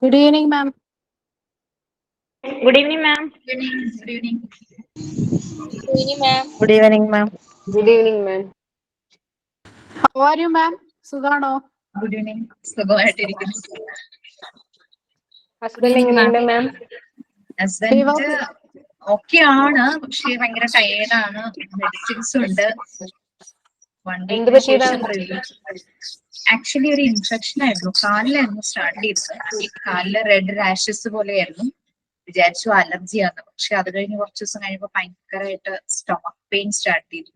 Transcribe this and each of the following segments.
Good evening, ma'am. Good evening, ma'am. Good evening. Good evening, ma'am. Good evening, ma'am. Good evening, ma'am. How are you, ma'am? Sugano. Good evening. സുഖമായിട്ടിരിക്കുന്നു. Good husband evening, ma'am. എങ്ങനെയുണ്ട് മാം? Leave husband of okay ആണ്, പക്ഷെ ഭയങ്കര ടയേർഡാണ്. Medicines ഉണ്ട്. 1 എന്ത് വീക്കിന് ശേഷം പറ്റിയതാണ്? Review. Actually ഒരു ഇൻഫെക്ഷൻ ആയിരുന്നു, കാലിലായിരുന്നു സ്റ്റാർട്ട് ചെയ്തത്. ഈ കാലില് റെഡ് റാഷസ് പോലെയായിരുന്നു. വിചാരിച്ചു അലർജിയാണ്, പക്ഷെ അത് കഴിഞ്ഞ് കുറച്ച് ദിവസം കഴിയുമ്പോൾ ഭയങ്കരമായിട്ട് സ്റ്റൊമക് പെയിൻ സ്റ്റാർട്ട് ചെയ്തു.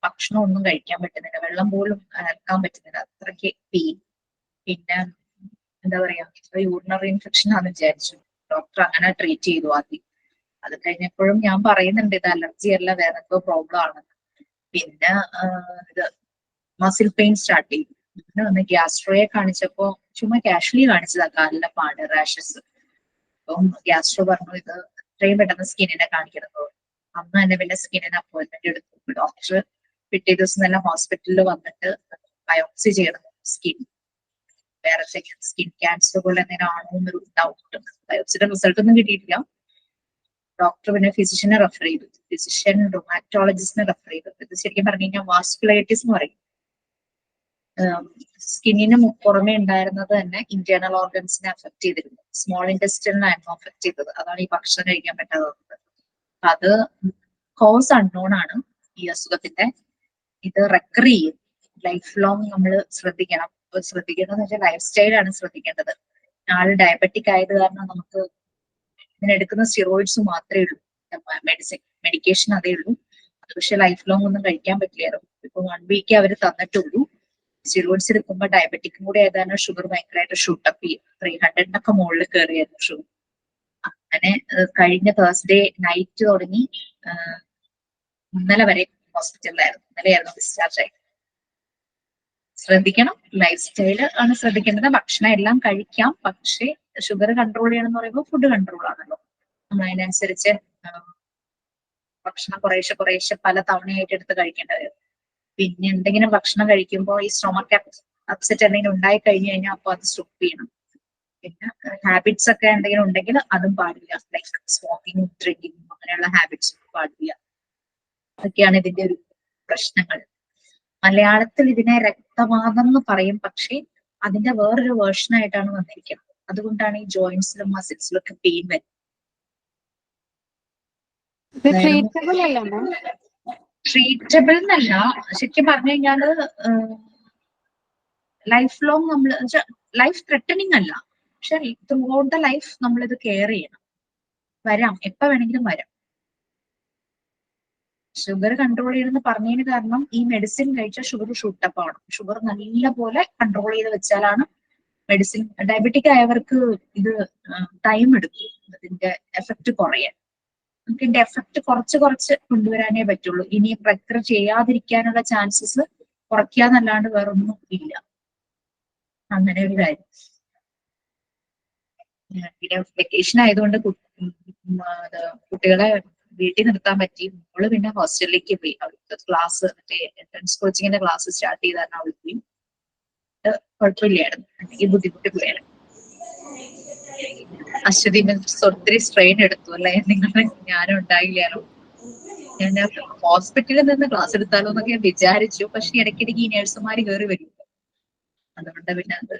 ഭക്ഷണം ഒന്നും കഴിക്കാൻ പറ്റുന്നില്ല, വെള്ളം പോലും ഇറക്കാൻ പറ്റുന്നില്ല, അത്രയ്ക്ക് പെയിൻ. പിന്നെ എന്താ പറയാ, യൂറിനറി ഇൻഫെക്ഷൻ ആണെന്ന് വിചാരിച്ചു. ഡോക്ടർ അങ്ങനെ ട്രീറ്റ് ചെയ്തു ആദ്യം. അത് കഴിഞ്ഞപ്പോഴും ഞാൻ പറയുന്നുണ്ട് ഇത് അലർജി അല്ല, വേറെ എന്തോ പ്രോബ്ലം ആണ്. പിന്നെ ഇത് മസിൽ പെയിൻ സ്റ്റാർട്ട് ചെയ്തു. പിന്നെ ഒന്ന് ഗ്യാസ്ട്രോയെ കാണിച്ചപ്പോ ചുമ്മാ കാഷ്വലി കാണിച്ചതാ കാലിലെ പാട് റാഷസ്. അപ്പം ഗ്യാസ്ട്രോ പറഞ്ഞു ഇത് എത്രയും പെട്ടെന്ന് സ്കിന്നിനെ കാണിക്കണം. അന്ന് തന്നെ പിന്നെ സ്കിന്നിന് അപ്പോയിന്റ്മെന്റ് എടുത്തു. ഡോക്ടർ പിറ്റേ ദിവസം തന്നെ ഹോസ്പിറ്റലിൽ വന്നിട്ട് ബയോപ്സി ചെയ്യണം സ്കിൻ. വേറെ സ്കിൻ ക്യാൻസർ പോലെ എന്തെങ്കിലും ആണോ എന്നൊരു ഡൗട്ട്. ബയോപ്സിയുടെ റിസൾട്ട് ഒന്നും കിട്ടിയിട്ടില്ല. ഡോക്ടർ പിന്നെ ഫിസിഷ്യനെ റെഫർ ചെയ്തു. ഫിസിഷ്യൻ റൊമാറ്റോളജിസ്റ്റിനെ റെഫർ ചെയ്തു. ഇത് ശരിക്കും പറഞ്ഞു കഴിഞ്ഞാൽ വാസ്കുലൈറ്റിസ് എന്ന് പറയും. സ്കിന്നിന് പുറമെ ഉണ്ടായിരുന്നത് തന്നെ ഇന്റേണൽ ഓർഗൻസിനെ അഫക്ട് ചെയ്തിരുന്നു. സ്മോൾ ഇൻറ്റെസ്റ്റൈനായിരുന്നു അഫക്ട് ചെയ്തത്. അതാണ് ഈ ഭക്ഷണം കഴിക്കാൻ പറ്റാത്തത്. അത് കോസ് അൺനോൺ ആണ് ഈ അസുഖത്തിന്റെ. ഇത് റെക്കർ ചെയ്യും. ലൈഫ് ലോങ് നമ്മൾ ശ്രദ്ധിക്കണം. ശ്രദ്ധിക്കേണ്ടതെന്ന് വെച്ചാൽ ലൈഫ് സ്റ്റൈലാണ് ശ്രദ്ധിക്കേണ്ടത്. ആള് ഡയബറ്റിക് ആയത് കാരണം നമുക്ക് ഇതിനെടുക്കുന്ന സ്റ്റിറോയിഡ്സ് മാത്രമേ ഉള്ളൂ, മെഡിക്കേഷൻ അതേ ഉള്ളൂ. അത് പക്ഷെ ലൈഫ് ലോങ് ഒന്നും കഴിക്കാൻ പറ്റില്ലായിരുന്നു. ഇപ്പൊ 1 വീക്ക് അവർ തന്നിട്ടുള്ളൂ. സ്റ്റിറോയിഡ്സ് എടുക്കുമ്പോൾ ഡയബറ്റിക്കും കൂടെ ആയതാണ് ഷുഗർ ഭയങ്കരമായിട്ട് ഷൂട്ടപ്പ് ചെയ്യും. 300 മുകളിൽ കയറിയായിരുന്നു ഷുഗർ. അങ്ങനെ കഴിഞ്ഞ തേഴ്സ്ഡേ നൈറ്റ് തുടങ്ങി ഇന്നലെ വരെ ഹോസ്പിറ്റലിലായിരുന്നു. ഇന്നലെയായിരുന്നു ഡിസ്ചാർജ് ആയി. ശ്രദ്ധിക്കണം, ലൈഫ് സ്റ്റൈല് ആണ് ശ്രദ്ധിക്കേണ്ടത്. ഭക്ഷണം എല്ലാം കഴിക്കാം, പക്ഷേ ഷുഗർ കൺട്രോൾ ചെയ്യണം എന്ന് പറയുമ്പോൾ ഫുഡ് കൺട്രോൾ ആണല്ലോ. നമ്മൾ അതിനനുസരിച്ച് ഭക്ഷണം കുറേശ്ശെ പല തവണയായിട്ട് എടുത്ത് കഴിക്കേണ്ടി വരും. പിന്നെ എന്തെങ്കിലും ഭക്ഷണം കഴിക്കുമ്പോൾ ഈ സ്റ്റൊമക്ക് അപ്സെറ്റ് എന്തെങ്കിലും ഉണ്ടായി കഴിഞ്ഞു കഴിഞ്ഞാൽ അപ്പൊ അത് സ്റ്റോപ്പ് ചെയ്യണം. പിന്നെ ഹാബിറ്റ്സ് ഒക്കെ എന്തെങ്കിലും ഉണ്ടെങ്കിൽ അതും പാടില്ല. ലൈക്ക് സ്മോക്കിംഗ്, ഡ്രിങ്കിങ്, അങ്ങനെയുള്ള ഹാബിറ്റ്സ് പാടില്ല. അതൊക്കെയാണ് ഇതിന്റെ ഒരു പ്രശ്നങ്ങൾ. മലയാളത്തിൽ ഇതിനെ രക്തവാതം എന്ന് പറയും, പക്ഷേ അതിന്റെ വേറൊരു വേർഷൻ ആയിട്ടാണ് വന്നിരിക്കുന്നത്. അതുകൊണ്ടാണ് ഈ ജോയിന്റ്സിലും മസിൽസിലും ഒക്കെ പെയിൻ വരുന്നത്. ഇത് treatable അല്ല, ma'am. ട്രീറ്റബിൾ എന്നല്ല, ശരിക്കും പറഞ്ഞു കഴിഞ്ഞാല് ലൈഫ് ലോങ് നമ്മൾ ലൈഫ് ത്രെട്ടനിങ് അല്ല, പക്ഷെ ത്രൂ ഔട്ട് ദ ലൈഫ് നമ്മൾ ഇത് കെയർ ചെയ്യണം. വരാം, എപ്പോ വേണമെങ്കിലും വരാം. ഷുഗർ കൺട്രോൾ ചെയ്യണമെന്ന് പറഞ്ഞതിന് കാരണം ഈ മെഡിസിൻ കഴിച്ചാൽ ഷുഗർ ഷൂട്ടപ്പ് ആണ്. ഷുഗർ നല്ല പോലെ കൺട്രോൾ ചെയ്ത് വെച്ചാലാണ് മെഡിസിൻ. ഡയബറ്റിക് ആയവർക്ക് ഇത് ടൈം എടുക്കും ഇതിന്റെ എഫക്റ്റ് കുറയാൻ. നമുക്ക് ഇതിന്റെ എഫക്റ്റ് കുറച്ച് കൊണ്ടുവരാനേ പറ്റുള്ളൂ. ഇനി പ്രക്രിയ ചെയ്യാതിരിക്കാനുള്ള ചാൻസസ് കുറയ്ക്കാന്നല്ലാണ്ട് വേറൊന്നും ഇല്ല. അങ്ങനെ ഒരു കാര്യം. പിന്നെ വെക്കേഷൻ ആയതുകൊണ്ട് കുട്ടികളെ വീട്ടിൽ നിർത്താൻ പറ്റി. മോള് പിന്നെ ഹോസ്റ്റലിലേക്ക് പോയി. അവൾക്ക് ക്ലാസ് മറ്റേ എൻട്രൻസ് കോച്ചിങ്ങിന്റെ ക്ലാസ് സ്റ്റാർട്ട് ചെയ്താണ് അവൾ പോയി. കുഴപ്പമില്ലായിരുന്നു, അല്ലെങ്കിൽ ബുദ്ധിമുട്ടി പോയായിരുന്നു. അശ്വതി ഒത്തിരി സ്ട്രെയിൻ എടുത്തു അല്ലെ നിങ്ങൾ? ഞാനും ഉണ്ടായില്ലാലോ. ഞാൻ ഹോസ്പിറ്റലിൽ നിന്ന് ക്ലാസ് എടുത്താലോ എന്നൊക്കെ ഞാൻ വിചാരിച്ചു, പക്ഷെ ഇടയ്ക്കിടയ്ക്ക് ഈ നഴ്സുമാര് കയറി വരും. അതുകൊണ്ട് പിന്നെ അത്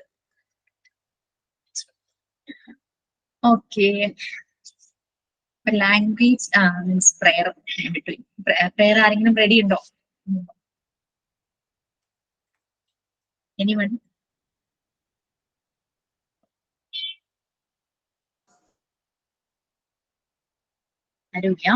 ഓക്കെ. ലാംഗ്വേജ് മീൻസ് പ്രെയർ വിട്ടു. പ്രെയർ ആരെങ്കിലും റെഡി ഉണ്ടോ? എനിവൺ? ആരുമില്ല.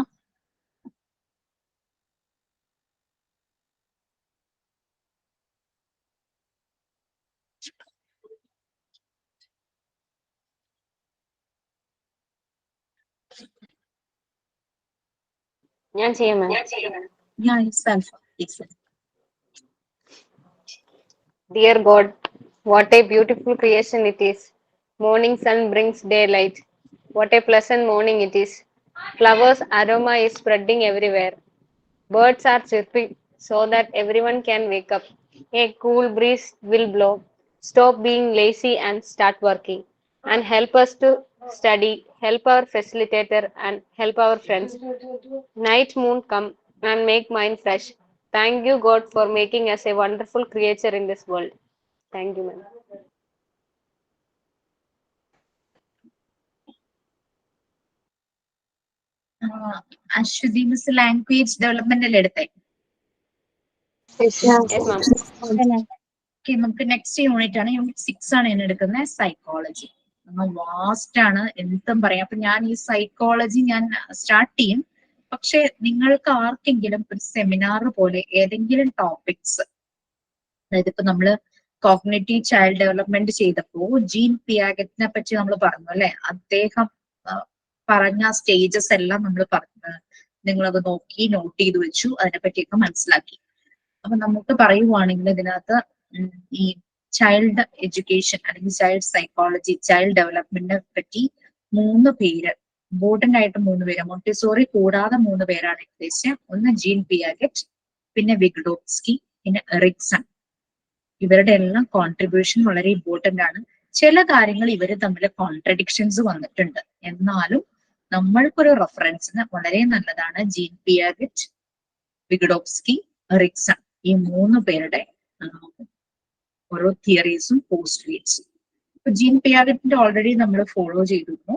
ഞാൻ ചെയ്യാം മാം. ഞാൻ self. Dear God, what a beautiful creation it is. Morning sun brings daylight. What a pleasant morning it is. Flowers' aroma is spreading everywhere. Birds are chirping so that everyone can wake up. A cool breeze will blow. Stop being lazy and start working. and help us to study, help our facilitator, and help our friends. Night moon come and make mind fresh. Thank you, God, for making us a wonderful creature in this world. Thank you, ma'am. Aswathy miss language development അല്ലേ എടുത്തേ? Yes, ma'am. Okay, നമുക്ക് next unit ആണ്. Unit 6 ആണ് ഞാൻ എടുക്കുന്നത്, psychology. Vast ആണ്, എന്തും പറയാം. അപ്പൊ ഞാൻ ഈ സൈക്കോളജി ഞാൻ സ്റ്റാർട്ട് ചെയ്യും. പക്ഷെ നിങ്ങൾക്ക് ആർക്കെങ്കിലും ഒരു സെമിനാർ പോലെ ഏതെങ്കിലും ടോപ്പിക്സ്, അതായത് ഇപ്പൊ നമ്മള് കോഗ്നിറ്റീവ് ചൈൽഡ് ഡെവലപ്മെന്റ് ചെയ്തപ്പോ ജീൻ പിയാഗറ്റിനെ പറ്റി നമ്മൾ പറഞ്ഞു അല്ലെ. അദ്ദേഹം പറഞ്ഞ സ്റ്റേജസ് എല്ലാം നമ്മൾ പറഞ്ഞു, നിങ്ങളത് നോക്കി നോട്ട് ചെയ്ത് വെച്ചു, അതിനെ പറ്റിയൊക്കെ മനസ്സിലാക്കി. അപ്പൊ നമുക്ക് പറയുവാണെങ്കിൽ ഇതിനകത്ത് ഈ ചൈൽഡ് എഡ്യൂക്കേഷൻ അല്ലെങ്കിൽ ചൈൽഡ് സൈക്കോളജി, ചൈൽഡ് ഡെവലപ്മെന്റിനെ പറ്റി 3 പേര്, ഇമ്പോർട്ടന്റ് ആയിട്ട് 3 പേര്, മോണ്ടിസോറി കൂടാതെ 3 പേരാണ് ഉദ്ദേശിച്ചത്. ഒന്ന് ജീൻ പിയാഗറ്റ്, പിന്നെ വിഗ്ഡോസ്കി, പിന്നെ എറിക്സൺ. ഇവരുടെ എല്ലാം കോൺട്രിബ്യൂഷൻ വളരെ ഇമ്പോർട്ടന്റ് ആണ്. ചില കാര്യങ്ങൾ ഇവർ തമ്മിൽ കോൺട്രഡിക്ഷൻസ് വന്നിട്ടുണ്ട്, എന്നാലും നമ്മൾക്കൊരു റെഫറൻസിന് വളരെ നല്ലതാണ് ജീൻ പിയാഗറ്റ്, വിഗ്ഡോസ്കി, എറിക്സൺ. ഈ 3 പേരുടെ ഓരോ തിയറീസും പോസ്റ്റുലേറ്റ്സും. ഇപ്പൊ ജീൻ പിയാഗറ്റിന്റെ ഓൾറെഡി നമ്മൾ ഫോളോ ചെയ്തിരുന്നു.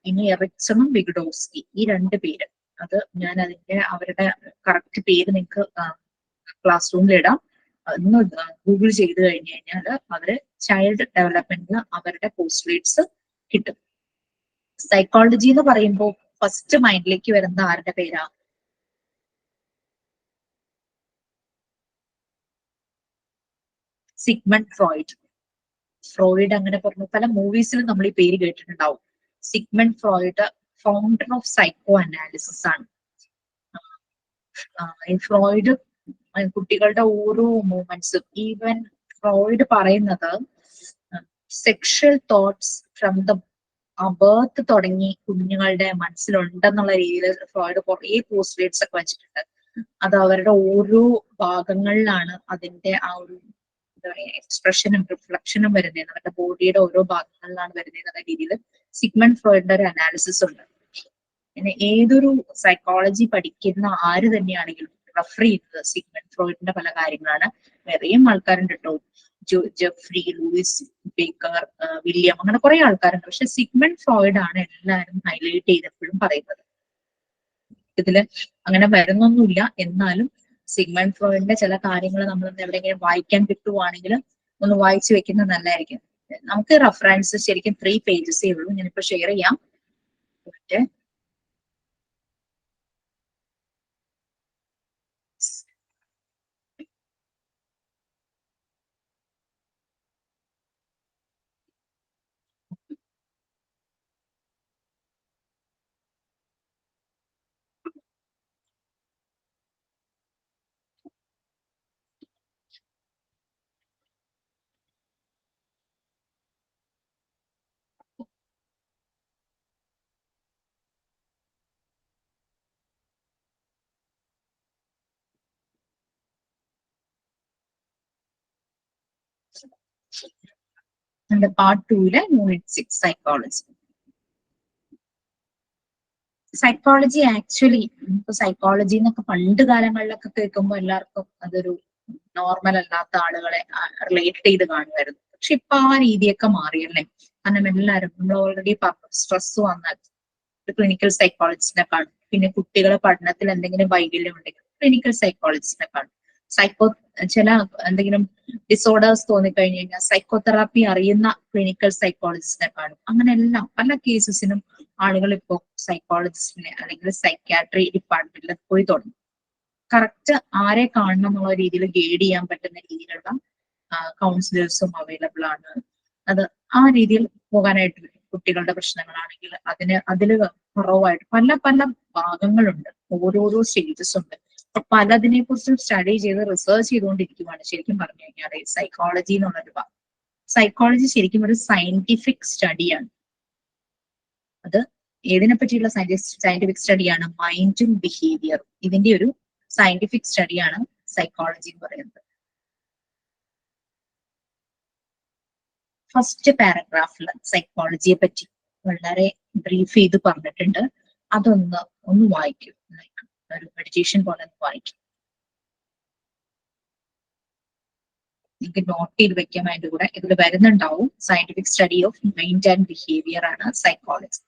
ഇനി എറിക്സണും വിഗ്ഡോസ്കി, ഈ 2 പേര്, അത് ഞാൻ അതിന്റെ അവരുടെ കറക്റ്റ് പേര് നിങ്ങൾക്ക് ക്ലാസ് റൂമിൽ ഇടാം. ഒന്ന് ഗൂഗിൾ ചെയ്ത് കഴിഞ്ഞു കഴിഞ്ഞാൽ അവര് ചൈൽഡ് ഡെവലപ്മെന്റിന് അവരുടെ പോസ്റ്റുലേറ്റ്സ് കിട്ടും. സൈക്കോളജി എന്ന് പറയുമ്പോൾ ഫസ്റ്റ് മൈൻഡിലേക്ക് വരുന്ന ആരുടെ പേരാ? Sigmund Freud. ഫ്രോയിഡ് അങ്ങനെ പറഞ്ഞു, പല മൂവീസിലും നമ്മൾ ഈ പേര് കേട്ടിട്ടുണ്ടാവും. Sigmund Freud founder of psycho analysis ആണ്. ഈ ഫ്രോയിഡ് കുട്ടികളുടെ ഓരോ മൂവ്മെന്റ്സും, ഈവൻ ഫ്രോയിഡ് പറയുന്നത് sexual thoughts from the birth തുടങ്ങി കുഞ്ഞുങ്ങളുടെ മനസ്സിലുണ്ടെന്നുള്ള രീതിയിൽ ഫ്രോയിഡ് കുറേ പോസ്റ്റുലേറ്റ്സ് ഒക്കെ വെച്ചിട്ടുണ്ട്. അത് അവരുടെ ഓരോ ഭാഗങ്ങളിലാണ് അതിന്റെ ആ ഒരു എന്താ പറയാ എക്സ്പ്രഷനും റിഫ്ലക്ഷനും വരുന്നത്, അവരുടെ ബോഡിയുടെ ഓരോ ഭാഗങ്ങളിലാണ് വരുന്നത് എന്നുള്ള രീതിയിൽ സിഗ്മണ്ട് ഫ്രോയിഡിന്റെ ഒരു അനാലിസിസ് ഉണ്ട്. പിന്നെ ഏതൊരു സൈക്കോളജി പഠിക്കുന്ന ആര് തന്നെയാണെങ്കിലും റെഫർ ചെയ്യുന്നത് സിഗ്മണ്ട് ഫ്രോയിഡിന്റെ പല കാര്യങ്ങളാണ്. വേറെയും ആൾക്കാരുണ്ട് കേട്ടോ, ജെഫ്രി, ലൂയിസ് ബേക്കർ, വില്യം, അങ്ങനെ കുറെ ആൾക്കാരുണ്ട്. പക്ഷെ സിഗ്മണ്ട് ഫ്രോയിഡ് ആണ് എല്ലാവരും ഹൈലൈറ്റ് ചെയ്തപ്പോഴും പറയുന്നത്. ഇതില് അങ്ങനെ വരുന്നൊന്നുമില്ല, എന്നാലും സിഗ്മണ്ട് ഫ്രോയിഡിന്റെ ചില കാര്യങ്ങൾ നമ്മൾ എവിടെയെങ്കിലും വായിക്കാൻ കിട്ടുവാണെങ്കിൽ ഒന്ന് വായിച്ചു വെക്കുന്നത് നല്ലതായിരിക്കും. നമുക്ക് റെഫറൻസ് ശരിക്കും 3 പേജസേ ഉള്ളൂ. ഞാനിപ്പോ ഷെയർ ചെയ്യാം. Part 2 unit 6 psychology. Psychology actually ഇപ്പൊ സൈക്കോളജി എന്നൊക്കെ പണ്ട് കാലങ്ങളിലൊക്കെ കേൾക്കുമ്പോൾ എല്ലാവർക്കും അതൊരു നോർമൽ അല്ലാത്ത ആളുകളെ റിലേറ്റ് ചെയ്ത് കാണുമായിരുന്നു. പക്ഷെ ഇപ്പൊ ആ രീതിയൊക്കെ മാറിയല്ലേ. കാരണം എല്ലാവരും നമ്മൾ ഓൾറെഡി സ്ട്രെസ് വന്നാൽ ക്ലിനിക്കൽ സൈക്കോളജിസ്റ്റിനെ കാണും. പിന്നെ കുട്ടികളെ പഠനത്തിൽ എന്തെങ്കിലും വൈകല്യം ഉണ്ടെങ്കിൽ ക്ലിനിക്കൽ സൈക്കോളജിസ്റ്റിനെ കാണും. ചില എന്തെങ്കിലും ഡിസോർഡേഴ്സ് തോന്നിക്കഴിഞ്ഞു കഴിഞ്ഞാൽ സൈക്കോതെറാപ്പി അറിയുന്ന ക്ലിനിക്കൽ സൈക്കോളജിസ്റ്റിനെ കാണും. അങ്ങനെ എല്ലാം പല കേസസിനും ആളുകൾ ഇപ്പോൾ സൈക്കോളജിസ്റ്റിനെ അല്ലെങ്കിൽ സൈക്യാട്രി ഡിപ്പാർട്ട്മെന്റിൽ പോയി തുടങ്ങും. കറക്റ്റ് ആരെ കാണണം എന്നുള്ള രീതിയിൽ ഗൈഡ് ചെയ്യാൻ പറ്റുന്ന രീതിയിലുള്ള കൗൺസിലേഴ്സും അവൈലബിൾ ആണ്. അത് ആ രീതിയിൽ പോകാനായിട്ട് കുട്ടികളുടെ പ്രശ്നങ്ങളാണെങ്കിൽ അതില് കുറവായിട്ട് പല പല ഭാഗങ്ങളുണ്ട്, ഓരോരോ സ്റ്റേജസ് ഉണ്ട്. അപ്പൊ പലതിനെ കുറിച്ചും സ്റ്റഡി ചെയ്ത് റിസർച്ച് ചെയ്തുകൊണ്ടിരിക്കുകയാണ് ശരിക്കും പറഞ്ഞു കഴിഞ്ഞാൽ സൈക്കോളജി എന്നുള്ളൊരു ഭാഗം. സൈക്കോളജി ശരിക്കും ഒരു സയന്റിഫിക് സ്റ്റഡിയാണ്. അത് ഏതിനെ പറ്റിയുള്ള സയന്റിഫിക് സ്റ്റഡിയാണ്? മൈൻഡും ബിഹേവിയറും. ഇതിന്റെ ഒരു സയന്റിഫിക് സ്റ്റഡിയാണ് സൈക്കോളജി എന്ന് പറയുന്നത്. ഫസ്റ്റ് പാരഗ്രാഫിൽ സൈക്കോളജിയെ പറ്റി വളരെ ബ്രീഫ് ചെയ്ത് പറഞ്ഞിട്ടുണ്ട്. ഒന്ന് വായിക്കും, ഒരു മെഡിറ്റേഷൻ പോലെ ഒന്ന് വായിക്കും. നിങ്ങൾക്ക് നോട്ട് ചെയ്ത് വെക്കാം. അതിന്റെ കൂടെ ഇതിൽ വരുന്നുണ്ടാവും scientific study of mind and behaviour ആണ് സൈക്കോളജി.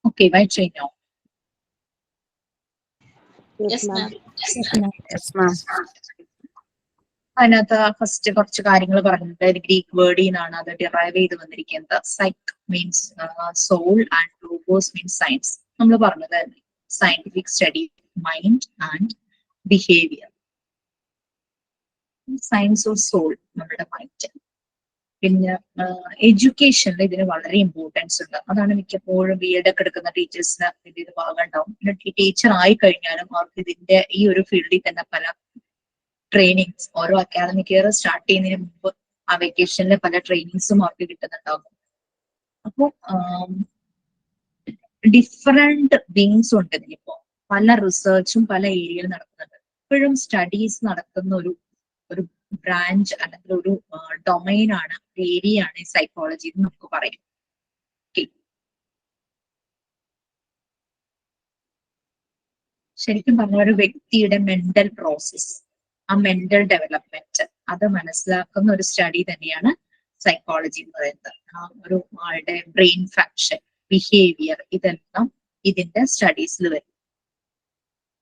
ഓക്കെ, വായിച്ചു കഴിഞ്ഞോ? Yes, ma'am. അതിനകത്ത് ഫസ്റ്റ് കുറച്ച് കാര്യങ്ങൾ പറഞ്ഞിട്ട് ഗ്രീക്ക് വേർഡിൽ നിന്നാണ് അത് ഡിറൈവ് ചെയ്ത് വന്നിരിക്കുന്നത്. Psych means soul and logos means science. നമ്മൾ പറഞ്ഞത് scientific study mind and behaviour. Science of soul നമ്മുടെ മൈൻഡ്. പിന്നെ എഡ്യൂക്കേഷനിൽ ഇതിന് വളരെ ഇമ്പോർട്ടൻസ് ഉണ്ട്. അതാണ് മിക്കപ്പോഴും ബി.എഡ് ഒക്കെ എടുക്കുന്ന ടീച്ചേഴ്സിന് ഇതിന്റെ ഭാഗം ഉണ്ടാവും. പിന്നെ ടീച്ചർ ആയി കഴിഞ്ഞാലും അവർക്ക് ഇതിന്റെ ഈ ഒരു ഫീൽഡിൽ തന്നെ പല ട്രെയിനിങ്സ്, ഓരോ അക്കാദമിക് ഇയർ സ്റ്റാർട്ട് ചെയ്യുന്നതിന് മുമ്പ് ആ വെക്കേഷനിൽ പല ട്രെയിനിങ്സും അവർക്ക് കിട്ടുന്നുണ്ടാകും. അപ്പോൾ ഡിഫറെന്റ് വിങ്സ് ഉണ്ട് ഇതിനിപ്പോ. പല റിസർച്ചും പല ഏരിയയിൽ നടക്കുന്നുണ്ട്. ഇപ്പോഴും സ്റ്റഡീസ് നടക്കുന്ന ഒരു ബ്രാഞ്ച് അല്ലെങ്കിൽ ഒരു ഡൊമൈൻ ആണ്, ഏരിയ ആണ് ഈ സൈക്കോളജി എന്ന് നമുക്ക് പറയാം. ശരിക്കും പറഞ്ഞ ഒരു വ്യക്തിയുടെ മെന്റൽ പ്രോസസ്, ആ മെന്റൽ ഡെവലപ്മെന്റ് അത് മനസ്സിലാക്കുന്ന ഒരു സ്റ്റഡി തന്നെയാണ് സൈക്കോളജി എന്ന് പറയുന്നത്. ആ ഒരു ആളുടെ ബ്രെയിൻ ഫങ്ഷൻ, ബിഹേവിയർ, ഇതെല്ലാം ഇതിന്റെ സ്റ്റഡീസിൽ വരും.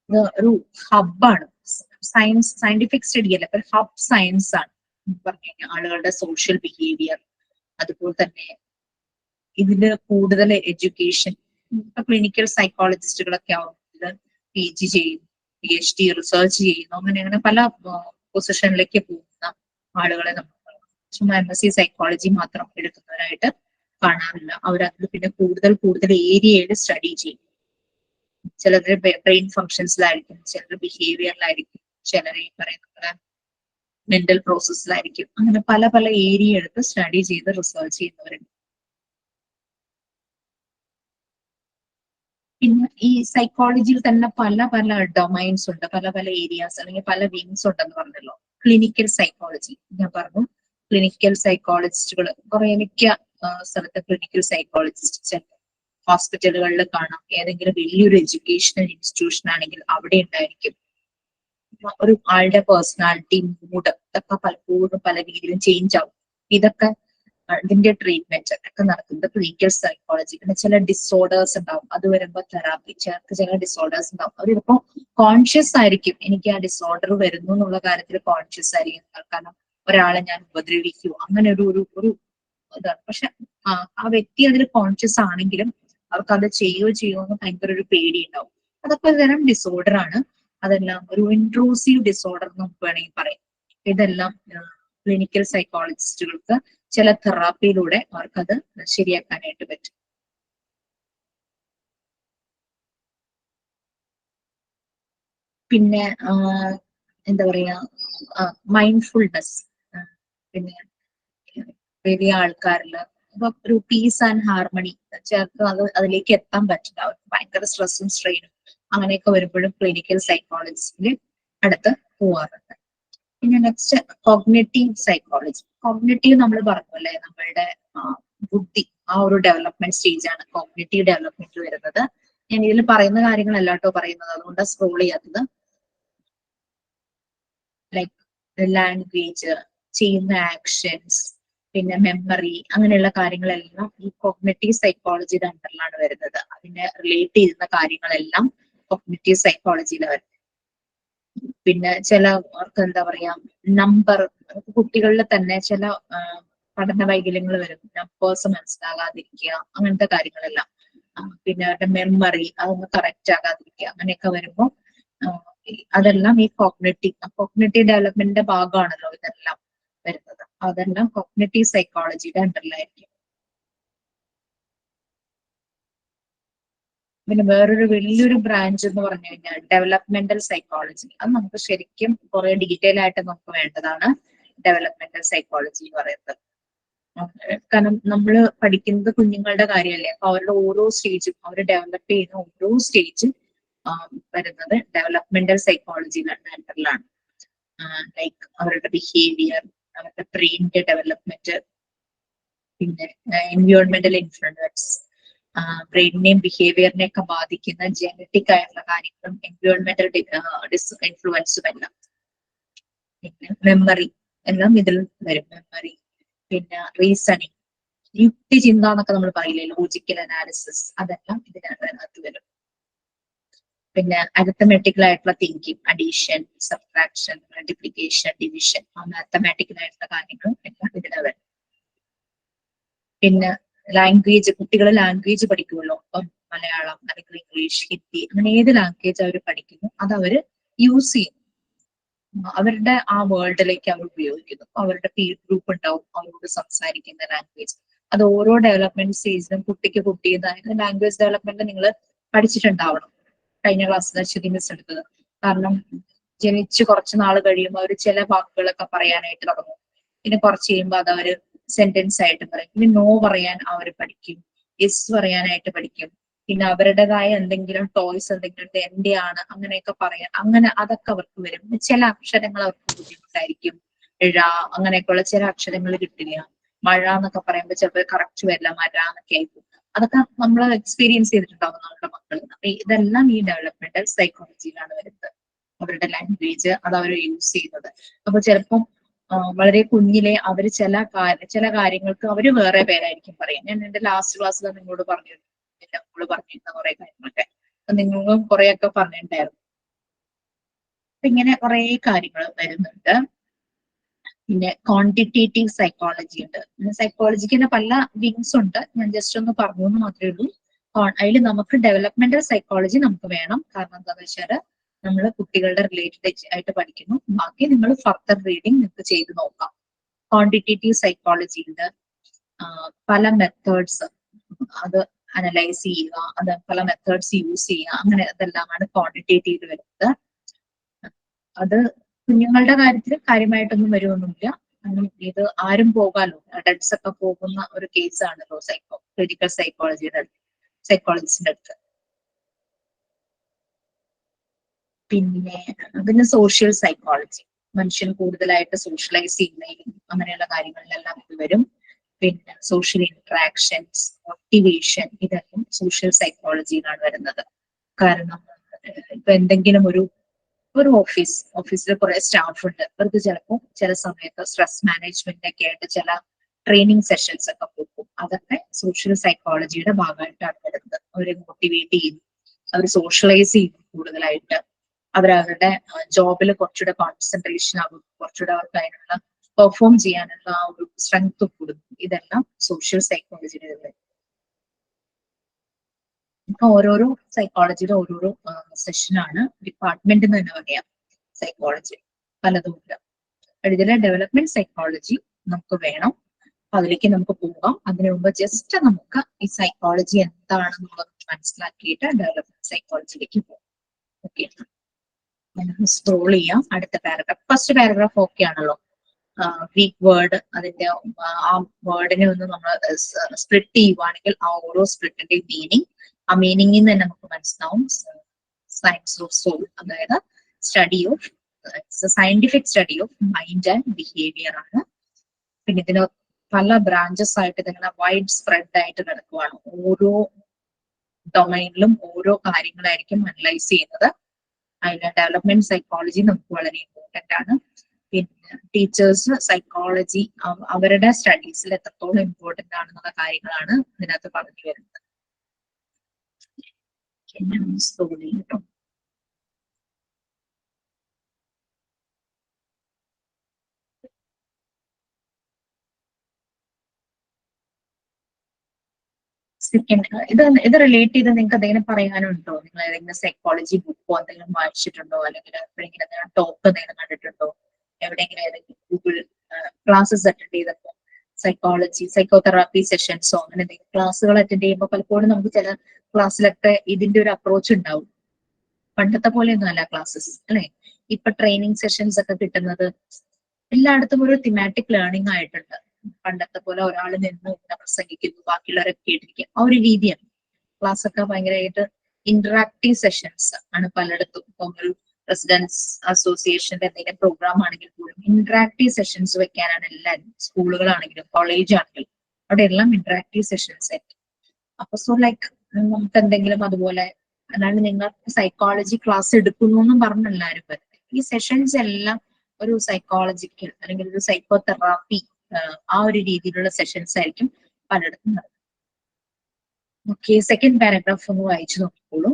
ഇത് ഒരു ഹബ്ബാണ്. സയന്റിഫിക് സ്റ്റഡി അല്ല, ഒരു ഹബ് സയൻസ് ആണ്. പറഞ്ഞു കഴിഞ്ഞാൽ ആളുകളുടെ സോഷ്യൽ ബിഹേവിയർ, അതുപോലെ തന്നെ ഇതില് കൂടുതൽ എഡ്യൂക്കേഷൻ. ഇപ്പൊ ക്ലിനിക്കൽ സൈക്കോളജിസ്റ്റുകളൊക്കെ ആവും PG ചെയ്യുന്നു, PhD റിസർച്ച് ചെയ്യുന്നു, അങ്ങനെ പല പൊസിഷനിലേക്ക് പോകുന്ന ആളുകളെ നമ്മൾ ചുമ്മാ MSc സൈക്കോളജി മാത്രം എടുക്കുന്നവരായിട്ട് കാണാറില്ല. അവരതിൽ പിന്നെ കൂടുതൽ ഏരിയയിൽ സ്റ്റഡി ചെയ്യും. ചിലർ ബ്രെയിൻ ഫങ്ഷൻസിലായിരിക്കും, ചിലർ ബിഹേവിയറിലായിരിക്കും, ചിലർ ഈ പറയുന്ന മെന്റൽ പ്രോസസ്സിലായിരിക്കും. അങ്ങനെ പല ഏരിയ എടുത്ത് സ്റ്റഡി ചെയ്ത് റിസർച്ച് ചെയ്യുന്നവരുണ്ട്. പിന്നെ ഈ സൈക്കോളജിയിൽ തന്നെ പല ഡൊമൈൻസ് ഉണ്ട്, പല ഏരിയാസ് അല്ലെങ്കിൽ പല വിങ്സ് ഉണ്ടെന്ന് പറഞ്ഞല്ലോ. ക്ലിനിക്കൽ സൈക്കോളജി ഞാൻ പറഞ്ഞു. ക്ലിനിക്കൽ സൈക്കോളജിസ്റ്റുകൾ കുറെ മിക്ക സ്ഥലത്ത് ക്ലിനിക്കൽ സൈക്കോളജിസ്റ്റ് ഹോസ്പിറ്റലുകളിൽ കാണാം. ഏതെങ്കിലും വലിയൊരു എഡ്യൂക്കേഷണൽ ഇൻസ്റ്റിറ്റ്യൂഷൻ ആണെങ്കിൽ അവിടെ ഉണ്ടായിരിക്കും. ഒരു ആളുടെ പേഴ്സണാലിറ്റി, മൂഡ് ഇതൊക്കെ പലപ്പോഴും പല രീതിയിലും ചേഞ്ച് ആവും. ഇതൊക്കെ ഇതിന്റെ ട്രീറ്റ്മെന്റ് ഒക്കെ നടക്കുന്നത് ക്ലിനിക്കൽ സൈക്കോളജി. പിന്നെ ചില ഡിസോർഡേഴ്സ് ഉണ്ടാവും, അത് വരുമ്പോ തെറാപ്പി ചേർത്ത് ചില ഡിസോർഡേഴ്സ് ഉണ്ടാവും. അവർ ചിലപ്പോൾ കോൺഷ്യസ് ആയിരിക്കും, എനിക്ക് ആ ഡിസോർഡർ വരുന്നു എന്നുള്ള കാര്യത്തിൽ കോൺഷ്യസ് ആയിരിക്കും. കാരണം ഒരാളെ ഞാൻ ഉപദ്രവിക്കൂ അങ്ങനെ ഒരു ഇതാണ്. പക്ഷെ ആ വ്യക്തി അതിൽ കോൺഷ്യസ് ആണെങ്കിലും അവർക്ക് അത് ചെയ്യോ എന്ന് ഭയങ്കര ഒരു പേടി ഉണ്ടാവും. അതൊക്കെ ഒരു തരം ഡിസോർഡർ ആണ്. അതെല്ലാം ഒരു ഇൻട്രൂസീവ് ഡിസോർഡർ എന്ന് നമുക്ക് വേണമെങ്കിൽ പറയാം. ഇതെല്ലാം ക്ലിനിക്കൽ സൈക്കോളജിസ്റ്റുകൾക്ക് ചില തെറാപ്പിയിലൂടെ അവർക്കത് ശരിയാക്കാനായിട്ട് പറ്റും. പിന്നെ എന്താ പറയാ, മൈൻഡ്ഫുൾനെസ്. പിന്നെ വലിയ ആൾക്കാരിൽ ഇപ്പൊ ഒരു പീസ് ആൻഡ് ഹാർമണി ചേർത്ത് അതിലേക്ക് എത്താൻ പറ്റില്ല. അവർക്ക് ഭയങ്കര സ്ട്രെസ്സും സ്ട്രെയിനും അങ്ങനെയൊക്കെ വരുമ്പോഴും ക്ലിനിക്കൽ സൈക്കോളജിസ്റ്റിൽ അടുത്ത് പോവാറുണ്ട്. പിന്നെ നെക്സ്റ്റ് കോഗ്നിറ്റീവ് സൈക്കോളജി. കോഗ്നിറ്റീവ് നമ്മൾ പറഞ്ഞല്ലേ, നമ്മളുടെ ബുദ്ധി ആ ഒരു ഡെവലപ്മെന്റ് സ്റ്റേജ് ആണ് കോഗ്നിറ്റീവ് ഡെവലപ്മെന്റ് വരുന്നത്. ഞാൻ ഇതിൽ പറയുന്ന കാര്യങ്ങളല്ല കേട്ടോ പറയുന്നത്, അതുകൊണ്ട് സ്ക്രോൾ ചെയ്യാത്തത്. ലൈക്ക് ലാംഗ്വേജ്, ചെയ്യുന്ന ആക്ഷൻസ്, പിന്നെ മെമ്മറി, അങ്ങനെയുള്ള കാര്യങ്ങളെല്ലാം ഈ കോഗ്നിറ്റീവ് സൈക്കോളജിയുടെ അണ്ടറിലാണ് വരുന്നത്. അതിനെ റിലേറ്റ് ചെയ്യുന്ന കാര്യങ്ങളെല്ലാം കോഗ്നിറ്റീവ് സൈക്കോളജിയിലാണ് വരുന്നത്. പിന്നെ ചിലവർക്ക് എന്താ പറയാ, നമ്പർ, കുട്ടികളിൽ തന്നെ ചില പഠന വൈകല്യങ്ങൾ വരും, നമ്പേഴ്സ് മനസ്സിലാകാതിരിക്കുക, അങ്ങനത്തെ കാര്യങ്ങളെല്ലാം. പിന്നെ അവരുടെ മെമ്മറി അതൊന്ന് കറക്റ്റ് ആകാതിരിക്കുക, അങ്ങനെയൊക്കെ വരുമ്പോൾ അതെല്ലാം ഈ കോഗ്നിറ്റീവ് ഡെവലപ്മെന്റിന്റെ ഭാഗമാണല്ലോ ഇതെല്ലാം വരുന്നത്. അതെല്ലാം കോഗ്നിറ്റീവ് സൈക്കോളജിയുടെ അണ്ടറിലായിരിക്കും. പിന്നെ വേറൊരു വലിയൊരു ബ്രാഞ്ച് എന്ന് പറഞ്ഞു കഴിഞ്ഞാൽ ഡെവലപ്മെന്റൽ സൈക്കോളജി. അത് നമുക്ക് ശരിക്കും കുറെ ഡീറ്റെയിൽ ആയിട്ട് നമുക്ക് വേണ്ടതാണ് ഡെവലപ്മെന്റൽ സൈക്കോളജി എന്ന് പറയുന്നത്. കാരണം നമ്മൾ പഠിക്കുന്നത് കുഞ്ഞുങ്ങളുടെ കാര്യമല്ലേ, അപ്പൊ അവരുടെ ഓരോ സ്റ്റേജും അവർ ഡെവലപ്പ് ചെയ്യുന്ന ഓരോ സ്റ്റേജും വരുന്നത് ഡെവലപ്മെന്റൽ സൈക്കോളജിയുടെ അണ്ടറിലാണ്. ലൈക്ക് അവരുടെ ബിഹേവിയർ, അവരുടെ ബ്രെയിനിന്റെ ഡെവലപ്മെന്റ്, പിന്നെ എൻവയോൺമെന്റൽ ഇൻഫ്ലുവൻസ്, ബ്രെയിനിനെയും ബിഹേവിയറിനെ ഒക്കെ ബാധിക്കുന്ന ജനറ്റിക് ആയിട്ടുള്ള കാര്യങ്ങളും എൻവയോൺമെന്റൽ ഇൻഫ്ലുവൻസും എല്ലാം. പിന്നെ മെമ്മറി എല്ലാം ഇതിൽ വരും. മെമ്മറി, പിന്നെ റീസണിങ്, യുക്തിചിന്ത എന്നൊക്കെ നമ്മൾ പറയില്ലേ, ലോജിക്കൽ അനാലിസിസ്, അതെല്ലാം ഇതിനകത്ത് വരും. പിന്നെ അരിത്തമെറ്റിക്കൽ ആയിട്ടുള്ള thinking, addition, subtraction, multiplication, division, ആ മാത്തമാറ്റിക്കൽ ആയിട്ടുള്ള കാര്യങ്ങളും എല്ലാം ഇതിനെ വരും. പിന്നെ ലാംഗ്വേജ്, കുട്ടികൾ ലാംഗ്വേജ് പഠിക്കുമല്ലോ, ഇപ്പം മലയാളം അല്ലെങ്കിൽ ഇംഗ്ലീഷ്, ഹിന്ദി, അങ്ങനെ ഏത് ലാംഗ്വേജ് അവർ പഠിക്കുന്നു അത് അവർ യൂസ് ചെയ്യുന്നു, അവരുടെ ആ വേൾഡിലേക്ക് അവർ ഉപയോഗിക്കുന്നു. അവരുടെ പീർ ഗ്രൂപ്പ് ഉണ്ടാവും, അവരോട് സംസാരിക്കുന്ന ലാംഗ്വേജ്. അത് ഓരോ ഡെവലപ്മെന്റ് സ്റ്റേജിലും കുട്ടിയുടേതായത് ലാംഗ്വേജ് ഡെവലപ്മെന്റ് നിങ്ങൾ പഠിച്ചിട്ടുണ്ടാവണം. കഴിഞ്ഞ ക്ലാസ്സിൽ അശ്വതി മിസ് എടുത്തത്. കാരണം ജനിച്ച് കുറച്ച് നാൾ കഴിയുമ്പോൾ അവർ ചില വാക്കുകളൊക്കെ പറയാനായിട്ട് തുടങ്ങും. പിന്നെ കുറച്ച് കഴിയുമ്പോൾ അത് അവര് സെന്റൻസ് ആയിട്ട് പറയും. പിന്നെ നോ പറയാൻ അവർ പഠിക്കും, യെസ് പറയാനായിട്ട് പഠിക്കും. പിന്നെ അവരുടേതായ എന്തെങ്കിലും ടോയ്സ് എന്തെങ്കിലും എന്റെ ആണ് അങ്ങനെയൊക്കെ പറയാൻ, അങ്ങനെ അതൊക്കെ അവർക്ക് വരും. ചില അക്ഷരങ്ങൾ അവർക്ക് ബുദ്ധിമുട്ടായിരിക്കും, ഴ അങ്ങനെയൊക്കെയുള്ള ചില അക്ഷരങ്ങൾ കിട്ടില്ല. മഴ എന്നൊക്കെ പറയുമ്പോൾ ചിലപ്പോൾ കറക്റ്റ് വരില്ല, മര എന്നൊക്കെ ആയിരിക്കും. അതൊക്കെ നമ്മൾ എക്സ്പീരിയൻസ് ചെയ്തിട്ടുണ്ടാവും നമ്മുടെ മക്കളിൽ. അപ്പൊ ഇതെല്ലാം ഈ ഡെവലപ്മെന്റൽ സൈക്കോളജിയിലാണ് വരുന്നത്. അവരുടെ ലാംഗ്വേജ് അത് അവർ യൂസ് ചെയ്യുന്നത്. അപ്പൊ ചിലപ്പം വളരെ കുഞ്ഞിലെ അവർ ചില കാര്യങ്ങൾക്ക് അവർ വേറെ പേരായിരിക്കും പറയാം. ഞാൻ എന്റെ ലാസ്റ്റ് ക്ലാസ്സിൽ നിങ്ങളോട് പറഞ്ഞിരുന്നു, എന്റെ മോള് പറഞ്ഞിരുന്ന കുറെ കാര്യങ്ങളൊക്കെ നിങ്ങളും കുറെയൊക്കെ പറഞ്ഞിട്ടുണ്ടായിരുന്നു. അപ്പൊ ഇങ്ങനെ കുറെ കാര്യങ്ങൾ വരുന്നുണ്ട്. പിന്നെ ക്വാണ്ടിറ്റേറ്റീവ് സൈക്കോളജി ഉണ്ട്. സൈക്കോളജിക്ക് തന്നെ പല വിങ്സ് ഉണ്ട്, ഞാൻ ജസ്റ്റ് ഒന്ന് പറഞ്ഞു എന്ന് മാത്രമേ ഉള്ളൂ. അതിൽ നമുക്ക് ഡെവലപ്മെന്റൽ സൈക്കോളജി നമുക്ക് വേണം. കാരണം എന്താണെന്ന് വെച്ചാൽ നമ്മൾ കുട്ടികളുടെ റിലേറ്റഡ് ആയിട്ട് പഠിക്കുന്നു. ബാക്കി നിങ്ങൾ ഫർദർ റീഡിങ് നിങ്ങൾക്ക് ചെയ്ത് നോക്കാം. ക്വാണ്ടിറ്റേറ്റീവ് സൈക്കോളജിയുടെ പല മെത്തേഡ്സ്, അത് അനലൈസ് ചെയ്യുക, അത് പല മെത്തേഡ്സ് യൂസ് ചെയ്യുക, അങ്ങനെ അതെല്ലാമാണ് ക്വാണ്ടിറ്റേറ്റീവ് വരുന്നത്. അത് കുഞ്ഞുങ്ങളുടെ കാര്യത്തിൽ കാര്യമായിട്ടൊന്നും വരുമൊന്നുമില്ല. ഇത് ആരും പോകാലോ, അഡൽട്സ് ഒക്കെ പോകുന്ന ഒരു കേസാണല്ലോ ക്ലിനിക്കൽ സൈക്കോളജിസ്റ്റിന്റെ അടുത്ത്. പിന്നെ സോഷ്യൽ സൈക്കോളജി, മനുഷ്യൻ കൂടുതലായിട്ട് സോഷ്യലൈസ് ചെയ്യുന്നതിലും അങ്ങനെയുള്ള കാര്യങ്ങളിലെല്ലാം ഇത് വരും. പിന്നെ സോഷ്യൽ ഇന്ററാക്ഷൻസ്, മോട്ടിവേഷൻ, ഇതെല്ലാം സോഷ്യൽ സൈക്കോളജിയിലാണ് വരുന്നത്. കാരണം ഇപ്പൊ എന്തെങ്കിലും ഒരു ഓഫീസിൽ കുറെ സ്റ്റാഫ് ഉണ്ട്, അവർക്ക് ചിലപ്പോൾ ചില സമയത്ത് സ്ട്രെസ് മാനേജ്മെന്റ് ഒക്കെ ആയിട്ട് ചില ട്രെയിനിങ് സെഷൻസ് ഒക്കെ പോകും. അതൊക്കെ സോഷ്യൽ സൈക്കോളജിയുടെ ഭാഗമായിട്ടാണ് വരുന്നത്. അവരെ മോട്ടിവേറ്റ് ചെയ്യുന്നു, അവർ സോഷ്യലൈസ് ചെയ്യുന്നു കൂടുതലായിട്ട്, അവരവരുടെ ജോബിൽ കുറച്ചുകൂടെ കോൺസെൻട്രേഷൻ ആകും, കുറച്ചുകൂടെ അവർക്ക് അതിനുള്ള പെർഫോം ചെയ്യാനുള്ള ആ ഒരു സ്ട്രെങ്ത് കൂടുന്നു. ഇതെല്ലാം സോഷ്യൽ സൈക്കോളജിയുടെ ഇപ്പൊ ഓരോരോ സൈക്കോളജിയുടെ ഓരോരോ സെഷനാണ്, ഡിപ്പാർട്ട്മെന്റ് എന്ന് തന്നെ പറയാം. സൈക്കോളജി പലതും ഉണ്ട്. ഇതിലെ ഡെവലപ്മെന്റ് സൈക്കോളജി നമുക്ക് വേണം, അതിലേക്ക് നമുക്ക് പോകാം. അതിനു മുമ്പ് ജസ്റ്റ് നമുക്ക് ഈ സൈക്കോളജി എന്താണെന്നുള്ളത് മനസ്സിലാക്കിയിട്ട് ഡെവലപ്മെന്റ് സൈക്കോളജിയിലേക്ക് പോകാം. ഓക്കെ, സ്ക്രോൾ ചെയ്യാം. അടുത്ത പാരഗ്രാഫ്, ഫസ്റ്റ് പാരഗ്രാഫ് ഓക്കെ ആണല്ലോ. വീക്ക് വേർഡ്, അതിന്റെ ആ വേർഡിനെ ഒന്ന് നമ്മൾ സ്പ്ലിറ്റ് ചെയ്യുവാണെങ്കിൽ ആ ഓരോ സ്പ്ലിറ്റിന്റെയും മീനിങ്, ആ മീനിങ്ങിൽ നിന്ന് തന്നെ നമുക്ക് മനസ്സിലാവും. സയൻസ് ഓഫ് സോൾ, അതായത് scientific study of mind and behaviour ആണ്. പിന്നെ ഇതിന് പല ബ്രാഞ്ചസ് ആയിട്ട് ഇതിങ്ങനെ വൈഡ് സ്പ്രെഡ് ആയിട്ട് കിടക്കുവാണ്. ഓരോ ഡൊമൈനിലും ഓരോ കാര്യങ്ങളായിരിക്കും അനലൈസ് ചെയ്യുന്നത്. അതിന് ഡെവലപ്മെന്റ് സൈക്കോളജി നമുക്ക് വളരെ ഇമ്പോർട്ടന്റ് ആണ്. പിന്നെ ടീച്ചേഴ്സ് സൈക്കോളജി അവരുടെ സ്റ്റഡീസിൽ എത്രത്തോളം ഇമ്പോർട്ടന്റ് ആണെന്നുള്ള കാര്യങ്ങളാണ് ഇതിനകത്ത് പറഞ്ഞു വരുന്നത്. കേട്ടോ. സെക്കൻഡ്, ഇത് റിലേറ്റ് ചെയ്ത് നിങ്ങൾക്ക് എന്തെങ്കിലും പറയാനുണ്ടോ? നിങ്ങൾ ഏതെങ്കിലും സൈക്കോളജി ബുക്കോ എന്തെങ്കിലും വായിച്ചിട്ടുണ്ടോ, അല്ലെങ്കിൽ എപ്പോഴെങ്കിലും എന്തെങ്കിലും ടോക്ക് എന്തെങ്കിലും കണ്ടിട്ടുണ്ടോ, എവിടെയെങ്കിലും ഏതെങ്കിലും ഗൂഗിൾ ക്ലാസ്സസ് അറ്റൻഡ് ചെയ്തപ്പോ സൈക്കോളജി സൈക്കോതെറാപ്പി സെഷൻസോ അങ്ങനെ എന്തെങ്കിലും ക്ലാസ്സുകൾ അറ്റൻഡ് ചെയ്യുമ്പോൾ പലപ്പോഴും നമുക്ക് ചില ക്ലാസ്സിലൊക്കെ ഇതിന്റെ ഒരു അപ്രോച്ച് ഉണ്ടാവും. പണ്ടത്തെ പോലെയൊന്നും അല്ല ക്ലാസ്സസ് അല്ലെ. ഇപ്പൊ ട്രെയിനിങ് സെഷൻസ് ഒക്കെ കിട്ടുന്നത് എല്ലായിടത്തും ഒരു തിമാറ്റിക് ലേണിംഗ് ആയിട്ടുണ്ട്. പണ്ടത്തെ പോലെ ഒരാൾ നിന്ന് ഇങ്ങനെ പ്രസംഗിക്കുന്നു ബാക്കിയുള്ളവരൊക്കെ കേട്ടിരിക്കുക, ആ ഒരു രീതിയാണ്. ക്ലാസ് ഒക്കെ ഭയങ്കരമായിട്ട് ഇന്ററാക്റ്റീവ് സെഷൻസ് ആണ് പലയിടത്തും. ഇപ്പം ഒരു റെസിഡൻസ് അസോസിയേഷന്റെ എന്തെങ്കിലും പ്രോഗ്രാം ആണെങ്കിൽ പോലും ഇന്ററാക്റ്റീവ് സെഷൻസ് വെക്കാനാണ് എല്ലാവരും, സ്കൂളുകളാണെങ്കിലും കോളേജ് ആണെങ്കിലും അവിടെ എല്ലാം ഇന്ററാക്റ്റീവ് സെഷൻസ് ആയിരിക്കും. അപ്പൊ സോ ലൈക്ക് നമുക്ക് എന്തെങ്കിലും അതുപോലെ, അല്ലാണ്ട് നിങ്ങൾക്ക് സൈക്കോളജി ക്ലാസ് എടുക്കുന്നു എന്നും പറഞ്ഞ എല്ലാവരും വരുന്നത്. ഈ സെഷൻസ് എല്ലാം ഒരു സൈക്കോളജിക്കൽ അല്ലെങ്കിൽ ഒരു സൈക്കോതെറാപ്പി ആ ഒരു രീതിയിലുള്ള സെഷൻസ് ആയിരിക്കും പലയിടത്തും നടക്കുന്നത്. ഓക്കെ, സെക്കൻഡ് പാരഗ്രാഫ് ഒന്ന് വായിച്ചു നോക്കിക്കോളൂ.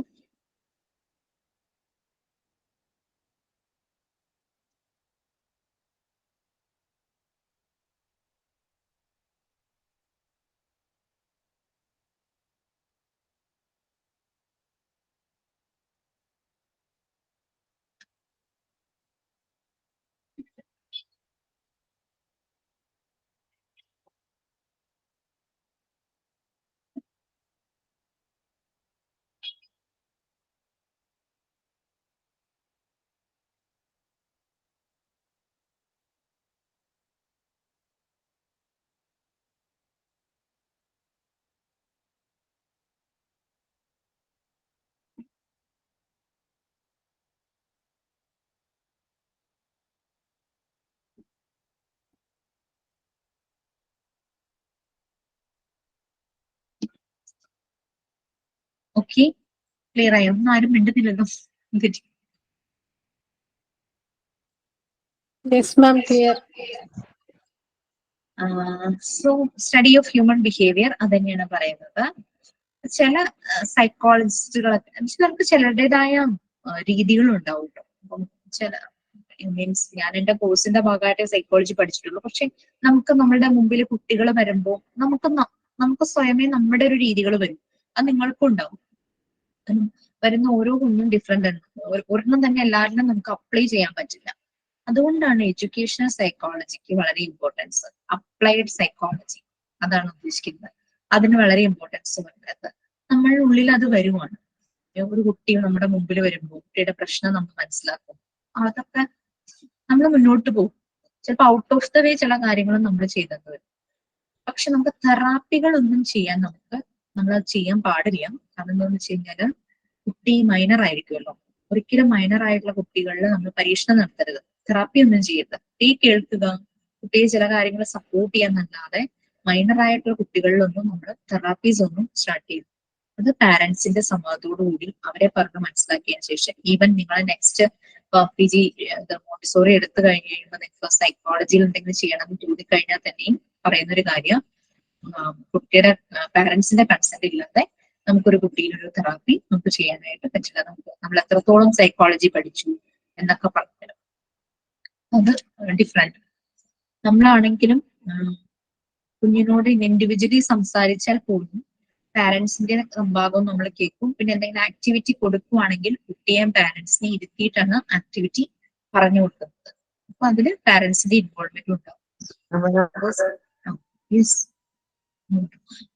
ഓക്കെ, ക്ലിയർ ആയോ? ഒന്നും ആരും മിണ്ടുന്നില്ലല്ലോ. Yes, ma'am, clear. So study of human behaviour അത് തന്നെയാണ് പറയുന്നത്. ചില സൈക്കോളജിസ്റ്റുകളൊക്കെ നമുക്ക് ചിലരുടേതായ രീതികളുണ്ടാവും കേട്ടോ. അപ്പം ചില മീൻസ് ഞാൻ എന്റെ കോഴ്സിന്റെ ഭാഗമായിട്ട് സൈക്കോളജി പഠിച്ചിട്ടുള്ളൂ. പക്ഷെ നമുക്ക് നമ്മളുടെ മുമ്പിൽ കുട്ടികൾ വരുമ്പോൾ നമുക്ക് സ്വയമേ നമ്മുടെ ഒരു രീതികൾ വരും. അത് നിങ്ങൾക്കും ഉണ്ടാവും. വരുന്ന ഓരോ കുഞ്ഞും ഡിഫറെന്റ് ആണ്. ഒരെണ്ണം തന്നെ എല്ലാവരിലും നമുക്ക് അപ്ലൈ ചെയ്യാൻ പറ്റില്ല. അതുകൊണ്ടാണ് എഡ്യൂക്കേഷണൽ സൈക്കോളജിക്ക് വളരെ ഇമ്പോർട്ടൻസ്. അപ്ലൈഡ് സൈക്കോളജി അതാണ് ഉദ്ദേശിക്കുന്നത്. അതിന് വളരെ ഇമ്പോർട്ടൻസ് വരുന്നത്. നമ്മളുടെ ഉള്ളിൽ അത് വരുവാണ്. ഒരു കുട്ടി നമ്മുടെ മുമ്പിൽ വരുമ്പോൾ കുട്ടിയുടെ പ്രശ്നം നമ്മൾ മനസ്സിലാക്കും. അതൊക്കെ നമ്മൾ മുന്നോട്ട് പോകും. ചിലപ്പോൾ ഔട്ട് ഓഫ് ദ വേ ചില കാര്യങ്ങളും നമ്മൾ ചെയ്തത് വരും. പക്ഷെ നമുക്ക് തെറാപ്പികളൊന്നും ചെയ്യാൻ നമ്മൾ ചെയ്യാൻ പാടില്ല. കാരണം എന്താണെന്ന് വെച്ച് കഴിഞ്ഞാല് കുട്ടി മൈനർ ആയിരിക്കുമല്ലോ. ഒരിക്കലും മൈനർ ആയിട്ടുള്ള കുട്ടികളിൽ നമ്മൾ പരീക്ഷണം നടത്തരുത്. തെറാപ്പി ഒന്നും ചെയ്യരുത്. കുട്ടിയെ കേൾക്കുക, കുട്ടിയെ ചില കാര്യങ്ങൾ സപ്പോർട്ട് ചെയ്യാന്നല്ലാതെ മൈനർ ആയിട്ടുള്ള കുട്ടികളിലൊന്നും നമ്മൾ തെറാപ്പീസ് ഒന്നും സ്റ്റാർട്ട് ചെയ്യും. അത് പാരന്റ്സിന്റെ സമ്മതത്തോടു കൂടി അവരെ പറഞ്ഞ് മനസ്സിലാക്കിയതിനു ശേഷം, ഈവൻ നിങ്ങൾ നെക്സ്റ്റ് PG മോണ്ടിസോറി എടുത്തു കഴിഞ്ഞ് കഴിയുമ്പോൾ നിങ്ങൾക്ക് സൈക്കോളജിയിൽ എന്തെങ്കിലും ചെയ്യണം എന്ന് ചോദിക്കഴിഞ്ഞാൽ തന്നെയും പറയുന്നൊരു കാര്യം, കുട്ടിയുടെ പാരന്റ്സിന്റെ കൺസെന്റ് ഇല്ലാതെ നമുക്കൊരു കുട്ടിയിലൊരു തെറാപ്പി നമുക്ക് ചെയ്യാനായിട്ട് പറ്റില്ല. നമ്മൾ എത്രത്തോളം സൈക്കോളജി പഠിച്ചു എന്നൊക്കെ പറഞ്ഞു. അത് ഡിഫറെന്റ്. നമ്മളാണെങ്കിലും കുഞ്ഞിനോട് ഇൻഡിവിജ്വലി സംസാരിച്ചാൽ പോലും പാരന്റ്സിന്റെ ഭാഗവും നമ്മൾ കേൾക്കും. പിന്നെ എന്തെങ്കിലും ആക്ടിവിറ്റി കൊടുക്കുവാണെങ്കിൽ കുട്ടിയെയും പാരന്റ്സിനെ ഇരുത്തിയിട്ടാണ് ആക്ടിവിറ്റി പറഞ്ഞു കൊടുക്കുന്നത്. അപ്പൊ അതില് പാരന്റ്സിന്റെ ഇൻവോൾവ്മെന്റ് ഉണ്ടാവും.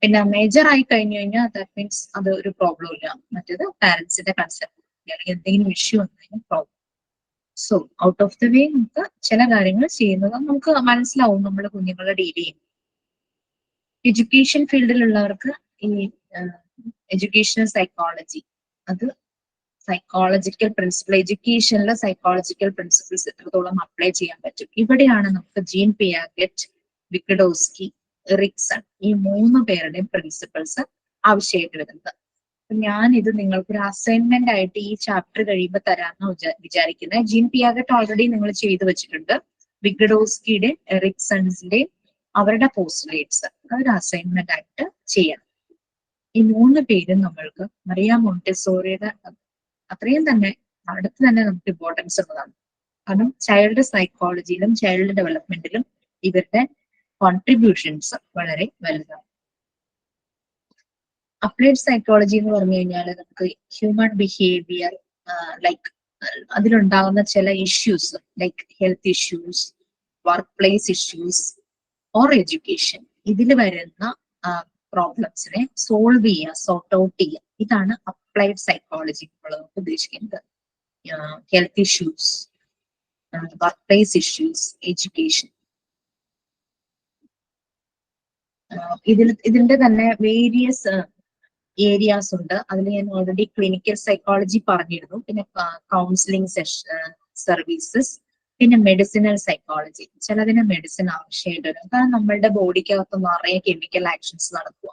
പിന്നെ മേജർ ആയി കഴിഞ്ഞു കഴിഞ്ഞാൽ ദാറ്റ് മീൻസ് അത് ഒരു പ്രോബ്ലം ഇല്ല. മറ്റേത് പാരന്റ്സിന്റെ കൺസെപ്റ്റ് അല്ലെങ്കിൽ എന്തെങ്കിലും ഇഷ്യൂ വന്നു problem. So out of the way നമുക്ക് ചില കാര്യങ്ങൾ ചെയ്യുന്നത് നമുക്ക് മനസ്സിലാവും നമ്മൾ കുഞ്ഞുങ്ങളെ ഡീൽ ചെയ്യും. എഡ്യൂക്കേഷൻ ഫീൽഡിലുള്ളവർക്ക് ഈ എഡ്യൂക്കേഷണൽ സൈക്കോളജി അത് സൈക്കോളജിക്കൽ പ്രിൻസിപ്പിൾ, എഡ്യൂക്കേഷനിലെ സൈക്കോളജിക്കൽ പ്രിൻസിപ്പിൾസ് എത്രത്തോളം അപ്ലൈ ചെയ്യാൻ പറ്റും. ഇവിടെയാണ് നമുക്ക് ജീൻ പിയാഗറ്റ്, വിക്കഡോസ്കി, എറിക്സൺ ഈ 3 പേരുടെയും പ്രിൻസിപ്പിൾസ് ആവശ്യമായിട്ട് വരുന്നത്. ഞാൻ ഇത് നിങ്ങൾക്കൊരു അസൈൻമെന്റ് ആയിട്ട് ഈ ചാപ്റ്റർ കഴിയുമ്പോൾ തരാമെന്ന് വിചാരിക്കുന്നത്. ജീൻ പിയാഗറ്റ് ഓൾറെഡി നിങ്ങൾ ചെയ്തു വെച്ചിട്ടുണ്ട്. വിഗഡോസ്കിയുടെ എറിക്സൺസിന്റെ അവരുടെ പോസ്റ്റുലേറ്റ്സ് അതൊരു അസൈൻമെന്റ് ആയിട്ട് ചെയ്യണം. ഈ 3 പേരും നമ്മൾക്ക് മറിയ മോണ്ടെസോറിയുടെ അത്രയും തന്നെ അടുത്ത് തന്നെ നമുക്ക് ഇമ്പോർട്ടൻസ് ഉള്ളതാണ്. കാരണം ചൈൽഡ് സൈക്കോളജിയിലും ചൈൽഡ് ഡെവലപ്മെന്റിലും ഇവരുടെ കോൺട്രിബ്യൂഷൻസ് വളരെ വലുതാണ്. അപ്ലൈഡ് സൈക്കോളജി എന്ന് പറഞ്ഞു കഴിഞ്ഞാൽ നമുക്ക് ഹ്യൂമൻ ബിഹേവിയർ ലൈക്ക് അതിലുണ്ടാകുന്ന ചില issues like health issues, work place issues or education, ഇതിൽ വരുന്ന പ്രോബ്ലംസിനെ സോൾവ് ചെയ്യുക, സോർട്ട് ഔട്ട് ചെയ്യുക, ഇതാണ് അപ്ലൈഡ് സൈക്കോളജി നമ്മൾ ഉദ്ദേശിക്കുന്നത്. Health issues, work place issues, education, ഇതിന്റെ തന്നെ വേരിയസ് ഏരിയാസ് ഉണ്ട്. അതിൽ ഞാൻ ഓൾറെഡി ക്ലിനിക്കൽ സൈക്കോളജി പറഞ്ഞിരുന്നു, പിന്നെ കൗൺസിലിംഗ് സർവീസസ്, പിന്നെ മെഡിസിനൽ സൈക്കോളജി. ചിലതിന് മെഡിസിൻ ആവശ്യമായിട്ട് വരും, കാരണം നമ്മളുടെ ബോഡിക്കകത്ത് നിറയെ കെമിക്കൽ ആക്ഷൻസ് നടക്കുക.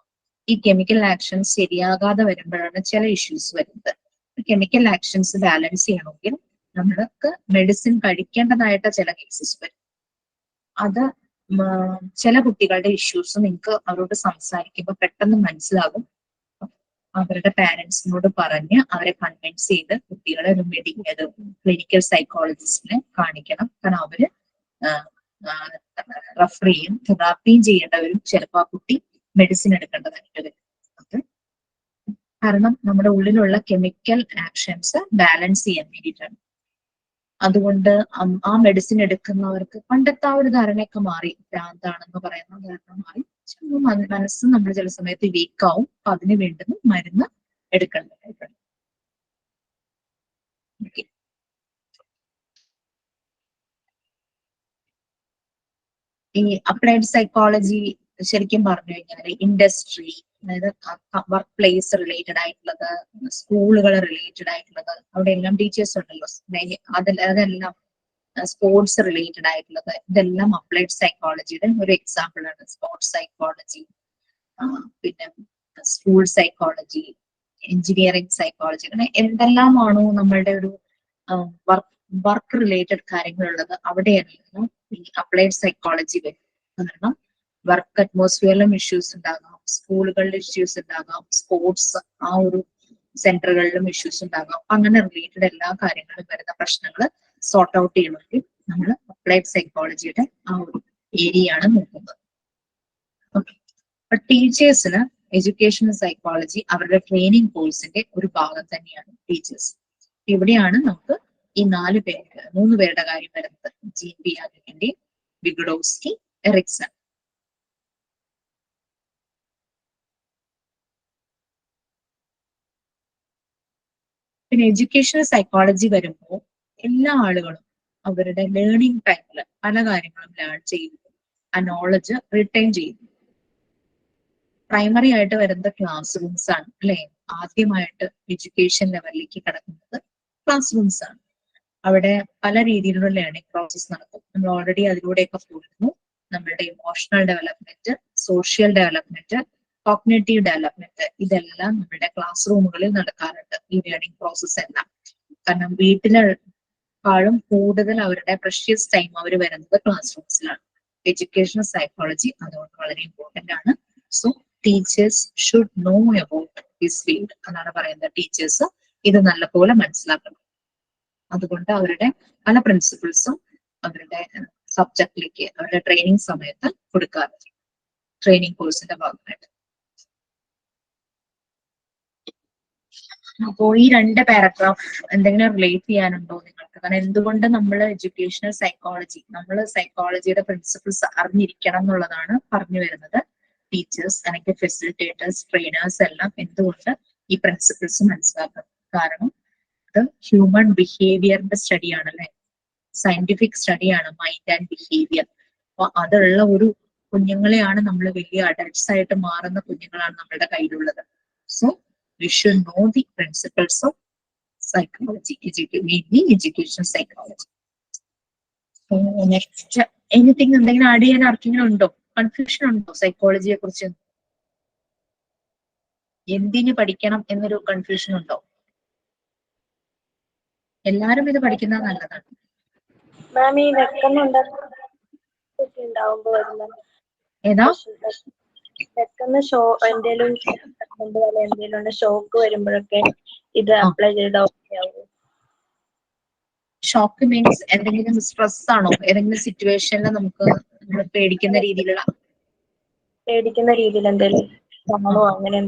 ഈ കെമിക്കൽ ആക്ഷൻസ് ശരിയാകാതെ വരുമ്പോഴാണ് ചില ഇഷ്യൂസ് വരുന്നത്. കെമിക്കൽ ആക്ഷൻസ് ബാലൻസ് ചെയ്യണമെങ്കിൽ നമ്മൾക്ക് മെഡിസിൻ കഴിക്കേണ്ടതായിട്ട് ചില കേസസ് വരും. അത് ചില കുട്ടികളുടെ ഇഷ്യൂസ് നിങ്ങൾക്ക് അവരോട് സംസാരിക്കുമ്പോൾ പെട്ടെന്ന് മനസ്സിലാകും. അവരുടെ പാരന്റ്സിനോട് പറഞ്ഞ് അവരെ കൺവിൻസ് ചെയ്ത് കുട്ടികളെ ഒരു ക്ലിനിക്കൽ സൈക്കോളജിസ്റ്റിനെ കാണിക്കണം. കാരണം അവര് റെഫർ ചെയ്യും, തെറാപ്പിയും ചെയ്യേണ്ടവരും ചിലപ്പോൾ ആ കുട്ടി മെഡിസിൻ എടുക്കേണ്ടതായിട്ട് വരും. അത് കാരണം നമ്മുടെ ഉള്ളിലുള്ള കെമിക്കൽ ആക്ഷൻസ് ബാലൻസ് ചെയ്യാൻ വേണ്ടിയിട്ടാണ്. അതുകൊണ്ട് ആ മെഡിസിൻ എടുക്കുന്നവർക്ക് പണ്ടത്തെ ആ ഒരു ധാരണയൊക്കെ മാറി, ഭ്രാന്താണെന്ന് പറയുന്ന ധാരണ മാറി. മനസ്സ് നമ്മൾ ചില സമയത്ത് വീക്കാവും, അപ്പൊ അതിന് വേണ്ടുന്ന മരുന്ന് എടുക്കേണ്ടതായിട്ടുണ്ട്. ഈ അപ്ലൈഡ് സൈക്കോളജി ശരിക്കും പറഞ്ഞു കഴിഞ്ഞാൽ ഇൻഡസ്ട്രി, അതായത് വർക്ക് പ്ലേസ് റിലേറ്റഡ് ആയിട്ടുള്ളത്, സ്കൂളുകൾ റിലേറ്റഡ് ആയിട്ടുള്ളത്, അവിടെ എല്ലാം ടീച്ചേഴ്സ് ഉണ്ടല്ലോ, അതെല്ലാം സ്പോർട്സ് റിലേറ്റഡ് ആയിട്ടുള്ളത്, ഇതെല്ലാം അപ്ലൈഡ് സൈക്കോളജിയുടെ ഒരു എക്സാമ്പിൾ ആണ്. സ്പോർട്സ് സൈക്കോളജി, പിന്നെ സ്കൂൾ സൈക്കോളജി, എഞ്ചിനീയറിംഗ് സൈക്കോളജി, അങ്ങനെ എന്തെല്ലാമാണോ നമ്മളുടെ ഒരു വർക്ക് റിലേറ്റഡ് കാര്യങ്ങളുള്ളത് അവിടെയായിരുന്നു ഈ അപ്ലൈഡ് സൈക്കോളജി വരും. കാരണം വർക്ക് അറ്റ്മോസ്ഫിയറിലും ഇഷ്യൂസ് ഉണ്ടാകാം, സ്കൂളുകളിലും ഇഷ്യൂസ് ഉണ്ടാകാം, സ്പോർട്സ് ആ ഒരു സെന്ററുകളിലും ഇഷ്യൂസ് ഉണ്ടാകാം. അങ്ങനെ റിലേറ്റഡ് എല്ലാ കാര്യങ്ങളും വരുന്ന പ്രശ്നങ്ങൾ സോർട്ട് ഔട്ട് ചെയ്യണമെങ്കിൽ നമ്മൾ അപ്ലൈഡ് സൈക്കോളജിയുടെ ആ ഒരു ഏരിയ ആണ് നോക്കുന്നത്. ഓക്കെ, അപ്പൊ ടീച്ചേഴ്സിന് എഡ്യൂക്കേഷണൽ സൈക്കോളജി അവരുടെ ട്രെയിനിങ് കോഴ്സിന്റെ ഒരു ഭാഗം തന്നെയാണ് ടീച്ചേഴ്സ്. ഇവിടെയാണ് നമുക്ക് ഈ 3 പേരുടെ കാര്യം വരുന്നത്. ജീൻ പിയാജറ്റിന്റെ, വിഗഡോസ്കി, എറിക്സൺ. പിന്നെ എഡ്യൂക്കേഷണൽ സൈക്കോളജി വരുമ്പോൾ എല്ലാ ആളുകളും അവരുടെ ലേണിംഗ് ടൈമിൽ പല കാര്യങ്ങളും ലേൺ ചെയ്യുന്നു, ആ നോളജ് റിട്ടൈൻ ചെയ്യുന്നു. പ്രൈമറി ആയിട്ട് വരുന്നത് ക്ലാസ് റൂംസ് ആണ്, അല്ലെ? ആദ്യമായിട്ട് എഡ്യൂക്കേഷൻ ലെവലിലേക്ക് കടക്കുന്നത് ക്ലാസ് റൂംസ് ആണ്. അവിടെ പല രീതിയിലുള്ള ലേണിംഗ് പ്രോസസ് നടക്കും. നമ്മൾ ഓൾറെഡി അതിലൂടെയൊക്കെ പോയിരുന്നു. നമ്മളുടെ emotional development, social development, cognitive development, ഇതെല്ലാം നമ്മുടെ ക്ലാസ് റൂമുകളിൽ നടക്കാറുണ്ട്, ഈ ലേണിംഗ് പ്രോസസ് എല്ലാം. കാരണം വീട്ടിലെക്കാളും കൂടുതൽ അവരുടെ പ്രഷ്യസ് ടൈം അവർ വരുന്നത് ക്ലാസ് റൂംസിലാണ്. എഡ്യൂക്കേഷണൽ സൈക്കോളജി അതുകൊണ്ട് വളരെ ഇമ്പോർട്ടന്റ് ആണ്. So teachers should know about this field എന്നാണ് പറയുന്നത്. ടീച്ചേഴ്സ് ഇത് നല്ലപോലെ മനസ്സിലാക്കണം. അതുകൊണ്ട് അവരുടെ പല പ്രിൻസിപ്പിൾസും അവരുടെ സബ്ജക്റ്റിലേക്ക് അവരുടെ ട്രെയിനിങ് സമയത്ത് കൊടുക്കാറുണ്ട്, ട്രെയിനിങ് കോഴ്സിന്റെ ഭാഗമായിട്ട്. അപ്പോൾ ഈ 2 പാരഗ്രാഫ് എന്തെങ്കിലും റിലേറ്റ് ചെയ്യാനുണ്ടോ നിങ്ങൾക്ക്? കാരണം എന്തുകൊണ്ട് നമ്മൾ എഡ്യൂക്കേഷണൽ സൈക്കോളജി, നമ്മൾ സൈക്കോളജിയുടെ പ്രിൻസിപ്പിൾസ് അറിഞ്ഞിരിക്കണം എന്നുള്ളതാണ് പറഞ്ഞു വരുന്നത്. ടീച്ചേഴ്സ് അല്ലെങ്കിൽ ഫെസിലിറ്റേറ്റേഴ്സ്, ട്രെയിനേഴ്സ് എല്ലാം എന്തുകൊണ്ട് ഈ പ്രിൻസിപ്പിൾസ് മനസ്സിലാക്കണം? കാരണം ഇത് ഹ്യൂമൻ ബിഹേവിയറിന്റെ സ്റ്റഡിയാണ്, അല്ലെ? സയന്റിഫിക് സ്റ്റഡിയാണ് മൈൻഡ് ആൻഡ് ബിഹേവിയർ. അപ്പൊ അതുള്ള ഒരു കുഞ്ഞുങ്ങളെയാണ് നമ്മൾ വലിയ അഡൽട്ട്സ് ആയിട്ട് മാറുന്ന കുഞ്ഞുങ്ങളാണ് നമ്മളുടെ കയ്യിലുള്ളത്. So we should know the principles of psychology, mainly educational psychology. So next, anything എന്തെങ്കിലും ആഡ് ചെയ്യാൻ ആർക്കെങ്കിലും ഉണ്ടോ? കൺഫ്യൂഷൻ ഉണ്ടോ സൈക്കോളജിയെ കുറിച്ച്? എന്തിന് പഠിക്കണം എന്നൊരു കൺഫ്യൂഷൻ ഉണ്ടോ? എല്ലാരും ഇത് പഠിക്കുന്നത് നല്ലതാണ്. മാം ഈ വെക്കുന്നുണ്ട് ഒക്കെ ഉണ്ടാവുമ്പോ വരുന്ന ഏതാ പെട്ടെന്ന് എന്തെങ്കിലും എന്തെങ്കിലും ഷോക്ക് വരുമ്പോഴൊക്കെ ഇത് ആ. അപ്ലൈ ചെയ്താൽ ഓക്കെ ആവും? ഷോക്ക് മീൻസ് എന്തെങ്കിലും സ്ട്രെസ് ആണോ? ഏതെങ്കിലും സിറ്റുവേഷനിൽ നമുക്ക് നമ്മൾ പേടിക്കുന്ന രീതിയിലുള്ള എന്തെങ്കിലും കാണോ അങ്ങനെ?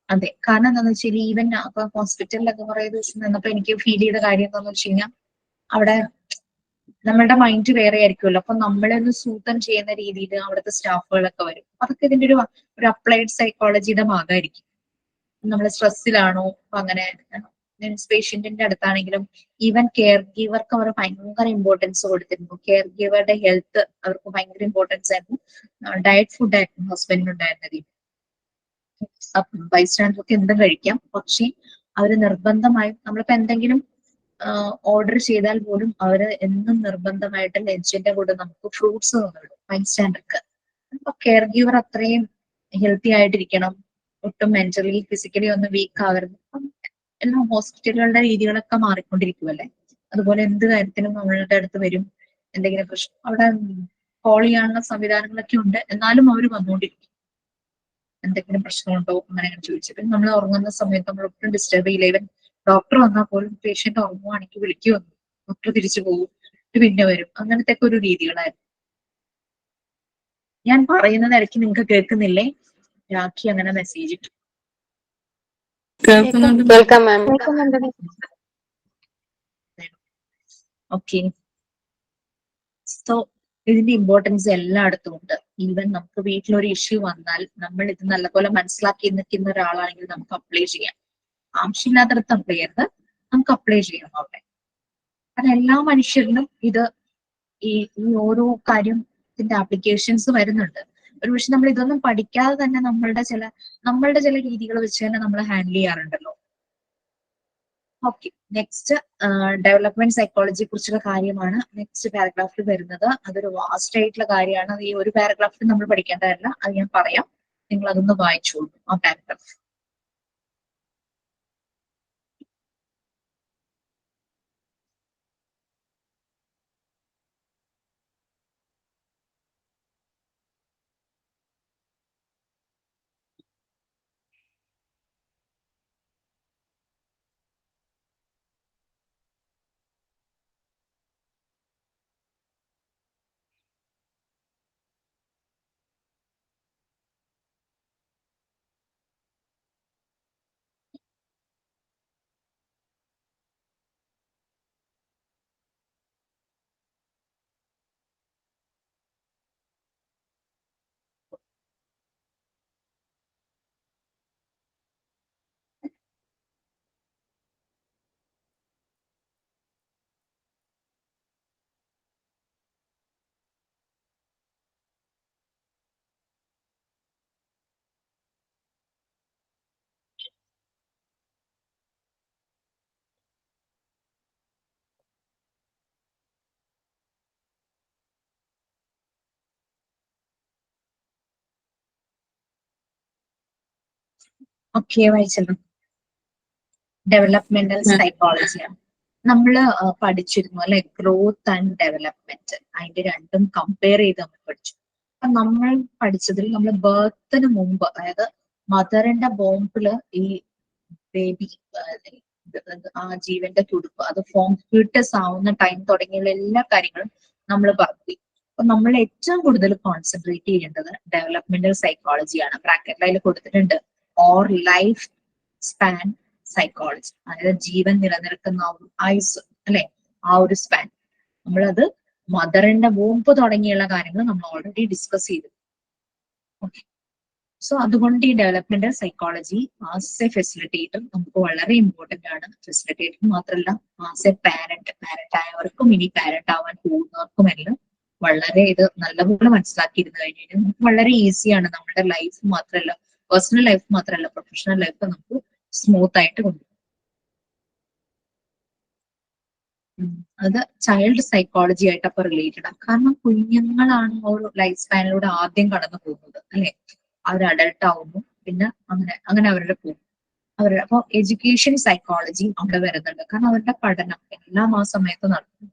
അതെ, കാരണം എന്താണെന്ന് വെച്ചാൽ ഈവൻ അപ്പൊ ഹോസ്പിറ്റലിലൊക്കെ കുറെ ദിവസം നിന്നപ്പോ എനിക്ക് ഫീൽ ചെയ്ത കാര്യം എന്താണെന്ന് വെച്ച് കഴിഞ്ഞാൽ അവിടെ നമ്മളുടെ മൈൻഡ് വേറെ ആയിരിക്കുമല്ലോ. അപ്പൊ നമ്മളെ ഒന്ന് സൂത്തം ചെയ്യുന്ന രീതിയിൽ അവിടുത്തെ സ്റ്റാഫുകളൊക്കെ വരും. അതൊക്കെ ഇതിന്റെ ഒരു അപ്ലൈഡ് സൈക്കോളജിയുടെ ഭാഗമായിരിക്കും. നമ്മൾ സ്ട്രെസ്സിലാണോ അപ്പൊ അങ്ങനെ മീൻസ് പേഷ്യന്റിന്റെ അടുത്താണെങ്കിലും ഈവൻ കെയർ ഗീവർക്ക് അവർ ഭയങ്കര ഇമ്പോർട്ടൻസ് കൊടുത്തിരുന്നു. കെയർ ഗീവറുടെ ഹെൽത്ത് അവർക്ക് ഭയങ്കര ഇമ്പോർട്ടൻസ് ആയിരുന്നു. ഡയറ്റ് ഫുഡ് ആയിരുന്നു ഹസ്ബൻഡിനുണ്ടായിരുന്നത്. ബൈസ്റ്റാൻഡർ ഒക്കെ എന്തും കഴിക്കാം, പക്ഷേ അവര് നിർബന്ധമായും നമ്മളിപ്പോ എന്തെങ്കിലും ഓർഡർ ചെയ്താൽ പോലും അവര് എന്നും നിർബന്ധമായിട്ട് ലഞ്ചിന്റെ കൂടെ നമുക്ക് ഫ്രൂട്ട്സ് തന്നിടും ബൈസ്റ്റാൻഡർക്ക്. അപ്പൊ കെയർ ഗീവർ അത്രയും ഹെൽത്തി ആയിട്ടിരിക്കണം, ഒട്ടും മെന്റലി ഫിസിക്കലി ഒന്നും വീക്ക് ആവരുത്. എല്ലാ ഹോസ്പിറ്റലുകളുടെ രീതികളൊക്കെ മാറിക്കൊണ്ടിരിക്കുമല്ലേ. അതുപോലെ എന്ത് കാര്യത്തിനും നമ്മളുടെ അടുത്ത് വരും. എന്തെങ്കിലും പ്രശ്നം അവിടെ കോൾ ചെയ്യാനുള്ള സംവിധാനങ്ങളൊക്കെ ഉണ്ട്, എന്നാലും അവർ വന്നുകൊണ്ടിരിക്കും. എന്തെങ്കിലും പ്രശ്നമുണ്ടോ അങ്ങനെ ചോദിച്ചിട്ട് നമ്മൾ ഉറങ്ങുന്ന സമയത്ത് നമ്മൾ ഒട്ടും ഡിസ്റ്റർബ് ചെയ്യില്ല. ഈവൻ ഡോക്ടർ വന്നാൽ പോലും പേഷ്യന്റ് ഉറങ്ങുവാണെങ്കിൽ വിളിക്കുമോ, ഡോക്ടർ തിരിച്ചു പോകും, പിന്നെ വരും. അങ്ങനത്തെ ഒക്കെ ഒരു രീതികളായിരുന്നു. ഞാൻ പറയുന്നത് ഇടയ്ക്ക് നിങ്ങൾക്ക് കേൾക്കുന്നില്ലേ? രാഖി അങ്ങനെ മെസ്സേജ് ഇട്ടു. കേൾക്കാം മാം. ഓക്കെ, സോ ഇതിന്റെ ഇമ്പോർട്ടൻസ് എല്ലായിടത്തും ഉണ്ട്. ഈവൻ നമുക്ക് വീട്ടിലൊരു ഇഷ്യൂ വന്നാൽ നമ്മൾ ഇത് നല്ലപോലെ മനസ്സിലാക്കി നിൽക്കുന്ന ഒരാളാണെങ്കിൽ നമുക്ക് അപ്ലൈ ചെയ്യാം. ആവശ്യമില്ലാത്തടത്ത് അപ്ലൈ ചെയ്യരുത്, നമുക്ക് അപ്ലൈ ചെയ്യാം അവിടെ. കാരണം എല്ലാ മനുഷ്യരിലും ഇത് ഈ ഓരോ കാര്യം ഇതിന്റെ ആപ്ലിക്കേഷൻസ് വരുന്നുണ്ട്. ഒരുപക്ഷെ നമ്മൾ ഇതൊന്നും പഠിക്കാതെ തന്നെ നമ്മളുടെ ചില രീതികൾ വെച്ച് തന്നെ നമ്മൾ ഹാൻഡിൽ ചെയ്യാറുണ്ടല്ലോ. ഓക്കെ, നെക്സ്റ്റ് ഡെവലപ്മെന്റ് സൈക്കോളജിയെ കുറിച്ചുള്ള കാര്യമാണ് നെക്സ്റ്റ് പാരഗ്രാഫിൽ വരുന്നത്. അതൊരു വാസ്റ്റ് ആയിട്ടുള്ള കാര്യമാണ്. അത് ഈ ഒരു പാരഗ്രാഫിൽ നമ്മൾ പഠിക്കേണ്ടതല്ല, അത് ഞാൻ പറയാം, നിങ്ങൾ അതൊന്ന് വായിച്ചോളൂ ആ പാരഗ്രാഫ്. ഓക്കെ, വായിച്ചല്ലോ. ഡെവലപ്മെന്റൽ സൈക്കോളജിയാണ്. നമ്മള് പഠിച്ചിരുന്നു അല്ലെ, ഗ്രോത്ത് ആൻഡ് ഡെവലപ്മെന്റ്. അതിന്റെ രണ്ടും കമ്പയർ ചെയ്ത് നമ്മൾ പഠിച്ചു. അപ്പൊ നമ്മൾ പഠിച്ചതിൽ നമ്മൾ ബർത്തിന് മുമ്പ്, അതായത് മദറിന്റെ ബോംബില് ഈ ബേബി ആ ജീവന്റെ തുടുപ്പ് അത് ഫോം ഫീറ്റസ് ആവുന്ന ടൈം തുടങ്ങിയുള്ള എല്ലാ കാര്യങ്ങളും നമ്മൾ പറഞ്ഞു. അപ്പൊ നമ്മൾ ഏറ്റവും കൂടുതൽ കോൺസെൻട്രേറ്റ് ചെയ്യേണ്ടത് ഡെവലപ്മെന്റൽ സൈക്കോളജിയാണ്. ബ്രാക്കറ്റിൽ അതിൽ കൊടുത്തിട്ടുണ്ട് ഓർ ലൈഫ് സ്പാൻ സൈക്കോളജി, അതായത് ജീവൻ നിലനിൽക്കുന്ന ആയുസ് അല്ലെ, ആ ഒരു സ്പാൻ. നമ്മളത് മദറിന്റെ വൂമ്പ് തുടങ്ങിയുള്ള കാര്യങ്ങൾ നമ്മൾ ഓൾറെഡി ഡിസ്കസ് ചെയ്തു. ഓക്കെ, സോ അതുകൊണ്ട് ഈ developmental psychology as A facilitator നമുക്ക് വളരെ ഇമ്പോർട്ടന്റ് ആണ്. ഫെസിലിറ്റേറ്റർ മാത്രമല്ല, ആസ് എ പാരന്റ് ആയവർക്കും ഇനി പാരന്റ് ആവാൻ പോകുന്നവർക്കും എല്ലാം വളരെ ഇത് നല്ലപോലെ മനസ്സിലാക്കിയിരുന്നു കഴിഞ്ഞാൽ നമുക്ക് വളരെ ഈസിയാണ് നമ്മുടെ ലൈഫ് മാത്രമല്ല, പേഴ്സണൽ ലൈഫ് മാത്രമല്ല, പ്രൊഫഷണൽ ലൈഫ് നമുക്ക് സ്മൂത്ത് ആയിട്ട് കൊണ്ടുപോകും. അത് ചൈൽഡ് സൈക്കോളജി ആയിട്ട് അപ്പൊ റിലേറ്റഡ് ആണ്. കാരണം കുഞ്ഞുങ്ങളാണ് ഒരു ലൈഫ് സ്പാനിലൂടെ ആദ്യം കടന്നു പോകുന്നത് അല്ലെ. അവർ അഡൾട്ട് ആവുന്നു, പിന്നെ അങ്ങനെ അവരുടെ പോകും. അപ്പൊ എഡ്യൂക്കേഷൻ സൈക്കോളജി അവിടെ വരുന്നുണ്ട്. കാരണം അവരുടെ പഠനം എല്ലാം ആ സമയത്ത് നടക്കും.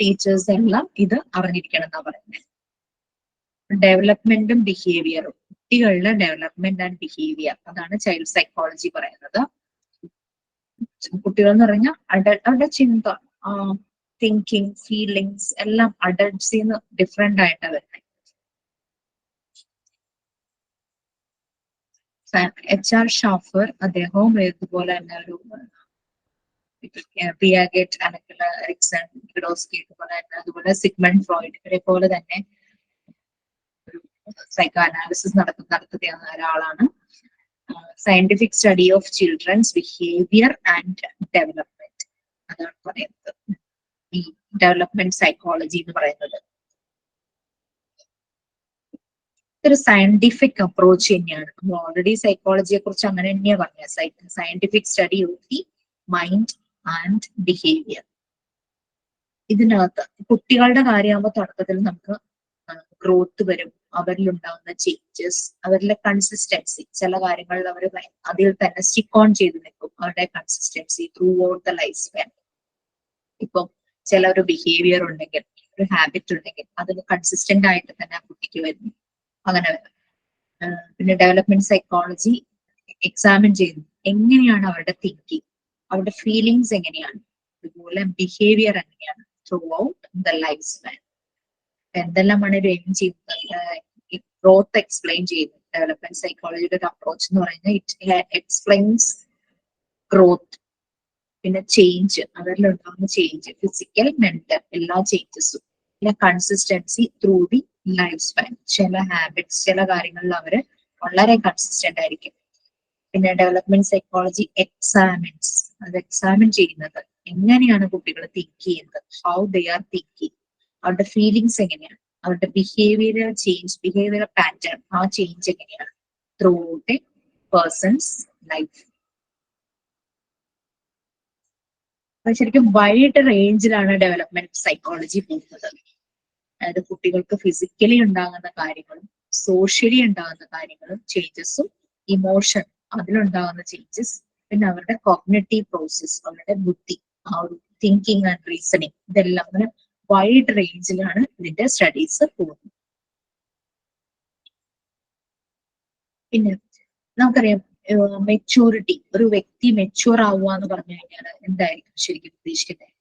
ടീച്ചേഴ്സ് എല്ലാം ഇത് അറിഞ്ഞിരിക്കണം എന്നാ പറയുന്നത്. ഡെവലപ്മെന്റും ബിഹേവിയറും, കുട്ടികളുടെ ഡെവലപ്മെന്റ് ആൻഡ് ബിഹേവിയർ, അതാണ് ചൈൽഡ് സൈക്കോളജി പറയുന്നത്. കുട്ടികൾ എന്ന് പറഞ്ഞാൽ അവരുടെ ചിന്ത, തിങ്കിങ്, ഫീലിങ്സ് എല്ലാം അഡൾട്ട്സിന്ന് ഡിഫറെന്റ് ആയിട്ടാണ് വരുന്നത്. HR ഷാഫർ അദ്ദേഹവും ഇതുപോലെ തന്നെ ഒരു പിയാഗെറ്റ് അല്ലെങ്കിൽ എറിക്സൺ, വിഡോസ്കി ഇതുപോലെ തന്നെ, അതുപോലെ സിഗ്മണ്ട് ഫ്രോയിഡ് ഇവരെ പോലെ തന്നെ ഒരു സൈക്കോ അനാലിസിസ് നടത്തുന്ന ഒരാളാണ്. Scientific study of children's behaviour and development, അതാണ് പറയുന്നത് ഈ ഡെവലപ്മെന്റ് സൈക്കോളജി എന്ന് പറയുന്നത്. ഇതൊരു സയന്റിഫിക് അപ്രോച്ച് തന്നെയാണ്. നമ്മൾ ഓൾറെഡി സൈക്കോളജിയെ കുറിച്ച് അങ്ങനെ തന്നെയാണ് പറഞ്ഞത്. Scientific study of the mind and behaviour. ഇതിനകത്ത് കുട്ടികളുടെ കാര്യമാകുമ്പോൾ തുടക്കത്തിൽ നമുക്ക് ഗ്രോത്ത് വരും, അവരിലുണ്ടാകുന്ന ചേഞ്ചസ്, അവരിലെ കൺസിസ്റ്റൻസി, ചില കാര്യങ്ങളിൽ അവർ അതിൽ തന്നെ സ്റ്റിക്ക് ഓൺ ചെയ്ത് നിൽക്കും, അവരുടെ consistency through out the life span. ഇപ്പം ചില ഒരു ബിഹേവിയർ ഉണ്ടെങ്കിൽ, ഒരു ഹാബിറ്റ് ഉണ്ടെങ്കിൽ അതിന് കൺസിസ്റ്റന്റ് ആയിട്ട് തന്നെ ആ കുട്ടിക്ക് വരുന്നു, അങ്ങനെ വരും. പിന്നെ ഡെവലപ്മെന്റ് സൈക്കോളജി എക്സാമിൻ ചെയ്യുന്നു എങ്ങനെയാണ് അവരുടെ തിങ്കിങ്, അവരുടെ ഫീലിങ്സ് എങ്ങനെയാണ്, അതുപോലെ ബിഹേവിയർ എങ്ങനെയാണ് through out the life span. എന്തെല്ലാമാണ് ഒരു എയിം ചെയ്യുന്നത്, ഗ്രോത്ത് എക്സ്പ്ലെയിൻ ചെയ്യുന്നത്. ഡെവലപ്മെന്റ് സൈക്കോളജിയുടെ ഒരു അപ്രോച്ച് എന്ന് പറയുന്നത് ഇറ്റ് എക്സ്പ്ലെയിൻസ് ഗ്രോത്ത്, പിന്നെ ചേഞ്ച്, അവരിലുണ്ടാകുന്ന ചേഞ്ച്, ഫിസിക്കൽ, മെന്റൽ എല്ലാ ചേഞ്ചസും, പിന്നെ consistency through the life span. ചില ഹാബിറ്റ്സ്, ചില കാര്യങ്ങളിൽ അവര് വളരെ കൺസിസ്റ്റന്റ് ആയിരിക്കും. പിന്നെ ഡെവലപ്മെന്റ് സൈക്കോളജി എക്സാമിൻസ്, അത് എക്സാമിൻ ചെയ്യുന്നത് എങ്ങനെയാണ് കുട്ടികൾ തിങ്ക് ചെയ്യുന്നത്, ഹൗ ദേ ആർ തിങ്കിങ്, അവരുടെ ഫീലിങ്സ് എങ്ങനെയാണ്, അവരുടെ ബിഹേവിയറൽ ചേഞ്ച്, ബിഹേവിയറൽ പാറ്റേൺ, ആ ചേഞ്ച് എങ്ങനെയാണ് through out a person's life. ശരിക്കും വൈഡ് റേഞ്ചിലാണ് ഡെവലപ്മെന്റ് സൈക്കോളജി പോകുന്നത്. അതായത് കുട്ടികൾക്ക് ഫിസിക്കലി ഉണ്ടാകുന്ന കാര്യങ്ങളും സോഷ്യലി ഉണ്ടാകുന്ന കാര്യങ്ങളും ചേഞ്ചസും, ഇമോഷൻ അതിലുണ്ടാകുന്ന ചേഞ്ചസ്, പിന്നെ അവരുടെ കോഗ്നിറ്റീവ് പ്രോസസ്, അവരുടെ ബുദ്ധി, ആ ഒരു തിങ്കിങ് ആൻഡ് റീസണിങ്, ഇതെല്ലാം അങ്ങനെ വൈഡ് റേഞ്ചിലാണ് ഇതിന്റെ സ്റ്റഡീസ് പോകുന്നത്. പിന്നെ നമുക്കറിയാം മെച്യൂരിറ്റി, ഒരു വ്യക്തി മെച്യൂർ ആവുക എന്ന് പറഞ്ഞു കഴിഞ്ഞാൽ എന്തായിരിക്കും ശരിക്കും ഉദ്ദേശിക്കുന്നത്?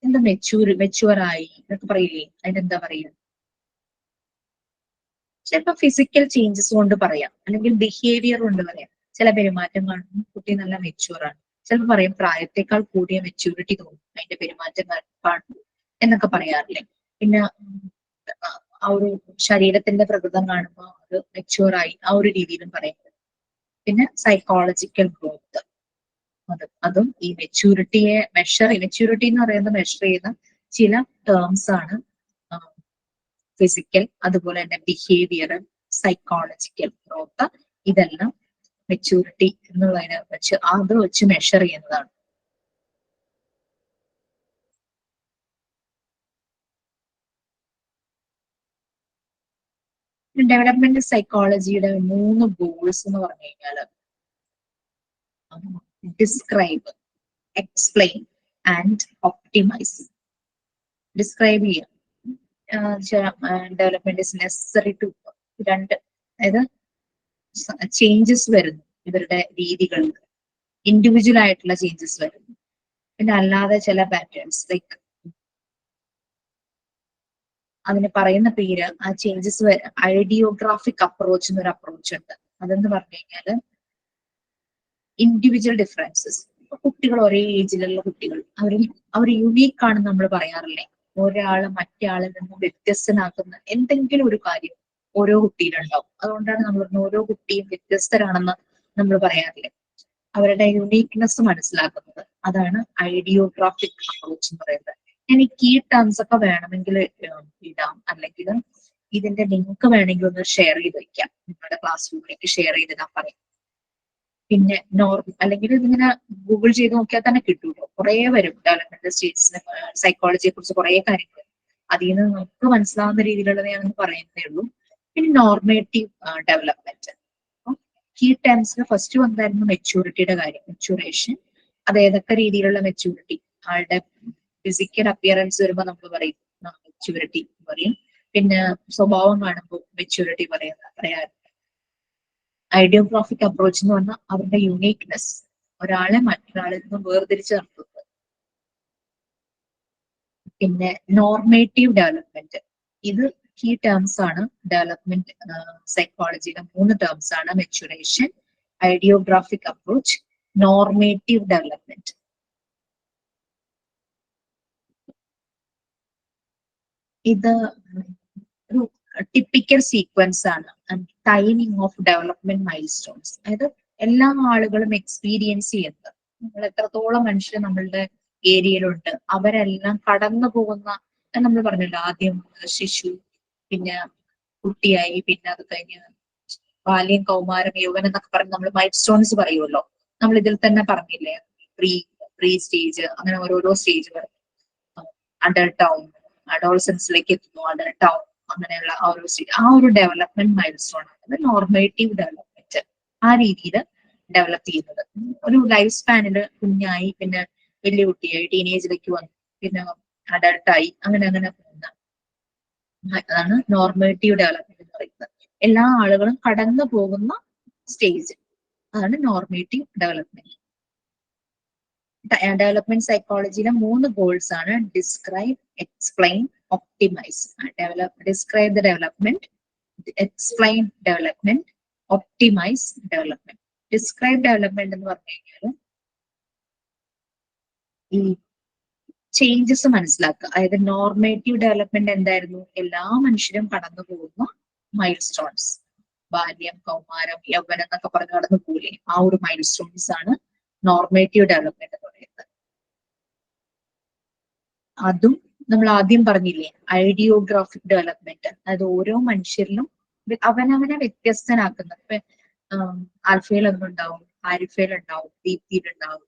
എന്താ മെച്യൂർ ആയി എന്നൊക്കെ പറയില്ലേ, അതിനെന്താ പറയുക? ചിലപ്പോ ഫിസിക്കൽ ചേഞ്ചസ് കൊണ്ട് പറയാം, അല്ലെങ്കിൽ ബിഹേവിയർ കൊണ്ട് പറയാം. ചില പെരുമാറ്റം കാണുമ്പോൾ കുട്ടി നല്ല മെച്യൂർ ആണ്, ചിലപ്പോൾ പറയും പ്രായത്തെക്കാൾ കൂടിയ മെച്യൂരിറ്റി തോന്നും അതിന്റെ പെരുമാറ്റം കാണുമ്പോൾ എന്നൊക്കെ പറയാറില്ലേ. പിന്നെ ആ ഒരു ശരീരത്തിന്റെ പ്രകൃതം കാണുമ്പോൾ അത് മെച്യൂർ ആയി, ആ ഒരു രീതിയിലും പറയുന്നത്. പിന്നെ സൈക്കോളജിക്കൽ ഗ്രോത്ത്, അതും ഈ മെച്യൂരിറ്റിയെ മെച്യൂരിറ്റി എന്ന് പറയുന്നത് മെഷർ ചെയ്യുന്ന ചില ടേംസ് ആണ്. ഫിസിക്കൽ, അതുപോലെ തന്നെ ബിഹേവിയറൽ, സൈക്കോളജിക്കൽ ഗ്രോത്ത്, ഇതെല്ലാം മെച്യൂരിറ്റി എന്നുള്ളതിനെ വെച്ച് അത് വെച്ച് മെഷർ ചെയ്യുന്നതാണ്. ഡെവലപ്മെന്റ് സൈക്കോളജിയുടെ 3 ഗോൾസ് എന്ന് പറഞ്ഞു കഴിഞ്ഞാൽ describe, explain and optimise. Describe ചെയ്യാം, ഡെവലപ്മെന്റ് ഇസ് നെസസറി ടു, രണ്ട്, അതായത് ചേഞ്ചസ് വരുന്നു ഇവരുടെ രീതികളിൽ, ഇൻഡിവിജ്വൽ ആയിട്ടുള്ള ചേഞ്ചസ് വരുന്നു. പിന്നെ അല്ലാതെ ചില പാറ്റേൺസ്, ലൈക്ക് അതിന് പറയുന്ന പേര്, ആ ചേഞ്ചസ് ഐഡിയോഗ്രാഫിക് അപ്രോച്ച് എന്നൊരു അപ്രോച്ച് ഉണ്ട്. അതെന്ന് പറഞ്ഞു കഴിഞ്ഞാല് ഇൻഡിവിജ്വൽ ഡിഫറൻസസ്. കുട്ടികൾ ഒരേ ഏജിലുള്ള കുട്ടികൾ, അവർ യുണീക്ക് ആണെന്ന് നമ്മൾ പറയാറില്ലേ. ഒരാള് മറ്റേ ആളിൽ നിന്നും വ്യത്യസ്തനാക്കുന്ന എന്തെങ്കിലും ഒരു കാര്യം ഓരോ കുട്ടിയിലുണ്ടാവും. അതുകൊണ്ടാണ് നമ്മൾ ഓരോ കുട്ടിയും വ്യത്യസ്തരാണെന്ന് നമ്മൾ പറയാറില്ലേ. അവരുടെ യുണീക്നെസ് മനസ്സിലാക്കുന്നത്, അതാണ് ഐഡിയോഗ്രാഫിക് അപ്രോച്ച് എന്ന് പറയുന്നത്. ഞാൻ ഈ കീ ടേംസ് ഒക്കെ വേണമെങ്കിൽ ഇടാം, അല്ലെങ്കിൽ ഇതിന്റെ ലിങ്ക് വേണമെങ്കിൽ ഒന്ന് ഷെയർ ചെയ്ത് വെക്കാം, നിങ്ങളുടെ ക്ലാസ് റൂമിലേക്ക് ഷെയർ ചെയ്തിടാൻ പറയാം. പിന്നെ അല്ലെങ്കിൽ ഇതിങ്ങനെ ഗൂഗിൾ ചെയ്ത് നോക്കിയാൽ തന്നെ കിട്ടൂല്ലോ, കുറെ വരും ഡെവലപ്മെന്റ് സ്റ്റേറ്റ്സിന് സൈക്കോളജിയെ കുറിച്ച് കുറെ കാര്യങ്ങൾ. അതിൽ നിന്ന് നമുക്ക് മനസ്സിലാവുന്ന രീതിയിലുള്ളത് ഞാനൊന്ന് പറയുന്നതേ ഉള്ളൂ. പിന്നെ നോർമേറ്റീവ് ഡെവലപ്മെന്റ്, കീ ടേംസിൽ ഫസ്റ്റ് വന്നായിരുന്നു മെച്യൂരിറ്റിയുടെ കാര്യം, മെച്യൂറേഷൻ. അത് ഏതൊക്കെ രീതിയിലുള്ള മെച്യൂരിറ്റി, ആളുടെ ഫിസിക്കൽ അപ്പിയറൻസ് വരുമ്പോൾ നമ്മൾ പറയും മെച്യൂരിറ്റി പറയും, പിന്നെ സ്വഭാവം കാണുമ്പോൾ മെച്യൂരിറ്റി പറയാറുണ്ട്. ഐഡിയോഗ്രാഫിക് അപ്രോച്ച് എന്ന് പറഞ്ഞാൽ അവരുടെ യുണീക്നെസ്, ഒരാളെ മറ്റൊരാളിൽ നിന്നും വേർതിരിച്ച് നടത്തുന്നത്. പിന്നെ നോർമേറ്റീവ് ഡെവലപ്മെന്റ്, ഇത് കീ ടേംസ് ആണ്. ഡെവലപ്മെന്റ് സൈക്കോളജിയിലെ 3 ടേംസ് ആണ്: മെച്യൂറേഷൻ, ഐഡിയോഗ്രാഫിക് അപ്രോച്ച്, നോർമേറ്റീവ് ഡെവലപ്മെന്റ്. ഇത് ഒരു ടിപ്പിക്കൽ സീക്വൻസ് ആണ്, timing of development mile stones. അതായത് എല്ലാ ആളുകളും എക്സ്പീരിയൻസ് ചെയ്യുന്നത്, നമ്മൾ എത്രത്തോളം മനുഷ്യർ നമ്മളുടെ ഏരിയയിലുണ്ട്, അവരെല്ലാം കടന്നു പോകുന്ന, നമ്മൾ പറഞ്ഞല്ലോ ആദ്യം ശിശു, പിന്നെ കുട്ടിയായി, പിന്നെ അത് കഴിഞ്ഞ് ബാല്യം, കൗമാരം, യൗവനം എന്നൊക്കെ പറഞ്ഞ് നമ്മൾ മൈൽ സ്റ്റോൺസ് പറയുമല്ലോ. നമ്മൾ ഇതിൽ തന്നെ പറഞ്ഞില്ലേ, പ്രീ സ്റ്റേജ്, അങ്ങനെ ഓരോരോ സ്റ്റേജ് പറഞ്ഞു. അഡൾട്ട് ആവും, അഡോൾസൻസിലേക്ക് എത്തുന്നു, അഡൾട്ട് ആവും, അങ്ങനെയുള്ള ആ ഒരു സ്റ്റേജ്, ആ ഒരു ഡെവലപ്മെന്റ് മൈൽ സ്റ്റോൺ ആണ് നോർമേറ്റീവ് ഡെവലപ്മെന്റ്. ആ രീതിയിൽ ഡെവലപ്പ് ചെയ്യുന്നത് ഒരു ലൈഫ് സ്പാനിൽ കുഞ്ഞായി, പിന്നെ വലിയ കുട്ടിയായി, ടീനേജിലേക്ക് വന്നു, പിന്നെ അഡൾട്ടായി, അങ്ങനെ പോകുന്ന അതാണ് നോർമേറ്റീവ് ഡെവലപ്മെന്റ് എന്ന് പറയുന്നത്. എല്ലാ ആളുകളും കടന്നു പോകുന്ന സ്റ്റേജ്, അതാണ് നോർമേറ്റീവ് ഡെവലപ്മെന്റ്. ഡെവലപ്മെന്റ് സൈക്കോളജിയിലെ 3 ഗോൾസ് ആണ്: describe, explain, optimise. Describe the development, explain development, optimise development. Describe development എന്ന് പറഞ്ഞു കഴിഞ്ഞാൽ ഈ ചേഞ്ചസ് മനസ്സിലാക്കുക. അതായത് നോർമേറ്റീവ് ഡെവലപ്മെന്റ് എന്തായിരുന്നു? എല്ലാ മനുഷ്യരും കടന്നു പോകുന്ന മൈൽ സ്റ്റോൺസ്, ബാല്യം, കൗമാരം, യൗവനം എന്നൊക്കെ പറഞ്ഞ് കടന്നു പോലെ ആ ഒരു മൈൽ സ്റ്റോൺസ് ആണ് നോർമേറ്റീവ് ഡെവലപ്മെന്റ് എന്ന് പറയുന്നത്. അതും നമ്മൾ ആദ്യം പറഞ്ഞില്ലേ, ഐഡിയോഗ്രാഫിക് ഡെവലപ്മെന്റ്, അതായത് ഓരോ മനുഷ്യരിലും അവനവനെ വ്യത്യസ്തനാക്കുന്ന. ഇപ്പൊ ആൽഫയിലൊന്നുണ്ടാവും, ആരിഫയിലുണ്ടാവും, ദീപ്തിയിലുണ്ടാവും,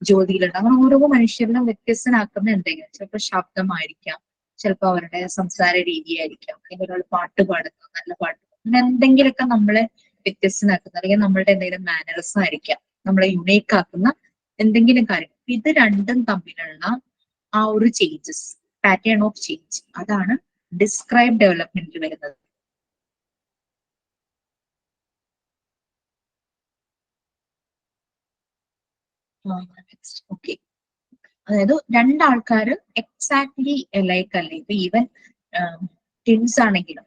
ജ്യോതിയിലുണ്ടാവും. അങ്ങനെ ഓരോ മനുഷ്യരിലും വ്യത്യസ്തനാക്കുന്ന എന്തെങ്കിലും, ചിലപ്പോൾ ശബ്ദമായിരിക്കാം, ചിലപ്പോൾ അവരുടെ സംസാര രീതിയായിരിക്കാം, അല്ലെങ്കിൽ ഒരാൾ പാട്ട് പാടുന്നു, നല്ല പാട്ട്, അങ്ങനെ എന്തെങ്കിലുമൊക്കെ നമ്മളെ വ്യത്യസ്തനാക്കുന്ന, അല്ലെങ്കിൽ നമ്മളുടെ എന്തെങ്കിലും മാനറിസം ആയിരിക്കാം, നമ്മളെ യുണീക്ക് ആക്കുന്ന എന്തെങ്കിലും കാര്യം. ഇത് രണ്ടും തമ്മിലുള്ള ആ ഒരു ചേഞ്ചസ്, പാറ്റേൺ ഓഫ് ചേഞ്ച്, അതാണ് ഡിസ്ക്രൈബ് ഡെവലപ്മെന്റിൽ വരുന്നത്. ഓക്കെ, അതായത് രണ്ടാൾക്കാര് എക്സാക്ട്ലി ലൈക്ക് അല്ലേ. ഇപ്പൊ ഈവൻ ട്വിൻസ് ആണെങ്കിലും,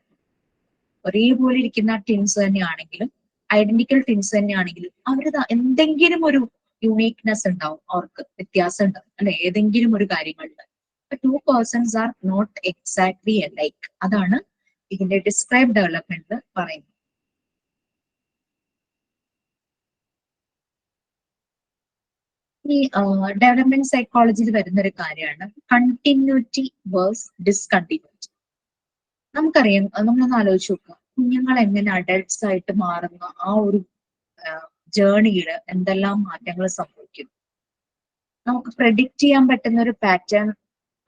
ഒരേപോലെ ഇരിക്കുന്ന ട്വിൻസ് തന്നെയാണെങ്കിലും, ഐഡന്റിക്കൽ ട്വിൻസ് തന്നെയാണെങ്കിലും, അവര് എന്തെങ്കിലും ഒരു യുണീക്നെസ് ഉണ്ടാവും, അവർക്ക് വ്യത്യാസം ഉണ്ടാവും അല്ലെ, ഏതെങ്കിലും ഒരു കാര്യങ്ങളിൽ. 2 persons are not exactly like. അതാണ് ഇതിന്റെ ഡിസ്ക്രൈബ് ഡെവലപ്മെന്റ് പറയുന്നത്. ഈ ഡെവലപ്മെന്റ് സൈക്കോളജിയിൽ വരുന്ന ഒരു കാര്യമാണ് കണ്ടിന്യൂറ്റി വേഴ്സ് ഡിസ്കണ്ടിന്യൂറ്റി. നമുക്കറിയാം, നമ്മളൊന്ന് ആലോചിച്ച് നോക്കുക, കുഞ്ഞുങ്ങൾ എങ്ങനെ അഡൾട്ട്സ് ആയിട്ട് മാറുന്ന ആ ഒരു ജേർണിയിൽ എന്തെല്ലാം മാറ്റങ്ങൾ സംഭവിക്കും. നമുക്ക് പ്രെഡിക്റ്റ് ചെയ്യാൻ പറ്റുന്ന ഒരു പാറ്റേൺ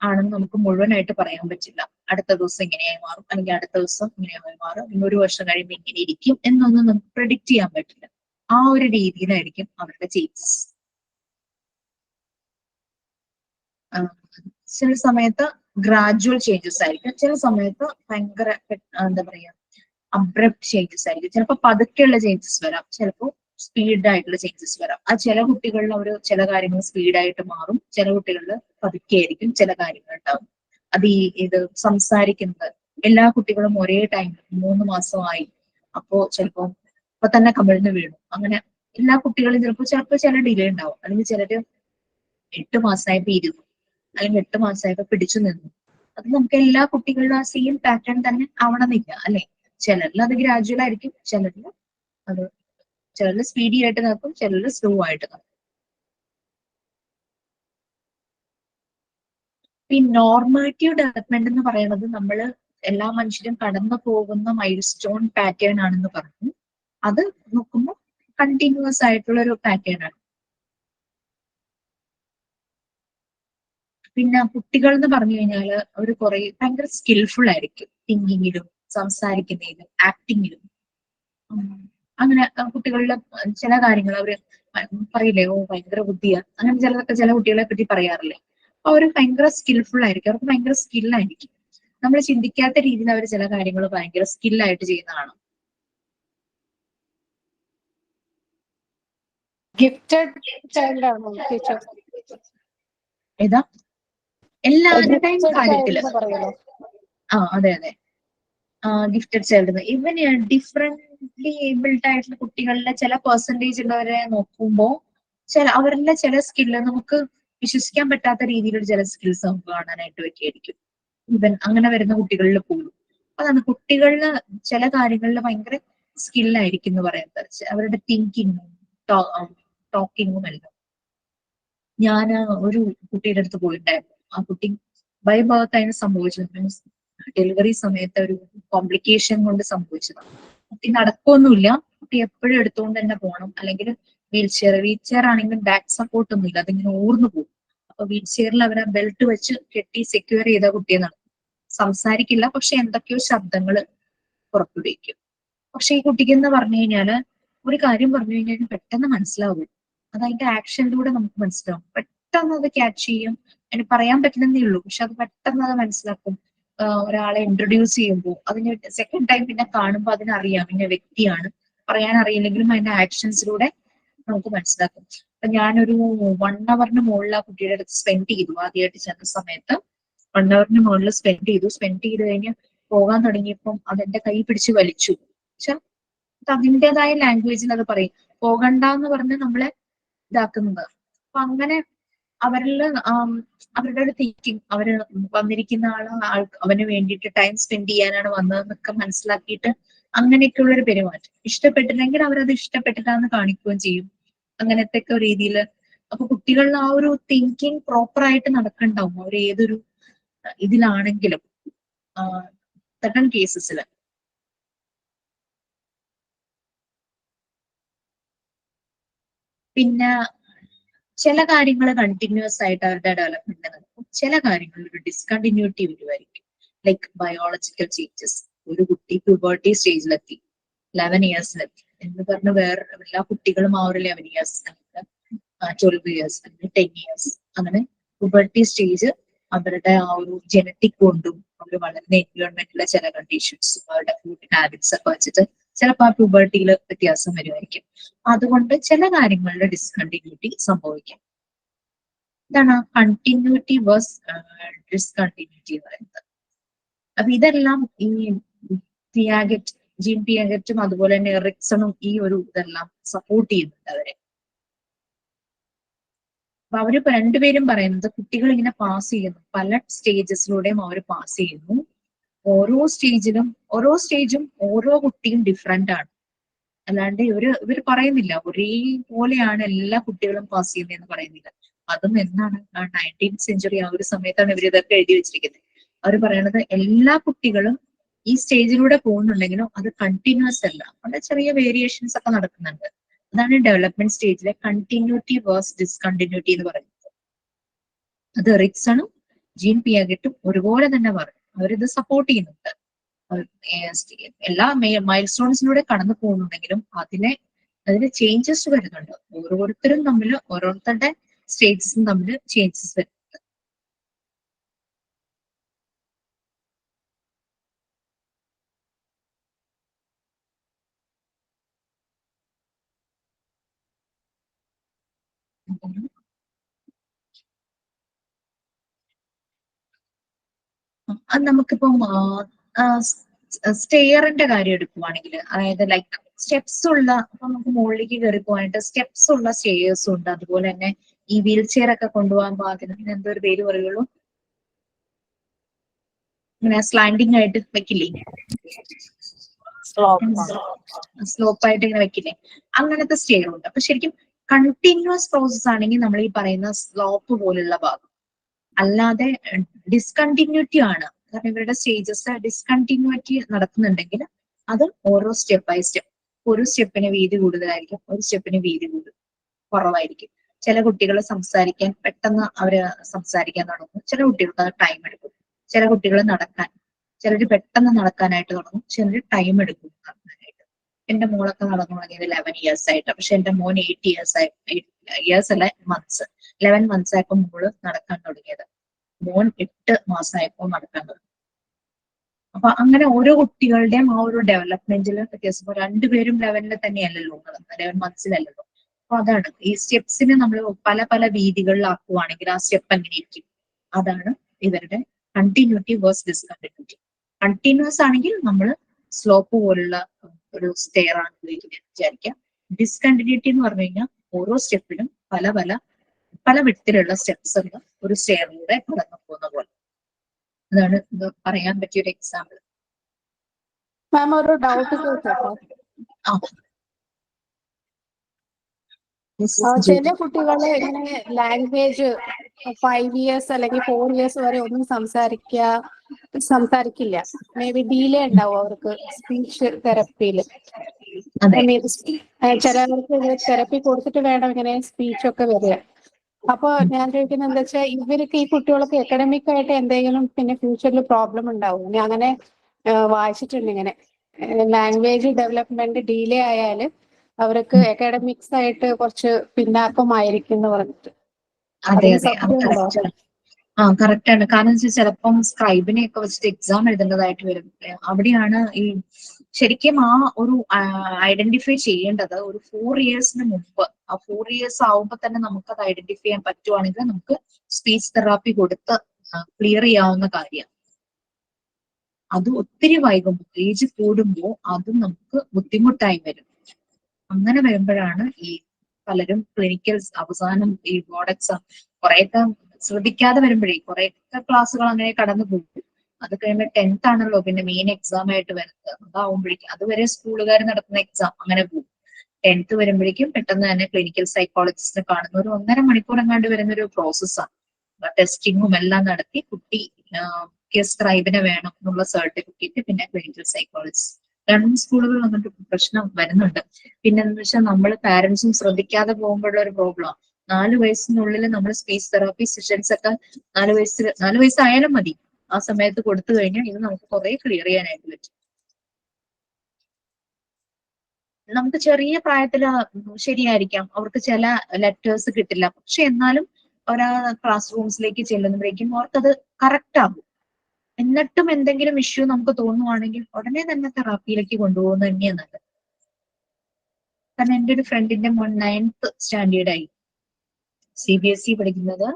ആണെന്ന് നമുക്ക് മുഴുവനായിട്ട് പറയാൻ പറ്റില്ല. അടുത്ത ദിവസം ഇങ്ങനെയായി മാറും, അല്ലെങ്കിൽ അടുത്ത ദിവസം ഇങ്ങനെയായി മാറും, അല്ലെങ്കിൽ 1 വർഷം കഴിയുമ്പോൾ ഇങ്ങനെ ഇരിക്കും എന്നൊന്നും നമുക്ക് പ്രെഡിക്റ്റ് ചെയ്യാൻ പറ്റില്ല. ആ ഒരു രീതിയിലായിരിക്കും അവരുടെ ചേഞ്ചസ്. ചില സമയത്ത് ഗ്രാജുവൽ ചേഞ്ചസ് ആയിരിക്കും, ചില സമയത്ത് ഭയങ്കര എന്താ പറയാ അബ്രപ്റ്റ് ചേഞ്ചസ് ആയിരിക്കും. ചിലപ്പോൾ പതുക്കെയുള്ള ചേഞ്ചസ് വരാം, ചിലപ്പോൾ സ്പീഡായിട്ടുള്ള ചേഞ്ചസ് വരാം. ആ ചില കുട്ടികളിൽ അവർ ചില കാര്യങ്ങൾ സ്പീഡായിട്ട് മാറും, ചില കുട്ടികളിൽ പതുക്കെ ആയിരിക്കും ചില കാര്യങ്ങൾ ഉണ്ടാവും. അത് ഇത് സംസാരിക്കുന്നത് എല്ലാ കുട്ടികളും ഒരേ ടൈമിൽ 3 മാസമായി, അപ്പോ ചിലപ്പോ ഇപ്പൊ തന്നെ കമിഴ്ന്ന് വീണു, അങ്ങനെ എല്ലാ കുട്ടികളും ചിലപ്പോൾ ചില ഡിലേ ഉണ്ടാവും. അല്ലെങ്കിൽ ചിലര് 8 മാസമായപ്പോ ഇരുന്നു, അല്ലെങ്കിൽ 8 മാസമായപ്പോ പിടിച്ചു നിന്നു. അത് നമുക്ക് എല്ലാ കുട്ടികളിലും ആ സെയിം പാറ്റേൺ തന്നെ ആവണമെന്നില്ല അല്ലെ. ചിലരിൽ അത് ഗ്രാജുവൽ ആയിരിക്കും, ചിലരിൽ സ്പീഡി ആയിട്ട് നടക്കും, ചിലരിൽ സ്ലോ ആയിട്ട് നടക്കും. ഈ നോർമേറ്റീവ് ഡെവലപ്മെന്റ് എന്ന് പറയുന്നത് നമ്മൾ എല്ലാ മനുഷ്യരും കടന്നു പോകുന്ന മൈൽ സ്റ്റോൺ പാറ്റേൺ ആണെന്ന് പറഞ്ഞു. അത് നോക്കുമ്പോൾ കണ്ടിന്യൂസ് ആയിട്ടുള്ള ഒരു പാറ്റേൺ ആണ്. പിന്നെ കുട്ടികൾ എന്ന് പറഞ്ഞു കഴിഞ്ഞാൽ അവർ കുറെ ഭയങ്കര സ്കിൽഫുൾ ആയിരിക്കും, തിങ്കിങ്ങിലും സംസാരിക്കുന്നതിലും ആക്ടിങ്ങിലും. അങ്ങനെ കുട്ടികളുടെ ചില കാര്യങ്ങൾ അവർ പറയില്ലേ, ഓ ഭയങ്കര ബുദ്ധിയാ, അങ്ങനെ ചില കുട്ടികളെ പറ്റി പറയാറില്ലേ. അപ്പൊ അവർ ഭയങ്കര സ്കിൽഫുൾ ആയിരിക്കും, അവർക്ക് ഭയങ്കര സ്കില്ലായിരിക്കും. നമ്മൾ ചിന്തിക്കാത്ത രീതിയിൽ അവർ ചില കാര്യങ്ങൾ ഭയങ്കര സ്കില്ലായിട്ട് ചെയ്യുന്നതാണ്. ഗിഫ്റ്റഡ് ചൈൽഡ് ആണോ ടീച്ചർ? ഏതാ? എല്ലാവരുടെയും കാര്യത്തില്. പറയല്ലോ. അതെ അതെ, ഗിഫ്റ്റഡ് ചൈൽഡ്. ഇവൻ ഡിഫറെന്റ്ലി ഏബിൾഡ് ആയിട്ടുള്ള കുട്ടികളിലെ ചില പെർസെന്റേജ് ഉള്ളവരെ നോക്കുമ്പോൾ അവരുടെ ചില സ്കില്ല് നമുക്ക് വിശ്വസിക്കാൻ പറ്റാത്ത രീതിയിലുള്ള ചില സ്കിൽസ് നമുക്ക് കാണാനായിട്ട് പറ്റിയായിരിക്കും ഇവൻ അങ്ങനെ വരുന്ന കുട്ടികളിൽ പോലും. അതാണ് കുട്ടികളില് ചില കാര്യങ്ങളിൽ ഭയങ്കര സ്കില്ലായിരിക്കും എന്ന് പറയുന്നത്, അവരുടെ തിങ്കിങ്ങും ടോക്കിങ്ങും എല്ലാം. ഞാൻ ഒരു കുട്ടിയുടെ അടുത്ത് പോയിട്ടുണ്ടായിരുന്നു. ആ കുട്ടി ബൈ ബർത്ത് അതിന് സംഭവിച്ചത്, മീൻസ് ഡെലിവറി സമയത്ത് ഒരു കോംപ്ലിക്കേഷൻ കൊണ്ട് സംഭവിച്ചതാണ്. കുട്ടി നടക്കൊന്നുമില്ല, കുട്ടി എപ്പോഴും എടുത്തുകൊണ്ട് തന്നെ പോകണം, അല്ലെങ്കിൽ വീൽ ചെയർ ആണെങ്കിൽ ബാക്ക് സപ്പോർട്ട് ഒന്നുമില്ല, അതിങ്ങനെ ഊർന്നു പോകും. അപ്പൊ വീൽ ചെയറിൽ അവരെ ബെൽറ്റ് വെച്ച് കെട്ടി സെക്യൂർ ചെയ്ത കുട്ടിയെ നടക്കും. സംസാരിക്കില്ല, പക്ഷെ എന്തൊക്കെയോ ശബ്ദങ്ങൾ പുറപ്പെടുവിക്കും. പക്ഷെ ഈ കുട്ടിക്ക് എന്ന് പറഞ്ഞു കഴിഞ്ഞാല് ഒരു കാര്യം പറഞ്ഞു കഴിഞ്ഞാൽ പെട്ടെന്ന് മനസ്സിലാവും. അത് അതിന്റെ ആക്ഷനിലൂടെ നമുക്ക് മനസ്സിലാവും, പെട്ടെന്ന് അത് ക്യാച്ച് ചെയ്യും. അതിന് പറയാൻ പറ്റുന്നതേ ഉള്ളൂ, പക്ഷെ അത് പെട്ടെന്ന് അത് മനസ്സിലാക്കും. ഒരാളെ ഇൻട്രൊഡ്യൂസ് ചെയ്യുമ്പോൾ അതിന് സെക്കൻഡ് ടൈം പിന്നെ കാണുമ്പോൾ അതിനറിയാം ഇന്ന വ്യക്തിയാണ്. പറയാൻ അറിയില്ലെങ്കിലും അതിന്റെ ആക്ഷൻസിലൂടെ നമുക്ക് മനസ്സിലാക്കും. അപ്പൊ ഞാനൊരു 1 hour മുകളിൽ ആ കുട്ടിയുടെ അടുത്ത് സ്പെൻഡ് ചെയ്തു. ആദ്യമായിട്ട് ചെന്ന സമയത്ത് 1 hour മുകളിൽ സ്പെൻഡ് ചെയ്ത് കഴിഞ്ഞ് പോകാൻ തുടങ്ങിയപ്പം അതെന്റെ കൈ പിടിച്ച് വലിച്ചു. പക്ഷെ അതിൻ്റെതായ ലാംഗ്വേജിൽ അത് പറയും, പോകണ്ടെന്ന് പറഞ്ഞ് നമ്മളെ ഇതാക്കുന്നത്. അപ്പൊ അങ്ങനെ അവരുടെ ഒരു തിങ്കിങ്, അവര് വന്നിരിക്കുന്ന അവന് വേണ്ടിയിട്ട് ടൈം സ്പെൻഡ് ചെയ്യാനാണ് വന്നതെന്നൊക്കെ മനസ്സിലാക്കിയിട്ട് അങ്ങനെയൊക്കെയുള്ള ഒരു പെരുമാറ്റം. ഇഷ്ടപ്പെട്ടില്ലെങ്കിൽ അവരത് ഇഷ്ടപ്പെട്ടിട്ടാന്ന് കാണിക്കുകയും ചെയ്യും, അങ്ങനത്തെ ഒക്കെ രീതിയിൽ. അപ്പൊ കുട്ടികളിൽ ആ ഒരു തിങ്കിങ് പ്രോപ്പറായിട്ട് നടക്കണ്ടാവും അവർ ഏതൊരു ഇതിലാണെങ്കിലും certain കേസസിൽ. പിന്നെ ചില കാര്യങ്ങൾ കണ്ടിന്യൂസ് ആയിട്ട് അവരുടെ ഡെവലപ്മെന്റ് നടക്കും, ചില കാര്യങ്ങളിൽ ഒരു ഡിസ്കണ്ടിന്യൂറ്റി വരുമായിരിക്കും. Like biological changes. ഒരു കുട്ടി പ്യൂബർട്ടി സ്റ്റേജിലെത്തി, 11 ഇയേഴ്സിലെത്തി എന്ന് പറഞ്ഞ് വേറെ എല്ലാ കുട്ടികളും ആ ഒരു 11 ഇയേഴ്സ്, 12 ഇയേഴ്സ്, 10 ഇയേഴ്സ്, അങ്ങനെ പ്യൂബർട്ടി സ്റ്റേജ് അവരുടെ ആ ഒരു ജനറ്റിക് കൊണ്ടും അവർ വളരുന്ന എൻവയോൺമെന്റിലെ ചില കണ്ടീഷൻസും അവരുടെ ഫുഡ് ഹാബിറ്റ്സ് ഒക്കെ വെച്ചിട്ട് ചിലപ്പോൾ ആ പ്യൂബർട്ടിയിൽ വ്യത്യാസം വരുമായിരിക്കും. അതുകൊണ്ട് ചില കാര്യങ്ങളുടെ ഡിസ്കണ്ടിന്യൂറ്റി സംഭവിക്കാം. ഇതാണ് കണ്ടിന്യൂറ്റി വേഴ്സ് ഡിസ്കണ്ടിന്യൂറ്റി എന്ന് പറയുന്നത്. അപ്പൊ ഇതെല്ലാം ഈ ജീൻ പിയാഗറ്റും അതുപോലെ തന്നെ എറിക്സണും ഈ ഒരു ഇതെല്ലാം സപ്പോർട്ട് ചെയ്യുന്നുണ്ട് അവരെ. അപ്പൊ അവര് രണ്ടുപേരും പറയുന്നത് കുട്ടികൾ ഇങ്ങനെ പാസ് ചെയ്യുന്നു, പല സ്റ്റേജസിലൂടെയും അവർ പാസ് ചെയ്യുന്നു. ഓരോ സ്റ്റേജും ഓരോ കുട്ടിയും ഡിഫറെന്റ് ആണ്. അല്ലാണ്ട് ഇവർ പറയുന്നില്ല ഒരേപോലെയാണ് എല്ലാ കുട്ടികളും പാസ് ചെയ്യുന്നതെന്ന് പറയുന്നില്ല. അതും എന്നാണ് 19th century ആ ഒരു സമയത്താണ് ഇവർ ഇതൊക്കെ എഴുതി വെച്ചിരിക്കുന്നത്. അവർ പറയണത് എല്ലാ കുട്ടികളും ഈ സ്റ്റേജിലൂടെ പോകുന്നുണ്ടെങ്കിലും അത് കണ്ടിന്യൂസ് അല്ല, അവിടെ ചെറിയ വേരിയേഷൻസ് ഒക്കെ നടക്കുന്നുണ്ട്. അതാണ് ഡെവലപ്മെന്റ് സ്റ്റേജിലെ കണ്ടിന്യൂറ്റി വേഴ്സ് ഡിസ്കണ്ടിന്യൂറ്റി എന്ന് പറയുന്നത്. അത് എറിക്സണും ജീൻ പിയാഗറ്റും ഒരുപോലെ തന്നെ പറയും, അവരിത് സപ്പോർട്ട് ചെയ്യുന്നുണ്ട്. എല്ലാ മൈൽ സ്റ്റോൺസിലൂടെ കടന്നു പോകുന്നുണ്ടെങ്കിലും അതിന് ചേഞ്ചസ് വരുന്നുണ്ട്. ഓരോരുത്തരും തമ്മിൽ ഓരോരുത്തരുടെ സ്റ്റേജസും തമ്മിൽ ചേഞ്ചസ് വരുന്നുണ്ട്. അത് നമുക്കിപ്പം സ്റ്റെയറിന്റെ കാര്യം എടുക്കുവാണെങ്കിൽ, അതായത് ലൈക്ക് സ്റ്റെപ്സ് ഉള്ള, അപ്പൊ നമുക്ക് മുകളിലേക്ക് കയറി പോകാനായിട്ട് സ്റ്റെപ്സ് ഉള്ള സ്റ്റെയേഴ്സും ഉണ്ട്. അതുപോലെ തന്നെ ഈ വീൽ ചെയർ ഒക്കെ കൊണ്ടുപോകാൻ അതിന് എന്തോ ഒരു പേര് പറയുള്ളൂ, ഇങ്ങനെ സ്ലാൻഡിങ് ആയിട്ട് വെക്കില്ലേ, സ്ലോപ്പ് ആയിട്ട് ഇങ്ങനെ വെക്കില്ലേ, അങ്ങനത്തെ സ്റ്റെയർ ഉണ്ട്. അപ്പൊ ശരിക്കും കണ്ടിന്യൂസ് പ്രോസസ് ആണെങ്കിൽ നമ്മൾ ഈ പറയുന്ന സ്ലോപ്പ് പോലുള്ള ഭാഗം, അല്ലാതെ ഡിസ്കണ്ടിന്യൂറ്റി ആണ്. കാരണം ഇവരുടെ സ്റ്റേജസ് ഡിസ്കണ്ടിന്യൂറ്റി നടക്കുന്നുണ്ടെങ്കിൽ അത് ഓരോ സ്റ്റെപ്പ് ബൈ സ്റ്റെപ്പ്, ഒരു സ്റ്റെപ്പിന് വീതി കൂടുതലായിരിക്കും, ഒരു സ്റ്റെപ്പിന് വീതി കുറവായിരിക്കും. ചില കുട്ടികൾ സംസാരിക്കാൻ പെട്ടെന്ന് അവര് സംസാരിക്കാൻ തുടങ്ങും, ചില കുട്ടികൾക്ക് അത് ടൈം എടുക്കും. ചില കുട്ടികൾ ചിലർ പെട്ടെന്ന് നടക്കാനായിട്ട് തുടങ്ങും, ചിലർ ടൈം എടുക്കും നടക്കാനായിട്ട്. എന്റെ മോളൊക്കെ നടന്നു തുടങ്ങിയത് 11 years ആയിട്ട്. പക്ഷെ എന്റെ മോൻ 8 years ആയി, ഇയേഴ്സ് അല്ല മന്ത്സ്, 11 months ആയപ്പോ മോള് നടക്കാൻ തുടങ്ങിയത്. മോൻ 8 മാസമായപ്പോ നടക്കാൻ തുടങ്ങി. അപ്പൊ അങ്ങനെ ഓരോ കുട്ടികളുടെയും ആ ഒരു ഡെവലപ്മെന്റിൽ വ്യത്യാസം. രണ്ടുപേരും 11 തന്നെയല്ലല്ലോ, 11 monthsലല്ലോ. അപ്പൊ അതാണ് ഈ സ്റ്റെപ്സിനെ നമ്മൾ പല പല രീതികളിലാക്കുവാണെങ്കിൽ ആ സ്റ്റെപ്പ് എങ്ങനെ ഇരിക്കും. അതാണ് ഇവരുടെ കണ്ടിന്യൂറ്റി വേഴ്സ് ഡിസ്കണ്ടിന്യൂറ്റി. കണ്ടിന്യൂസ് ആണെങ്കിൽ നമ്മൾ സ്ലോപ്പ് പോലുള്ള ഒരു സ്റ്റെയർ ആണ് ഉപയോഗിക്കുന്നത് വിചാരിക്കാം. ഡിസ്കണ്ടിന്യൂറ്റി എന്ന് പറഞ്ഞു കഴിഞ്ഞാൽ ഓരോ സ്റ്റെപ്പിലും പല വിധത്തിലുള്ള സ്റ്റെപ്സ് ഉണ്ട്, ഒരു സ്റ്റെയറിലൂടെ കടന്നു പോകുന്ന പോലെ. അതാണ് ഇത് പറയാൻ പറ്റിയ ഒരു എക്സാമ്പിൾ. മാം ഒരു ഡൗട്ട് ചോദിച്ചോട്ടെ? ആ ചില കുട്ടികളെ ഇങ്ങനെ ലാംഗ്വേജ് 5 years അല്ലെങ്കിൽ 4 years വരെ ഒന്നും സംസാരിക്കില്ല. മേ ബി ഡീലേ ഉണ്ടാവും അവർക്ക് സ്പീച്ച് തെറപ്പിയിൽ. ചിലവർക്ക് തെറപ്പി കൊടുത്തിട്ട് വേണം ഇങ്ങനെ സ്പീച്ച് ഒക്കെ വരിക. അപ്പൊ ഞാൻ ചോദിക്കുന്നത് എന്താ വെച്ചാൽ ഇവർക്ക് ഈ കുട്ടികൾക്ക് അക്കാഡമിക് ആയിട്ട് എന്തെങ്കിലും പിന്നെ ഫ്യൂച്ചറിൽ പ്രോബ്ലം ഉണ്ടാവും. ഞാൻ അങ്ങനെ വായിച്ചിട്ടുണ്ട്, ഇങ്ങനെ ലാംഗ്വേജ് ഡെവലപ്മെന്റ് ഡിലേ ആയാൽ അവർക്ക് അക്കാഡമിക്സ് ആയിട്ട് കുറച്ച് പിന്നാക്കമായിരിക്കും എന്ന് പറഞ്ഞിട്ട്. അതെ അതെ, കറക്റ്റ് ആണ്. കാരണം വെച്ചാൽ ചിലപ്പം സ്ക്രൈബിനെ ഒക്കെ വെച്ചിട്ട് എക്സാം എഴുതേണ്ടതായിട്ട് വരും. അവിടെയാണ് ഈ ശരിക്കും ആ ഒരു ഐഡന്റിഫൈ ചെയ്യേണ്ടത് ഒരു 4 years മുമ്പ്. ആ 4 years ആവുമ്പോൾ തന്നെ നമുക്ക് അത് ഐഡന്റിഫൈ ചെയ്യാൻ പറ്റുവാണെങ്കിൽ നമുക്ക് സ്പീച്ച് തെറാപ്പി കൊടുത്ത് ക്ലിയർ ചെയ്യാവുന്ന കാര്യമാണ്. അത് ഒത്തിരി വൈകുമ്പോൾ, ഏജ് കൂടുമ്പോൾ അത് നമുക്ക് ബുദ്ധിമുട്ടായി വരും. അങ്ങനെ വരുമ്പോഴാണ് ഈ പലരും ക്ലിനിക്കൽസ് അവസാനം ഈ ബോർഡ് എക്സാം കുറെയൊക്കെ ശ്രദ്ധിക്കാതെ വരുമ്പോഴേ കുറെയൊക്കെ ക്ലാസ്സുകൾ അങ്ങനെ കടന്നു പോകും. അത് കഴിയുമ്പോൾ 10th ആണല്ലോ പിന്നെ മെയിൻ എക്സാം ആയിട്ട് വരുന്നത്. അതാവുമ്പോഴേക്കും അതുവരെ സ്കൂളുകാർ നടത്തുന്ന എക്സാം അങ്ങനെ പോകും. 10th വരുമ്പോഴേക്കും പെട്ടെന്ന് തന്നെ ക്ലിനിക്കൽ സൈക്കോളജിസ്റ്റിനെ കാണുന്ന ഒരു 1.5 മണിക്കൂർ എങ്ങാണ്ട് വരുന്ന ഒരു പ്രോസസ്സാണ്. ടെസ്റ്റിങ്ങും എല്ലാം നടത്തി കുട്ടി സ്ക്രൈബിന് വേണം എന്നുള്ള സർട്ടിഫിക്കറ്റ്, പിന്നെ ക്ലിനിക്കൽ സൈക്കോളജിസ്റ്റ്. ഗവൺമെന്റ് സ്കൂളുകളിൽ വന്നിട്ട് പ്രശ്നം വരുന്നുണ്ട്. പിന്നെ എന്താ വെച്ചാൽ നമ്മൾ പാരന്റ്സും ശ്രദ്ധിക്കാതെ പോകുമ്പോഴുള്ള ഒരു പ്രോബ്ലം. 4 വയസ്സിനുള്ളിൽ നമ്മൾ സ്പീച്ച് തെറാപ്പി സെഷൻസ് ഒക്കെ 4 വയസ്സായാലും മതി, ആ സമയത്ത് കൊടുത്തു കഴിഞ്ഞാൽ ഇത് നമുക്ക് കുറെ ക്ലിയർ ചെയ്യാനായിട്ട് പറ്റും. നമുക്ക് ചെറിയ പ്രായത്തിൽ ശരിയായിരിക്കാം, അവർക്ക് ചില ലെറ്റേഴ്സ് കിട്ടില്ല. പക്ഷെ എന്നാലും ഒരാ ക്ലാസ് റൂംസിലേക്ക് ചെല്ലുമ്പോഴേക്കും അവർക്കത് കറക്റ്റ് ആകും. എന്നിട്ടും എന്തെങ്കിലും ഇഷ്യൂ നമുക്ക് തോന്നുവാണെങ്കിൽ ഉടനെ തന്നെ തെറാപ്പിയിലേക്ക് കൊണ്ടുപോകുന്നത് തന്നെയാണ് നല്ലത്. കാരണം എൻ്റെ ഒരു ഫ്രണ്ടിന്റെ മോൻ 9th standard ആയി, CBSE പഠിക്കുന്നത്.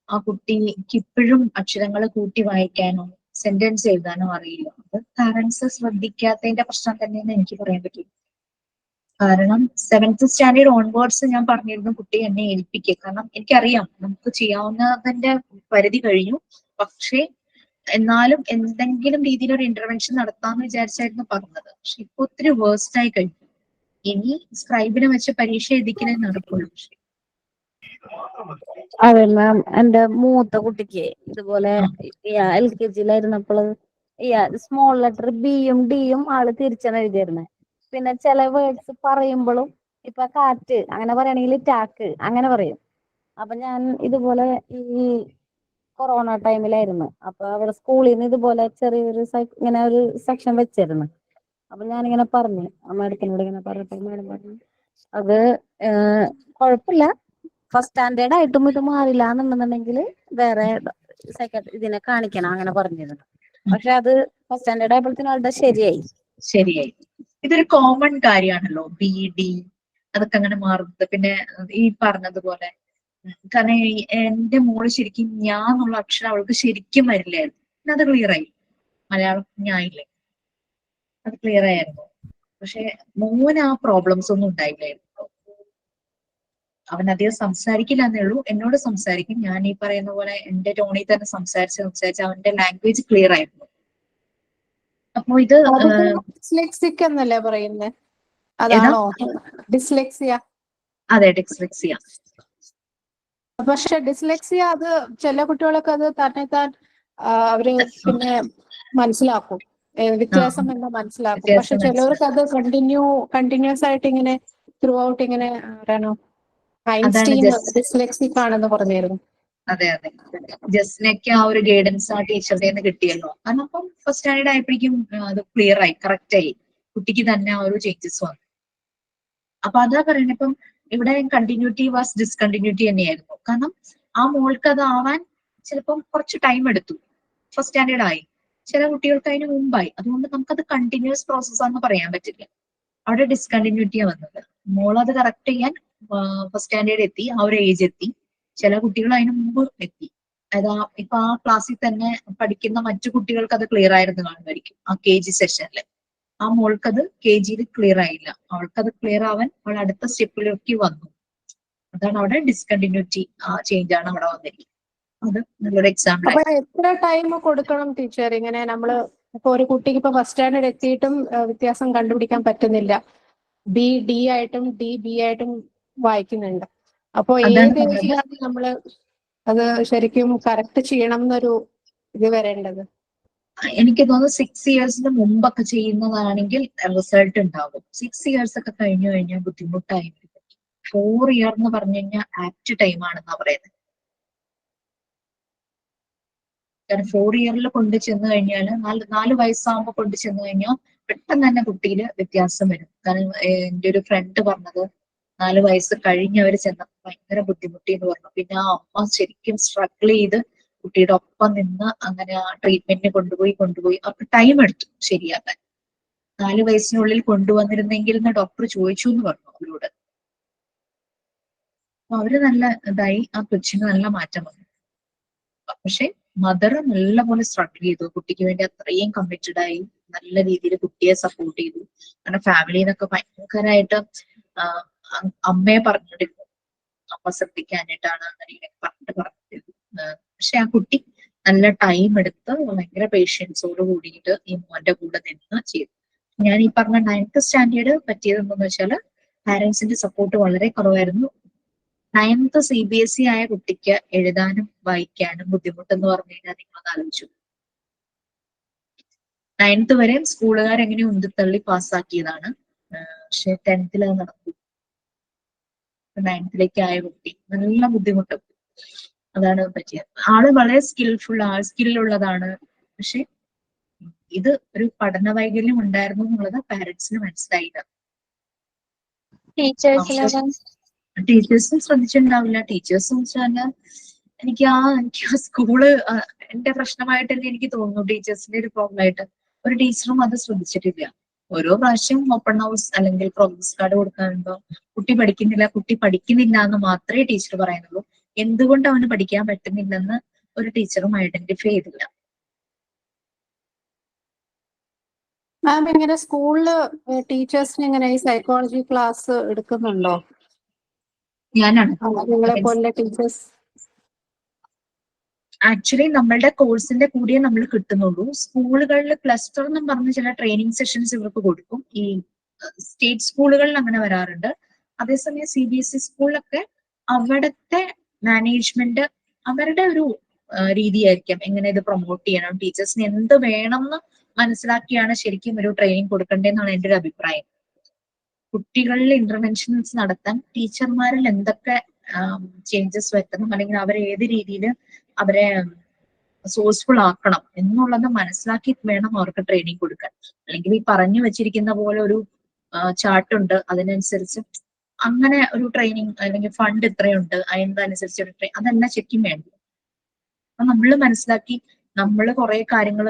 ആ കുട്ടിക്ക് ഇപ്പോഴും അക്ഷരങ്ങൾ കൂട്ടി വായിക്കാനോ സെന്റൻസ് എഴുതാനോ അറിയില്ല. അത് പാരന്റ്സ് ശ്രദ്ധിക്കാത്തതിന്റെ പ്രശ്നം തന്നെയെന്ന് എനിക്ക് പറയാൻ പറ്റും. കാരണം 7th standard ഓൺവേർഡ്സ് ഞാൻ പറഞ്ഞിരുന്നു കുട്ടി എന്നെ ഏൽപ്പിക്കുക. കാരണം എനിക്കറിയാം നമുക്ക് ചെയ്യാവുന്നതിന്റെ പരിധി കഴിഞ്ഞു. പക്ഷേ എന്നാലും എന്തെങ്കിലും രീതിയിലൊരു ഇന്റർവെൻഷൻ നടത്താമെന്ന് വിചാരിച്ചായിരുന്നു പറഞ്ഞത്. പക്ഷെ ഇപ്പൊ ഒത്തിരി വേഴ്സ്റ്റ് ആയി കഴിഞ്ഞു. ഇനി സ്ക്രൈബിനെ വെച്ച് പരീക്ഷ എഴുതിക്കലേ നടക്കുള്ളൂ. അതെ മാം, എന്റെ മൂത്ത കുട്ടിക്ക് ഇതുപോലെ LKG-യിലായിരുന്നപ്പോൾ സ്മോൾ ലെറ്റർ ബിയും ഡിയും ആള് തിരിച്ചാണ് എഴുതിയിരുന്നത്. പിന്നെ ചില വേർഡ്സ് പറയുമ്പോഴും ഇപ്പൊ കാറ്റ് അങ്ങനെ പറയുകയാണെങ്കിൽ ടാക്ക് അങ്ങനെ പറയും. അപ്പൊ ഞാൻ ഇതുപോലെ ഈ കൊറോണ ടൈമിലായിരുന്നു. അപ്പൊ അവിടെ സ്കൂളിൽ നിന്ന് ഇതുപോലെ ചെറിയൊരു ഇങ്ങനെ ഒരു സെക്ഷൻ വെച്ചിരുന്നു. അപ്പൊ ഞാനിങ്ങനെ പറഞ്ഞു മാഡത്തിനോട് ഇങ്ങനെ പറഞ്ഞപ്പോ മാഡം പറഞ്ഞു അത് കുഴപ്പമില്ല, ഫസ്റ്റ് സ്റ്റാൻഡേർഡ് ആയിട്ടും ഇത് മാറില്ല എന്നുണ്ടെന്നുണ്ടെങ്കിൽ വേറെ ഇതിനെ കാണിക്കണം അങ്ങനെ പറഞ്ഞിരുന്നു. പക്ഷെ അത് ഫസ്റ്റ് സ്റ്റാൻഡേർഡ് ആയപ്പോഴത്തേനും ആളുടെ ശരിയായി. ഇതൊരു കോമൺ കാര്യമാണല്ലോ, ബി ഡി അതൊക്കെ അങ്ങനെ മാറുന്നത്. പിന്നെ ഈ പറഞ്ഞതുപോലെ കാരണം എന്റെ മോള് ശരിക്കും ഞാൻ എന്നുള്ള അക്ഷരം അവൾക്ക് ശരിക്കും വരില്ലായിരുന്നു. പിന്നെ അത് ക്ലിയർ ആയി. മലയാളം ഞാനില്ലേ, അത് ക്ലിയർ ആയിരുന്നു. പക്ഷെ മോന് ആ പ്രോബ്ലംസ് ഒന്നും ഉണ്ടായില്ലായിരുന്നു. അവൻ അധികം സംസാരിക്കില്ല എന്നേ ഉള്ളൂ. എന്നോട് സംസാരിക്കും, ഞാൻ ഈ പറയുന്ന പോലെ എന്റെ ടോണിൽ തന്നെ സംസാരിച്ച് അവന്റെ ലാംഗ്വേജ് ക്ലിയർ ആയിരുന്നു. അപ്പൊ ഇത് ഡിസ്ലെക്സിക് എന്നല്ലേ പറയുന്നത്? അതാണോ ഡിസ്ലെക്സിയ? അതെ, ഡിസ്ലെക്സിയ. പക്ഷെ ഡിസ്ലെക്സിയ അത് ചില കുട്ടികളൊക്കെ അത് തന്നെത്താൻ അവര് പിന്നെ മനസ്സിലാക്കും, വ്യത്യാസം എന്ന് മനസ്സിലാക്കും. പക്ഷെ ചിലവർക്ക് അത് കണ്ടിന്യൂസ് ആയിട്ട് ഇങ്ങനെ ത്രൂ ഔട്ട് ഇങ്ങനെ ആരാണോ ഐൻസ്റ്റീൻ ഡിസ്ലെക്സിക് ആണെന്ന് പറഞ്ഞിരുന്നു. അതെ, ജസ്റ്റിനൊക്കെ ആ ഒരു ഗൈഡൻസ് ആ ടീച്ചറുടെ നിന്ന് കിട്ടിയല്ലോ. കാരണം അപ്പം ഫസ്റ്റ് സ്റ്റാൻഡേർഡ് ആയപ്പോഴേക്കും അത് ക്ലിയർ ആയി, കറക്റ്റ് ആയി. കുട്ടിക്ക് തന്നെ ആ ഒരു ചേഞ്ചസ് വന്നു. അപ്പൊ അതാ പറയുന്നത്, ഇപ്പം ഇവിടെ കണ്ടിന്യൂറ്റി വാസ് ഡിസ്കണ്ടിന്യൂറ്റി തന്നെയായിരുന്നു. കാരണം ആ മോൾക്ക് അത് ആവാൻ ചിലപ്പം കുറച്ച് ടൈം എടുത്തു. ഫസ്റ്റ് സ്റ്റാൻഡേർഡ് ആയി, ചില കുട്ടികൾക്ക് അതിന് മുമ്പായി. അതുകൊണ്ട് നമുക്കത് കണ്ടിന്യൂസ് പ്രോസസ് ആണെന്ന് പറയാൻ പറ്റില്ല. അവിടെ ഡിസ്കണ്ടിന്യൂറ്റിയാ വന്നത്. മോളത് കറക്റ്റ് ചെയ്യാൻ ഫസ്റ്റ് സ്റ്റാൻഡേർഡ് എത്തി, ആ ഒരു ഏജ് എത്തി. ചില കുട്ടികൾ അതിന് മുമ്പ് എത്തി. അതാ ഇപ്പൊ ആ ക്ലാസ്സിൽ തന്നെ പഠിക്കുന്ന മറ്റു കുട്ടികൾക്ക് അത് ക്ലിയർ ആയിരുന്നു കാണുമായിരിക്കും ആ KG സെഷനിൽ. ആ മോൾക്കത് KGയിൽ ക്ലിയർ ആയില്ല. അവൾക്കത് ക്ലിയർ ആവാൻ അവൾ അടുത്ത സ്റ്റെപ്പിലേക്ക് വന്നു. അതാണ് അവിടെ ഡിസ്കണ്ടിന്യൂറ്റി ചേഞ്ച് ആണ് അവിടെ വന്നിരിക്കുന്നത്. അത് നല്ലൊരു എക്സാമ്പിൾ അപ്പൊ ആയി. എത്ര ടൈം കൊടുക്കണം ടീച്ചർ? ഇങ്ങനെ നമ്മള് ഇപ്പൊ ഒരു കുട്ടിക്ക് ഇപ്പൊ ഫസ്റ്റ് സ്റ്റാൻഡേർഡ് എത്തിയിട്ടും വ്യത്യാസം കണ്ടുപിടിക്കാൻ പറ്റുന്നില്ല, D ആയിട്ടും B ആയിട്ടും വായിക്കുന്നുണ്ട്. അപ്പൊ അതാണ് ഏത് പറഞ്ഞത്. ഏജിലാണ് നമ്മള് അത് ശരിക്കും കറക്റ്റ് ചെയ്യണം എന്നൊരു ഇത് വരേണ്ടത്? എനിക്ക് തോന്നുന്നു 6 ഇയേഴ്സിന് മുമ്പൊക്കെ ചെയ്യുന്നതാണെങ്കിൽ റിസൾട്ട് ഉണ്ടാവും. 6 ഇയേഴ്സ് ഒക്കെ കഴിഞ്ഞു കഴിഞ്ഞാൽ ബുദ്ധിമുട്ടായിരിക്കും. 4 ഇയർ എന്ന് പറഞ്ഞു കഴിഞ്ഞാൽ ആപ്റ്റ് ടൈം ആണെന്നാ പറയുന്നത്. കാരണം 4 ഇയറിൽ കൊണ്ടു ചെന്ന് കഴിഞ്ഞാൽ 4 വയസ്സാകുമ്പോൾ കൊണ്ടു ചെന്ന് കഴിഞ്ഞാൽ പെട്ടെന്ന് തന്നെ കുട്ടിയിൽ വ്യത്യാസം വരും. കാരണം എൻ്റെ ഒരു ഫ്രണ്ട് പറഞ്ഞത് 4 വയസ്സ് കഴിഞ്ഞവർ ചെന്നപ്പോൾ ഭയങ്കര ബുദ്ധിമുട്ടി എന്ന് പറഞ്ഞു. പിന്നെ ആ അമ്മ ശരിക്കും സ്ട്രഗിൾ ചെയ്ത് കുട്ടിയുടെ ഒപ്പം നിന്ന് അങ്ങനെ ആ ട്രീറ്റ്മെന്റിന് കൊണ്ടുപോയി അവർക്ക് ടൈം എടുത്തു ശരിയാക്കാൻ. 4 വയസ്സിനുള്ളിൽ കൊണ്ടുവന്നിരുന്നെങ്കിൽ എന്ന് ഡോക്ടർ ചോദിച്ചു എന്ന് പറഞ്ഞു അവരോട്. അപ്പൊ അവര് നല്ല ഇതായി, ആ കൊച്ചിന് നല്ല മാറ്റം വന്നു. പക്ഷെ മദർ നല്ലപോലെ സ്ട്രഗിൾ ചെയ്തു, കുട്ടിക്ക് വേണ്ടി അത്രയും കമ്മിറ്റഡ് ആയി, നല്ല രീതിയിൽ കുട്ടിയെ സപ്പോർട്ട് ചെയ്തു. കാരണം ഫാമിലിന്നൊക്കെ ഭയങ്കരമായിട്ട് അമ്മയെ പറഞ്ഞിരുന്നു, അമ്മ ശ്രദ്ധിക്കാനായിട്ടാണ് അങ്ങനെ ഇങ്ങനെ പറഞ്ഞിരുന്നു. പക്ഷെ ആ കുട്ടി നല്ല ടൈം എടുത്ത് ഭയങ്കര പേഷ്യൻസോട് കൂടിയിട്ട് ഈ മോന്റെ കൂടെ നിന്ന് ചെയ്തു. ഞാൻ ഈ പറഞ്ഞ 9th സ്റ്റാൻഡേർഡ് പറ്റിയത് എന്താണെന്ന് വെച്ചാല് പാരന്റ്സിന്റെ സപ്പോർട്ട് വളരെ കുറവായിരുന്നു. 9th CBSE ആയ കുട്ടിക്ക് എഴുതാനും വായിക്കാനും ബുദ്ധിമുട്ടെന്ന് പറഞ്ഞു കഴിഞ്ഞാൽ നിങ്ങളത് ആലോചിച്ചു. 9th വരെയും സ്കൂളുകാർ എങ്ങനെ ഉന്തിത്തള്ളി പാസ്സാക്കിയതാണ്. പക്ഷെ 10th അത് നടന്നു. 9th ആയ കുട്ടി നല്ല ബുദ്ധിമുട്ടും. അതാണ് പറ്റിയത്. ആള് വളരെ സ്കില്ലുള്ളതാണ്. പക്ഷെ ഇത് ഒരു പഠന വൈകല്യം ഉണ്ടായിരുന്നു എന്നുള്ളത് പാരന്റ്സിന് മനസ്സിലായില്ല. ടീച്ചേഴ്സും ശ്രദ്ധിച്ചിട്ടുണ്ടാവില്ല. ടീച്ചേഴ്സും വെച്ചാല് എനിക്ക് ആ സ്കൂള് എന്റെ പ്രശ്നമായിട്ട് തന്നെ എനിക്ക് തോന്നുന്നു, ടീച്ചേഴ്സിന്റെ ഒരു പ്രോബ്ലം ആയിട്ട്. ഒരു ടീച്ചറും അത് ശ്രദ്ധിച്ചിട്ടില്ല. ഓരോ പ്രാവശ്യം ഓപ്പൺ ഹൗസ് അല്ലെങ്കിൽ പ്രോഗ്രസ് കാർഡ് കൊടുക്കാറുണ്ടോ കുട്ടി പഠിക്കുന്നില്ല എന്ന് മാത്രമേ ടീച്ചർ പറയുന്നുള്ളൂ. എന്തുകൊണ്ട് അവന് പഠിക്കാൻ പറ്റുന്നില്ലെന്ന് ഒരു ടീച്ചറും ഐഡന്റിഫൈ ചെയ്തില്ല. മാം, ഇങ്ങനെ സ്കൂളില് ടീച്ചേഴ്സിന് ഇങ്ങനെ ഈ സൈക്കോളജി ക്ലാസ് എടുക്കുന്നുണ്ടോ? ഞാനാണ് നിങ്ങളെ പോലെ ടീച്ചേഴ്സ്? ആക്ച്വലി നമ്മളുടെ കോഴ്സിന്റെ കൂടിയേ നമ്മൾ കിട്ടുന്നുള്ളൂ. സ്കൂളുകളിൽ ക്ലസ്റ്റർ എന്നും പറഞ്ഞ് ചില ട്രെയിനിങ് സെഷൻസ് ഇവർക്ക് കൊടുക്കും. ഈ സ്റ്റേറ്റ് സ്കൂളുകളിൽ അങ്ങനെ വരാറുണ്ട്. അതേസമയം CBSE സ്കൂളിലൊക്കെ അവിടുത്തെ മാനേജ്മെന്റ് അവരുടെ ഒരു രീതിയായിരിക്കാം എങ്ങനെ ഇത് പ്രൊമോട്ട് ചെയ്യണം, ടീച്ചേഴ്സിന് എന്ത് വേണമെന്ന് മനസ്സിലാക്കിയാണ് ശരിക്കും ഒരു ട്രെയിനിങ് കൊടുക്കേണ്ടതെന്നാണ് എൻ്റെ ഒരു അഭിപ്രായം. കുട്ടികളിൽ ഇന്റർവെൻഷൻസ് നടത്താൻ ടീച്ചർമാരിൽ എന്തൊക്കെ ചേഞ്ചസ് വരുത്തണം, അല്ലെങ്കിൽ അവരെ ഏത് രീതിയിൽ അവരെ സോഴ്സ്ഫുൾ ആക്കണം എന്നുള്ളത് മനസ്സിലാക്കി വേണം അവർക്ക് ട്രെയിനിങ് കൊടുക്കാൻ. അല്ലെങ്കിൽ ഈ പറഞ്ഞു വെച്ചിരിക്കുന്ന പോലെ ഒരു ചാർട്ടുണ്ട്, അതിനനുസരിച്ച് അങ്ങനെ ഒരു ട്രെയിനിങ് അല്ലെങ്കിൽ ഫണ്ട് ഇത്രയുണ്ട് അതിനനുസരിച്ച് ഒരു അതല്ല ശരിക്കും വേണ്ടത്. അപ്പൊ നമ്മൾ മനസ്സിലാക്കി നമ്മൾ കുറെ കാര്യങ്ങൾ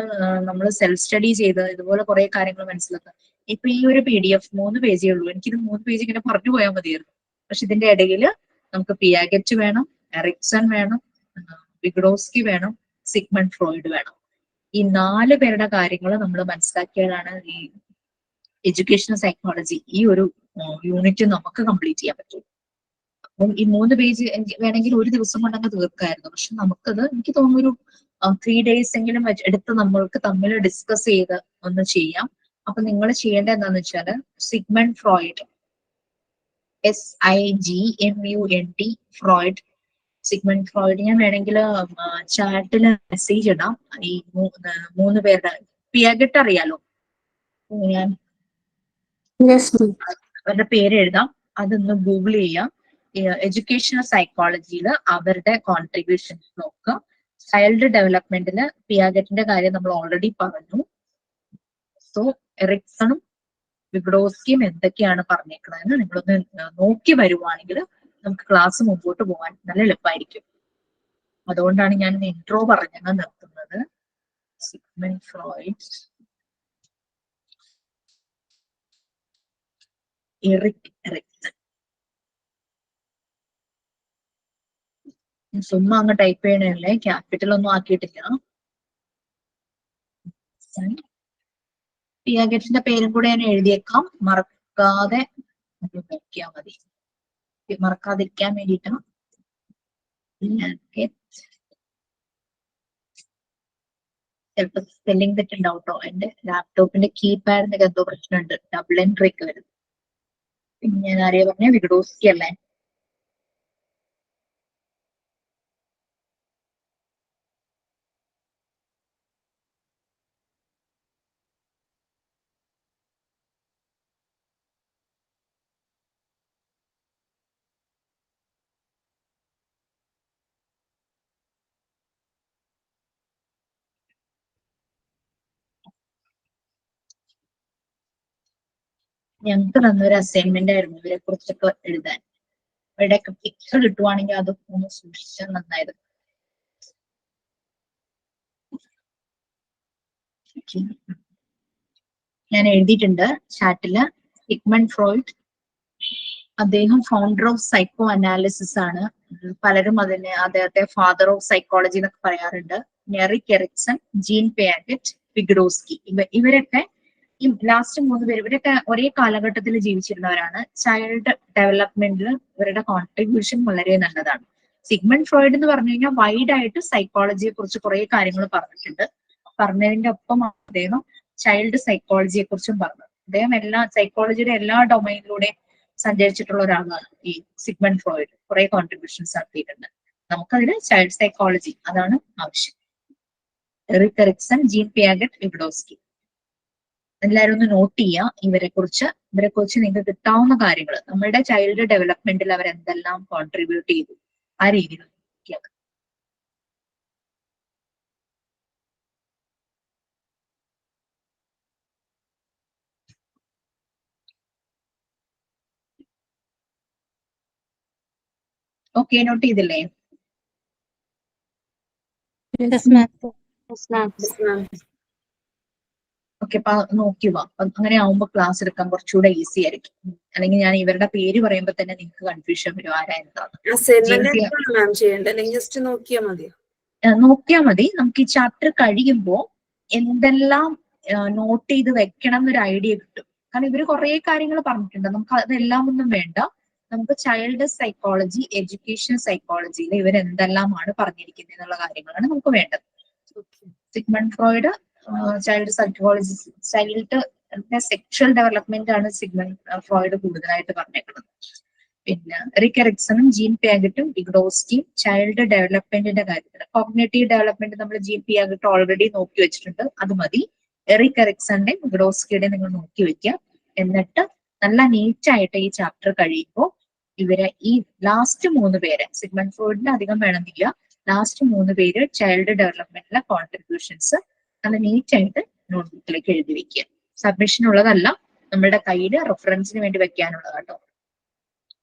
നമ്മൾ സെൽഫ് സ്റ്റഡി ചെയ്ത് ഇതുപോലെ കുറെ കാര്യങ്ങൾ മനസ്സിലാക്കുക. ഇപ്പൊ ഈ ഒരു PDF 3 പേജേ ഉള്ളൂ. എനിക്കിത് 3 പേജ് ഇങ്ങനെ പറഞ്ഞു പോയാൽ മതിയായിരുന്നു. പക്ഷെ ഇതിന്റെ ഇടയിൽ നമുക്ക് പിയാഗറ്റ് വേണം, എറിക്സൺ വേണം, വിഗ്ഡോസ്കി വേണം, സിഗ്മണ്ട് ഫ്രോയിഡ് വേണം. ഈ 4 പേരുടെ കാര്യങ്ങൾ നമ്മൾ മനസ്സിലാക്കിയാലാണ് ഈ എഡ്യൂക്കേഷണൽ സൈക്കോളജി ഈ ഒരു യൂണിറ്റ് നമുക്ക് കംപ്ലീറ്റ് ചെയ്യാൻ പറ്റും. അപ്പം ഈ 3 പേജ് വേണമെങ്കിൽ ഒരു ദിവസം കൊണ്ടങ്ങ് തീർക്കായിരുന്നു. പക്ഷെ നമുക്കത് എനിക്ക് തോന്നുന്നു ഒരു 3 days എങ്കിലും എടുത്ത് നമ്മൾക്ക് തമ്മിൽ ഡിസ്കസ് ചെയ്ത് ഒന്ന് ചെയ്യാം. അപ്പൊ നിങ്ങൾ ചെയ്യേണ്ടത് എന്താന്ന് വെച്ചാല് Sigmund Freud, SIGMUND Freud, Sigmund Freud ഞാൻ വേണമെങ്കിൽ ചാറ്റില് മെസ്സേജ് ഇടാം. ഈ 3 പേരുടെ പിയാഗറ്റ് അറിയാലോ, ഞാൻ അവരുടെ പേര് എഴുതാം, അതൊന്ന് ഗൂഗിൾ ചെയ്യാം. എഡ്യൂക്കേഷണൽ സൈക്കോളജിയിൽ അവരുടെ കോൺട്രിബ്യൂഷൻസ് നോക്കുക. ചൈൽഡ് ഡെവലപ്മെന്റില് പിയാഗറ്റിന്റെ കാര്യം നമ്മൾ ഓൾറെഡി പറഞ്ഞു. സോ എറിക്സണും വിഗഡോസ്കിയും എന്തൊക്കെയാണ് പറഞ്ഞേക്കുന്നതെന്ന് നിങ്ങളൊന്ന് നോക്കി വരുവാണെങ്കിൽ നമുക്ക് ക്ലാസ് മുമ്പോട്ട് പോകാൻ നല്ല എളുപ്പമായിരിക്കും. അതുകൊണ്ടാണ് ഞാൻ ഇൻട്രോ പറഞ്ഞങ്ങ് നിർത്തുന്നത്. Sigmund Freud, Erik Erikson. ചുമ്മാ അങ്ങ് ടൈപ്പ് ചെയ്യണല്ലേ, ക്യാപിറ്റൽ ഒന്നും ആക്കിയിട്ടില്ല. പിയാഗറ്റിന്റെ പേരും കൂടെ ഞാൻ എഴുതിയേക്കാം, മറക്കാതെ നോക്കിയാൽ മതി. മറക്കാതിരിക്കാൻ വേണ്ടിയിട്ടാണ്. ചിലപ്പോ സ്പെല്ലിംഗ് തെറ്റുണ്ടാവും കേട്ടോ. എന്റെ ലാപ്ടോപ്പിന്റെ കീപാഡിന്റെ എന്തോ പ്രശ്നമുണ്ട്, ഡബിൾ എൻട്രി ഒക്കെ വരുന്നത്. പിന്നെ ഞാൻ ആരെയാ പറഞ്ഞ, വിഗഡോസ്കി അല്ലേ? ഞങ്ങൾക്ക് തന്നൊരു അസൈൻമെന്റ് ആയിരുന്നു ഇവരെ കുറിച്ചൊക്കെ എഴുതാൻ. ഇവരുടെയൊക്കെ പിക്ചർ കിട്ടുവാണെങ്കിൽ അത് ഒന്ന് സൂക്ഷിച്ചാൽ നന്നായിരുന്നു. ഞാൻ എഴുതിയിട്ടുണ്ട് ചാറ്റില്. സിഗ്മണ്ട് ഫ്രോയിഡ്, അദ്ദേഹം ഫൗണ്ടർ ഓഫ് സൈക്കോ അനാലിസിസ് ആണ്. പലരും അതിനെ അദ്ദേഹത്തെ ഫാദർ ഓഫ് സൈക്കോളജി എന്നൊക്കെ പറയാറുണ്ട്. എറിക് എറിക്സൺ, ജീൻ പിയാഗറ്റ്, വിഗഡോസ്കി, ഇവരൊക്കെ ഈ ലാസ്റ്റ് 3 പേര് ഇവരൊക്കെ ഒരേ കാലഘട്ടത്തിൽ ജീവിച്ചിരുന്നവരാണ്. ചൈൽഡ് ഡെവലപ്മെന്റിൽ ഇവരുടെ കോൺട്രിബ്യൂഷൻ വളരെ നല്ലതാണ്. സിഗ്മണ്ട് ഫ്രോയിഡ് എന്ന് പറഞ്ഞു കഴിഞ്ഞാൽ വൈഡ് ആയിട്ട് സൈക്കോളജിയെ കുറിച്ച് കുറെ കാര്യങ്ങൾ പറഞ്ഞിട്ടുണ്ട്. പറഞ്ഞതിന്റെ ഒപ്പം അദ്ദേഹം ചൈൽഡ് സൈക്കോളജിയെ കുറിച്ചും പറഞ്ഞു. അദ്ദേഹം സൈക്കോളജിയുടെ എല്ലാ ഡൊമൈനിലൂടെയും സഞ്ചരിച്ചിട്ടുള്ള ഒരാളാണ് ഈ സിഗ്മണ്ട് ഫ്രോയിഡ്. കുറെ കോൺട്രിബ്യൂഷൻസ് നടത്തിയിട്ടുണ്ട്. നമുക്കതിന് ചൈൽഡ് സൈക്കോളജി അതാണ് ആവശ്യം. Eric Erikson, Jean Piaget, Vygotsky. എല്ലാവരും ഒന്ന് നോട്ട് ചെയ്യുക ഇവരെ കുറിച്ച് നിങ്ങൾക്ക് കിട്ടാവുന്ന കാര്യങ്ങൾ. നമ്മുടെ ചൈൽഡ് ഡെവലപ്മെന്റിൽ അവർ എന്തെല്ലാം കോൺട്രിബ്യൂട്ട് ചെയ്തു ആ രീതിയിൽ നോക്കിയാൽ. ഓക്കെ, നോട്ട് ചെയ്തില്ലേ? ഓക്കെ, അപ്പൊ നോക്കി വാ. അങ്ങനെ ആവുമ്പോ ക്ലാസ് എടുക്കാൻ കുറച്ചുകൂടെ ഈസി ആയിരിക്കും. അല്ലെങ്കിൽ ഞാൻ ഇവരുടെ പേര് പറയുമ്പോ തന്നെ നിങ്ങൾക്ക് കൺഫ്യൂഷൻ വരും ആരാ എന്താന്ന്. നോക്കിയാൽ മതി. നമുക്ക് ഈ ചാപ്റ്റർ കഴിയുമ്പോ എന്തെല്ലാം നോട്ട് ചെയ്ത് വെക്കണം എന്നൊരു ഐഡിയ കിട്ടും. കാരണം ഇവര് കുറെ കാര്യങ്ങൾ പറഞ്ഞിട്ടുണ്ട്. നമുക്ക് അതെല്ലാം ഒന്നും വേണ്ട. നമുക്ക് ചൈൽഡ് സൈക്കോളജി, എഡ്യൂക്കേഷൻ സൈക്കോളജിയിൽ ഇവരെന്തെല്ലാമാണ് പറഞ്ഞിരിക്കുന്നത് എന്നുള്ള കാര്യങ്ങളാണ് നമുക്ക് വേണ്ടത്. Sigmund Freud child psychology, child sexual development ആണ് സിഗ്മണ്ട് ഫ്രോയിഡ് കൂടുതലായിട്ട് പറഞ്ഞേക്കുന്നത്. പിന്നെ എറിക് എറിക്സണും ജീൻ പിയാഗറ്റും വിഗഡോസ്കിയും ചൈൽഡ് ഡെവലപ്മെന്റിന്റെ കാര്യത്തിൽ. കോഗ്നേറ്റീവ് ഡെവലപ്മെന്റ് നമ്മൾ ജീൻ പിയാഗറ്റ് ഓൾറെഡി നോക്കി വെച്ചിട്ടുണ്ട്, അത് മതി. എറിക് എറിക്സണിന്റെയും വിഗഡോസ്കിയുടെയും നിങ്ങൾ നോക്കി വെക്കുക. എന്നിട്ട് നല്ല നീറ്റ് ആയിട്ട് ഈ ചാപ്റ്റർ കഴിയുമ്പോൾ ഇവരെ ഈ ലാസ്റ്റ് 3 പേര്, സിഗ്മണ്ട് ഫ്രോയിഡിന് അധികം വേണമെന്നില്ല, ലാസ്റ്റ് 3 പേര് ചൈൽഡ് ഡെവലപ്മെന്റിലെ കോൺട്രിബ്യൂഷൻസ് നല്ല നീറ്റ് ആയിട്ട് നോട്ട്ബുക്കിലേക്ക് എഴുതി വെക്കുക. സബ്മിഷൻ ഉള്ളതല്ല, നമ്മുടെ കയ്യിൽ റെഫറൻസിന് വേണ്ടി വെക്കാനുള്ളത് കേട്ടോ.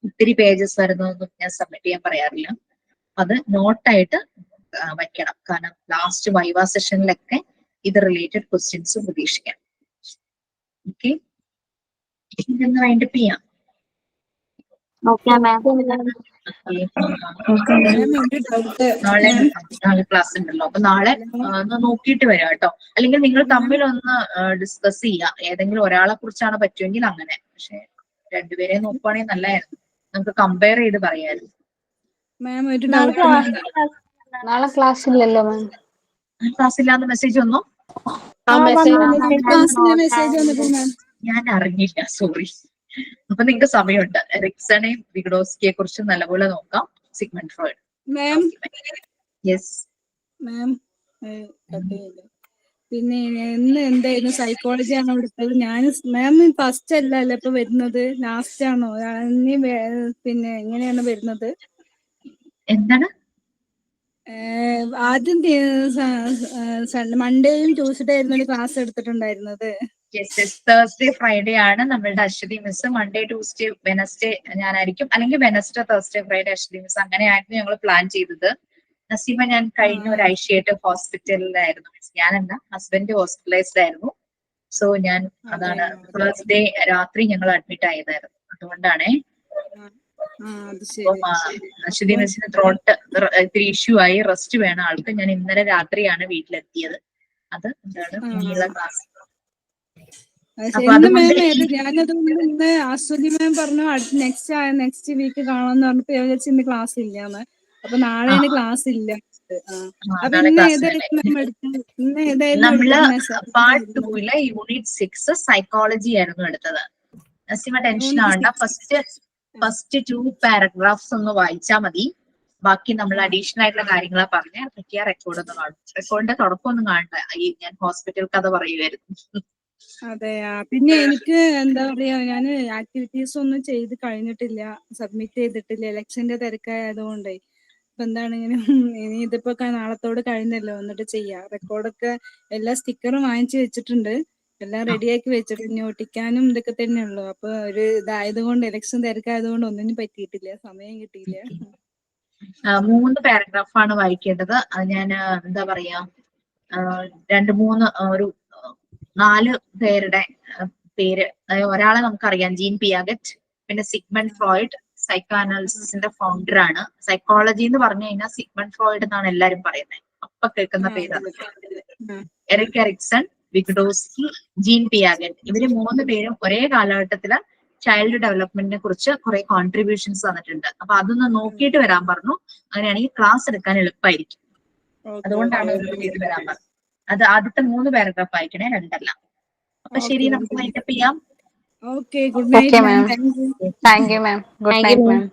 ഒത്തിരി പേജസ് വരുന്നതൊന്നും ഞാൻ സബ്മിറ്റ് ചെയ്യാൻ പറയാറില്ല. അത് നോട്ടായിട്ട് വയ്ക്കണം. കാരണം ലാസ്റ്റ് വൈവ സെഷനിലൊക്കെ ഇത് റിലേറ്റഡ് ക്വസ്റ്റ്യൻസ് പ്രതീക്ഷിക്കാം. ഓക്കെ, ഇതൊന്ന് വൈൻഡപ്പ് ചെയ്യാം. നാളെ ക്ലാസ് ഉണ്ടല്ലോ, അപ്പൊ നാളെ ഒന്ന് നോക്കിയിട്ട് വരാം കേട്ടോ. അല്ലെങ്കിൽ നിങ്ങൾ തമ്മിലൊന്ന് ഡിസ്കസ് ചെയ്യാം. ഏതെങ്കിലും ഒരാളെ കുറിച്ചാണ് പറ്റുമെങ്കിൽ അങ്ങനെ. പക്ഷെ രണ്ടുപേരെ നോക്കുവാണെങ്കിൽ നല്ലതായിരുന്നു, നമുക്ക് കമ്പയർ ചെയ്ത് പറയാമായിരുന്നു. നാളെ ക്ലാസ് ഇല്ലല്ലോ മാം. ക്ലാസ് ഇല്ലാന്ന് മെസ്സേജ് വന്നോ? ഞാൻ അറിഞ്ഞില്ല, സോറി. അപ്പൊ നിങ്ങൾക്ക് സമയമുണ്ട്. എറിക്സണെയും വിഗഡോസ്കിയെ കുറിച്ച് നല്ലപോലെ നോക്കാം. Sigmund Freud. യെസ് മാം, പിന്നെ ഇന്ന് എന്തായിരുന്നു സൈക്കോളജി ആണോ എടുത്തത്? ഞാൻ മാം ഫസ്റ്റ് അല്ലല്ലോ ഇപ്പൊ വരുന്നത്, ലാസ്റ്റ് ആണോ? പിന്നെ എങ്ങനെയാണ് വരുന്നത്? എന്താണ്? ആദ്യം മൺഡേയും ട്യൂസ്ഡേ ആയിരുന്നു ക്ലാസ് എടുത്തിട്ടുണ്ടായിരുന്നത്. തേഴ്സ്ഡേ ഫ്രൈഡേ ആണ് നമ്മളുടെ Aswathy miss. Monday Tuesday Wednesday ഞാനായിരിക്കും, അല്ലെങ്കിൽ Wednesday Thursday Friday Aswathy miss. അങ്ങനെയായിരുന്നു ഞങ്ങൾ പ്ലാൻ ചെയ്തത്. നസീമ, ഞാൻ കഴിഞ്ഞ ഒരാഴ്ചയായിട്ട് ഹോസ്പിറ്റലിലായിരുന്നു. ഞാനല്ല, ഹസ്ബൻഡ് ഹോസ്പിറ്റലൈസ്ഡ് ആയിരുന്നു. സോ ഞാൻ അതാണ് തേഴ്സ്ഡേ രാത്രി ഞങ്ങൾ അഡ്മിറ്റ് ആയതായിരുന്നു. അതുകൊണ്ടാണേ. അത് ശരി. അപ്പം അശ്വതി മിസ്സിന് ത്രോട്ട് ഇത്തിരി ഇഷ്യൂ ആയി, റെസ്റ്റ് വേണം ആൾക്ക്. ഞാൻ ഇന്നലെ രാത്രിയാണ് വീട്ടിലെത്തിയത്. അത് എന്താണ് പിന്നീടുള്ള ക്ലാസ്. അപ്പൊ അതുകൊണ്ട് ഞാനതുകൊണ്ട് ഇന്ന് അശ്വതി മാം പറഞ്ഞു നെക്സ്റ്റ് വീക്ക് കാണാന്ന് പറഞ്ഞപ്പോ ഞാൻ വിചാരിച്ചു ഇന്ന് ക്ലാസ് ഇല്ലാന്ന്. അപ്പൊ നാളെ ക്ലാസ് ഇല്ല. അപ്പൊ ഇന്ന് ഏതായിരുന്നു മാം എടുത്തത്? നമ്മള് പാർട്ട് 2 യൂണിറ്റ് 6 സൈക്കോളജി ആയിരുന്നു എടുത്തത്. നസീമ ടെൻഷൻ ആവണ്ട. ഫസ്റ്റ് 2 പാരഗ്രാഫ്സ് ഒന്ന് വായിച്ചാൽ മതി. ബാക്കി നമ്മൾ അഡീഷണൽ ആയിട്ടുള്ള കാര്യങ്ങളാ പറഞ്ഞ പറ്റിയ റെക്കോർഡ് ഒന്ന് കാണും. റെക്കോർഡിന്റെ തുടക്കമൊന്നും കാണണ്ട. ഞാൻ ഹോസ്പിറ്റൽ കഥ പറയുമായിരുന്നു. അതെയാ. പിന്നെ എനിക്ക് എന്താ പറയാ, ഞാൻ ആക്ടിവിറ്റീസ് ഒന്നും ചെയ്ത് കഴിഞ്ഞിട്ടില്ല, സബ്മിറ്റ് ചെയ്തിട്ടില്ല, ഇലക്ഷന്റെ തിരക്കായതുകൊണ്ടേ. അപ്പൊ എന്താണ് ഇങ്ങനെ ഇനി ഇതിപ്പോ നാളത്തോട് കഴിഞ്ഞല്ലോ, എന്നിട്ട് ചെയ്യാം. റെക്കോർഡൊക്കെ എല്ലാ സ്റ്റിക്കറും വാങ്ങിച്ചു വെച്ചിട്ടുണ്ട്, എല്ലാം റെഡിയാക്കി വെച്ചിട്ട് ഇനി ഒട്ടിക്കാനും ഇതൊക്കെ തന്നെയുള്ളൂ. അപ്പൊ ഒരു ഇതായത് കൊണ്ട്, ഇലക്ഷൻ തിരക്കായതുകൊണ്ട് ഒന്നിനും പറ്റിയിട്ടില്ല, സമയം കിട്ടിയില്ല. 3 പാരഗ്രാഫാണ് വായിക്കേണ്ടത്. അത് ഞാൻ എന്താ പറയാ, 4 പേരുടെ പേര്. അതായത് ഒരാളെ നമുക്കറിയാം, ജീൻ പിയാഗറ്റ്. പിന്നെ സിഗ്മണ്ട് ഫ്രോയിഡ് സൈക്കോ അനാലിസിസിന്റെ ഫൗണ്ടർ ആണ്. സൈക്കോളജി എന്ന് പറഞ്ഞു കഴിഞ്ഞാൽ സിഗ്മണ്ട് ഫ്രോയിഡ് എന്നാണ് എല്ലാരും പറയുന്നത്. അപ്പൊ കേൾക്കുന്ന പേരാണ്. Eric Erikson, Vygotsky, Jean Piaget. ഇവര് 3 പേരും ഒരേ കാലഘട്ടത്തില് ചൈൽഡ് ഡെവലപ്മെന്റിനെ കുറിച്ച് കുറെ കോൺട്രിബ്യൂഷൻസ് തന്നിട്ടുണ്ട്. അപ്പൊ അതൊന്ന് നോക്കിയിട്ട് വരാൻ പറഞ്ഞു. അങ്ങനെയാണെങ്കിൽ ക്ലാസ് എടുക്കാൻ എളുപ്പമായിരിക്കും. അതുകൊണ്ടാണ് ഇത് വരാൻ പറഞ്ഞത്. അത് ആദ്യത്തെ 3 പാരഗ്രാഫ് വായിക്കണേ, 2 അല്ല. അപ്പൊ ശരി, നമുക്ക് വൈൻഡപ്പ് ചെയ്യാം. Okay, good night ma'am. Thank you, ma'am. Good night, ma'am.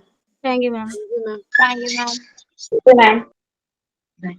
Thank you ma'am. Thank you, ma'am. Bye.